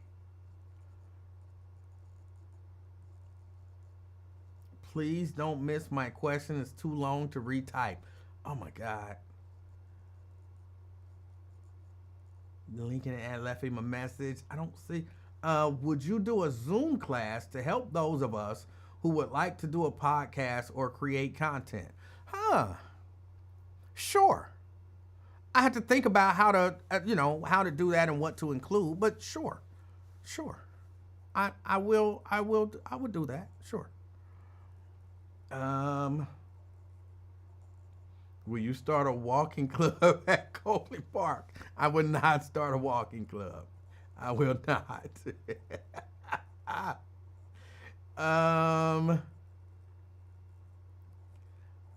Please don't miss my question. It's too long to retype. Oh my God. Lincoln and left him a message. I don't see. Would you do a Zoom class to help those of us who would like to do a podcast or create content? Sure. I had to think about how to do that and what to include, but sure. I would do that. Sure. Will you start a walking club at Coley Park? I would not start a walking club. I will not.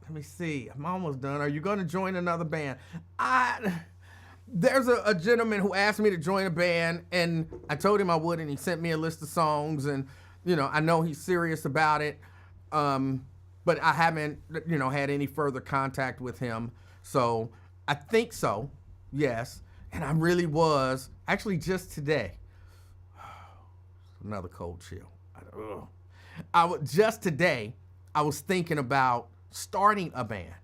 Let me see. I'm almost done. Are you going to join another band? There's a gentleman who asked me to join a band, and I told him I would, and he sent me a list of songs, and, you know, I know he's serious about it, but I haven't, you know, had any further contact with him. So I think so, yes. And I really was, actually just today, another cold chill. Just today, I was thinking about starting a band.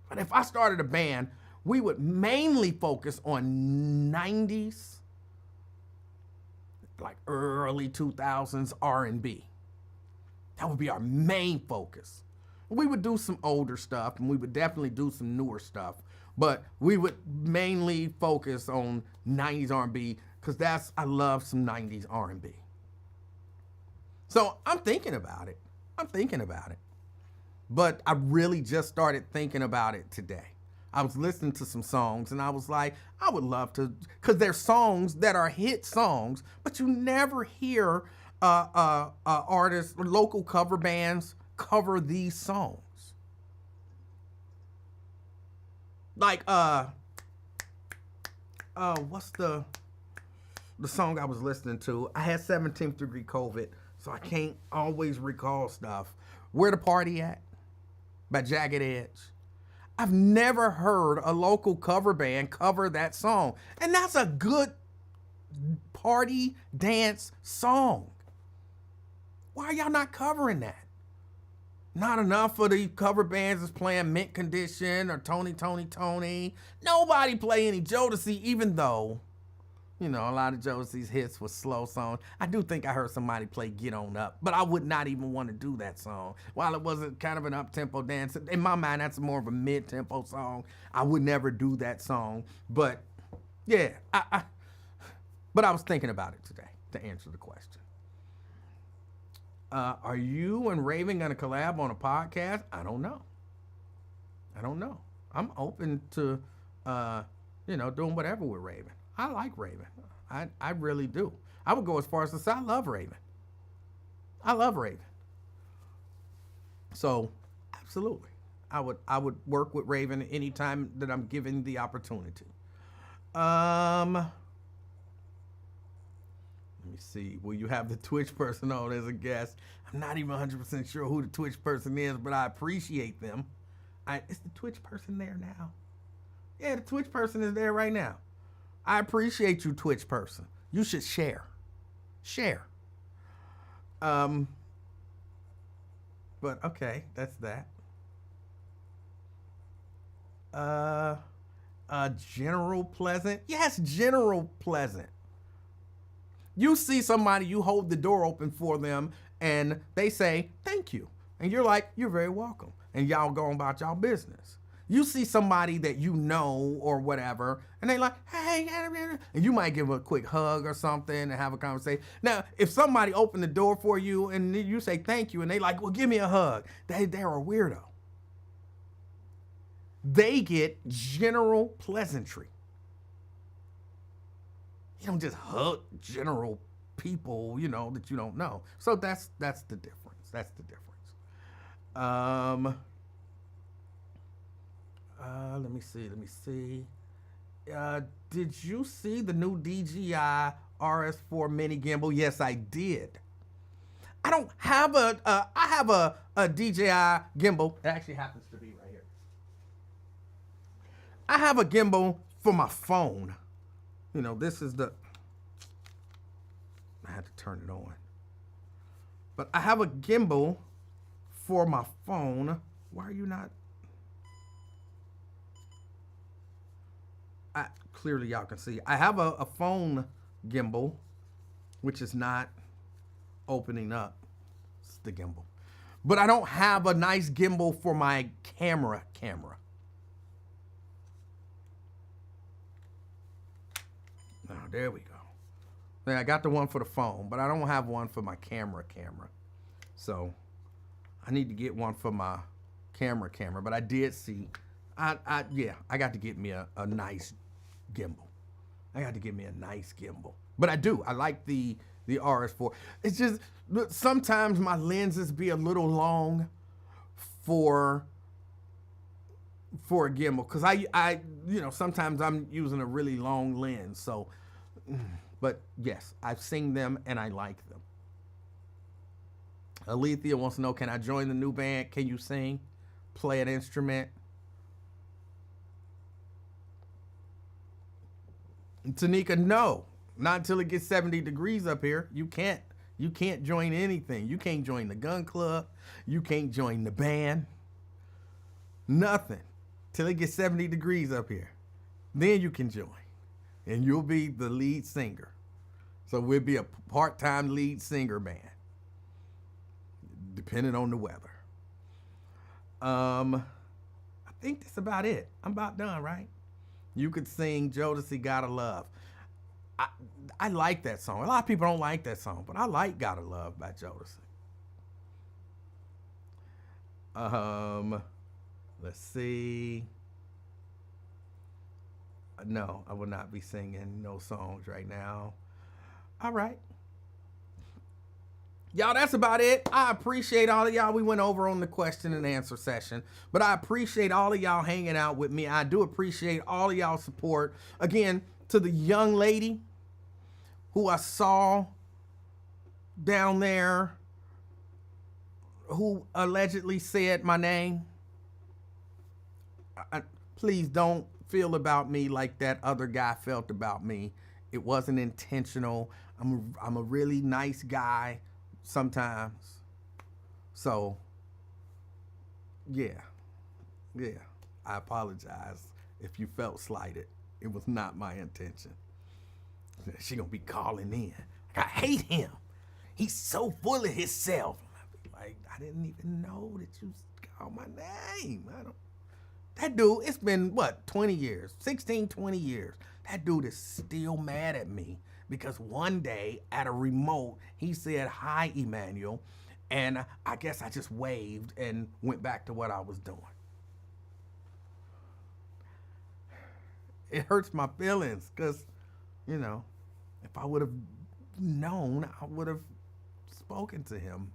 But if I started a band, we would mainly focus on 90s, like early 2000s R&B. That would be our main focus. We would do some older stuff, and we would definitely do some newer stuff, but we would mainly focus on 90s R&B because I love some 90s R&B. So I'm thinking about it. But I really just started thinking about it today. I was listening to some songs and I was like, I would love to, because there's songs that are hit songs, but you never hear artists or local cover bands cover these songs. Like, what's the song I was listening to? I had 17th degree COVID, so I can't always recall stuff. Where the Party At? By Jagged Edge. I've never heard a local cover band cover that song. And that's a good party dance song. Why are y'all not covering that? Not enough of the cover bands is playing Mint Condition or Tony. Nobody play any Jodeci, even though, you know, a lot of Jodeci's hits were slow songs. I do think I heard somebody play Get On Up, but I would not even want to do that song. While it was kind of an up-tempo dance, in my mind, that's more of a mid-tempo song. I would never do that song. But, yeah, but I was thinking about it today to answer the question. Are you and Raven going to collab on a podcast? I don't know. I'm open to, doing whatever with Raven. I like Raven. I really do. I would go as far as to say I love Raven. So, absolutely. I would work with Raven anytime that I'm given the opportunity. Let me see. Will you have the Twitch person on as a guest? I'm not even 100% sure who the Twitch person is, but I appreciate them. Is the Twitch person there now? Yeah, the Twitch person is there right now. I appreciate you, Twitch person. You should share. But okay, that's that. General Pleasant. Yes, General Pleasant. You see somebody, you hold the door open for them, and they say, thank you. And you're like, you're very welcome. And y'all go about y'all business. You see somebody that you know or whatever, and they like, hey, and you might give them a quick hug or something and have a conversation. Now, if somebody opened the door for you and you say thank you, and they like, well, give me a hug, they're a weirdo. They get general pleasantry. You don't just hug general people, that you don't know. So that's the difference. Let me see. Did you see the new DJI RS4 mini gimbal? Yes, I did. I don't have I have a DJI gimbal. It actually happens to be right here. I have a gimbal for my phone. This is I had to turn it on. But I have a gimbal for my phone. Why are you not? Clearly y'all can see. I have a phone gimbal, which is not opening up. It's the gimbal. But I don't have a nice gimbal for my camera. Now, there we go. Now, I got the one for the phone, but I don't have one for my camera. So, I need to get one for my camera. But I did see, I got to get me a nice gimbal. But I do. I like the RS4. It's just, sometimes my lenses be a little long for a gimbal. Because I sometimes I'm using a really long lens. So, but yes, I've seen them and I like them. Alethea wants to know, can I join the new band? Can you sing? Play an instrument? Tanika, no. Not until it gets 70 degrees up here. You can't join anything. You can't join the gun club. You can't join the band. Nothing. Till it gets 70 degrees up here. Then you can join. And you'll be the lead singer. So we'll be a part-time lead singer band. depending on the weather. I think that's about it. I'm about done, right? You could sing Jodeci Gotta Love. I like that song. A lot of people don't like that song, but I like Gotta Love by Jodeci. Let's see. No, I will not be singing no songs right now. All right. Y'all, that's about it. I appreciate all of y'all. We went over on the question and answer session, but I appreciate all of y'all hanging out with me. I do appreciate all of y'all support. Again, to the young lady who I saw down there who allegedly said my name, please don't feel about me like that other guy felt about me. It wasn't intentional. I'm a really nice guy sometimes. So, yeah. I apologize if you felt slighted. It was not my intention. She gonna be calling in. I hate him. He's so full of himself. Like, I didn't even know that you called my name. That dude, it's been, 20 years? 16, 20 years. That dude is still mad at me because one day at a remote, he said, "Hi, Emanuel." And I guess I just waved and went back to what I was doing. It hurts my feelings because, if I would have known, I would have spoken to him,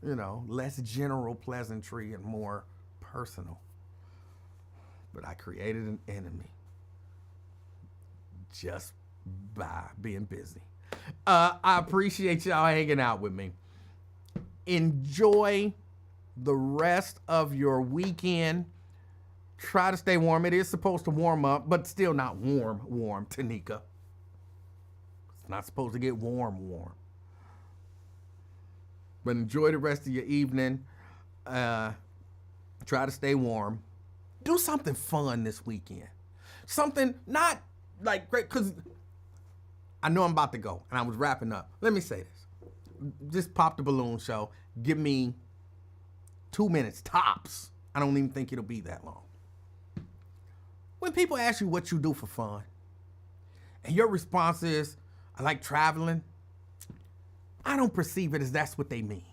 less general pleasantry and more personal. But I created an enemy just by being busy. I appreciate y'all hanging out with me. Enjoy the rest of your weekend. Try to stay warm. It is supposed to warm up, but still not warm, Tanika. It's not supposed to get warm. But enjoy the rest of your evening. Try to stay warm. Do something fun this weekend. Something not like great, because I know I'm about to go, and I was wrapping up. Let me say this. Just pop the balloon show. Give me 2 minutes tops. I don't even think it'll be that long. When people ask you what you do for fun, and your response is, "I like traveling," I don't perceive it as that's what they mean.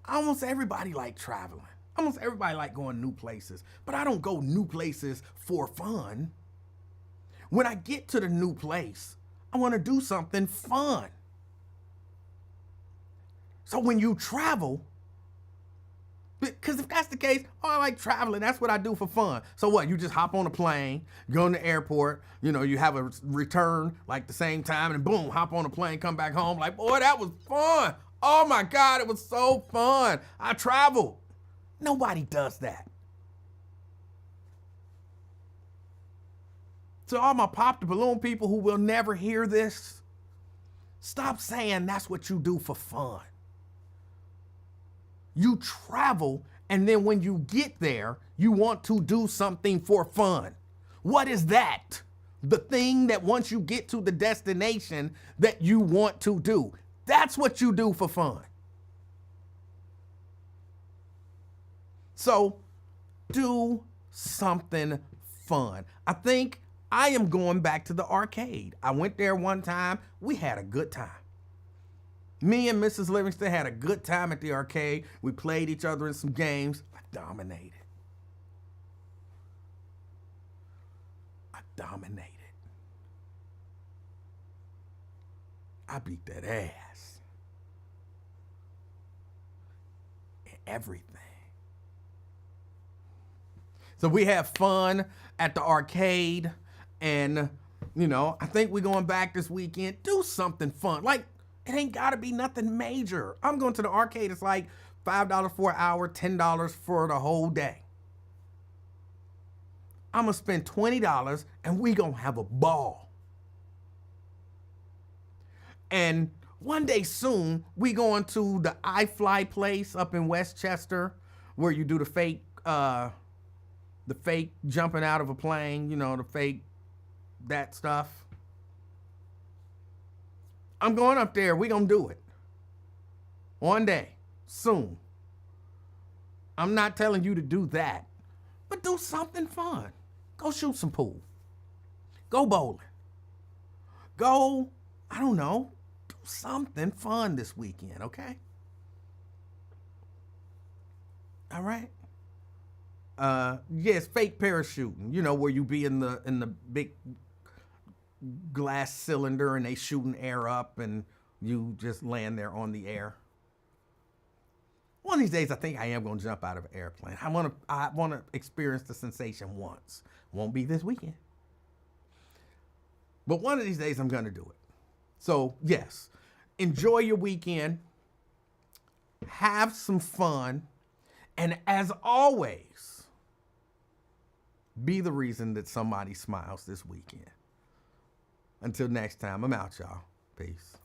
Almost everybody like traveling. Almost everybody like going new places, but I don't go new places for fun. When I get to the new place, I want to do something fun. So when you travel, because if that's the case, I like traveling, that's what I do for fun. So what, you just hop on a plane, go in the airport, you have a return like the same time, and boom, hop on a plane, come back home, like, boy, that was fun. Oh my God, it was so fun. I traveled. Nobody does that. To all my pop the balloon people who will never hear this, stop saying that's what you do for fun. You travel, and then when you get there, you want to do something for fun. What is that? The thing that once you get to the destination that you want to do. That's what you do for fun. So do something fun. I think I am going back to the arcade. I went there one time. We had a good time. Me and Mrs. Livingston had a good time at the arcade. We played each other in some games. I dominated. I beat that ass. And everything. So we have fun at the arcade, and, I think we're going back this weekend. Do something fun. Like, it ain't got to be nothing major. I'm going to the arcade. It's like $5 for an hour, $10 for the whole day. I'm going to spend $20, and we going to have a ball. And one day soon, we going to the iFly place up in Westchester, where you do the fake jumping out of a plane, the fake that stuff. I'm going up there. We gonna do it. One day, soon. I'm not telling you to do that, but do something fun. Go shoot some pool. Go bowling. Go, I don't know, do something fun this weekend, okay? All right? Yes, fake parachuting, where you be in the big glass cylinder and they shooting air up and you just land there on the air. One of these days, I think I am going to jump out of an airplane. I want to experience the sensation once. Won't be this weekend. But one of these days, I'm going to do it. So, yes, enjoy your weekend. Have some fun. And as always, be the reason that somebody smiles this weekend. Until next time, I'm out, y'all. Peace.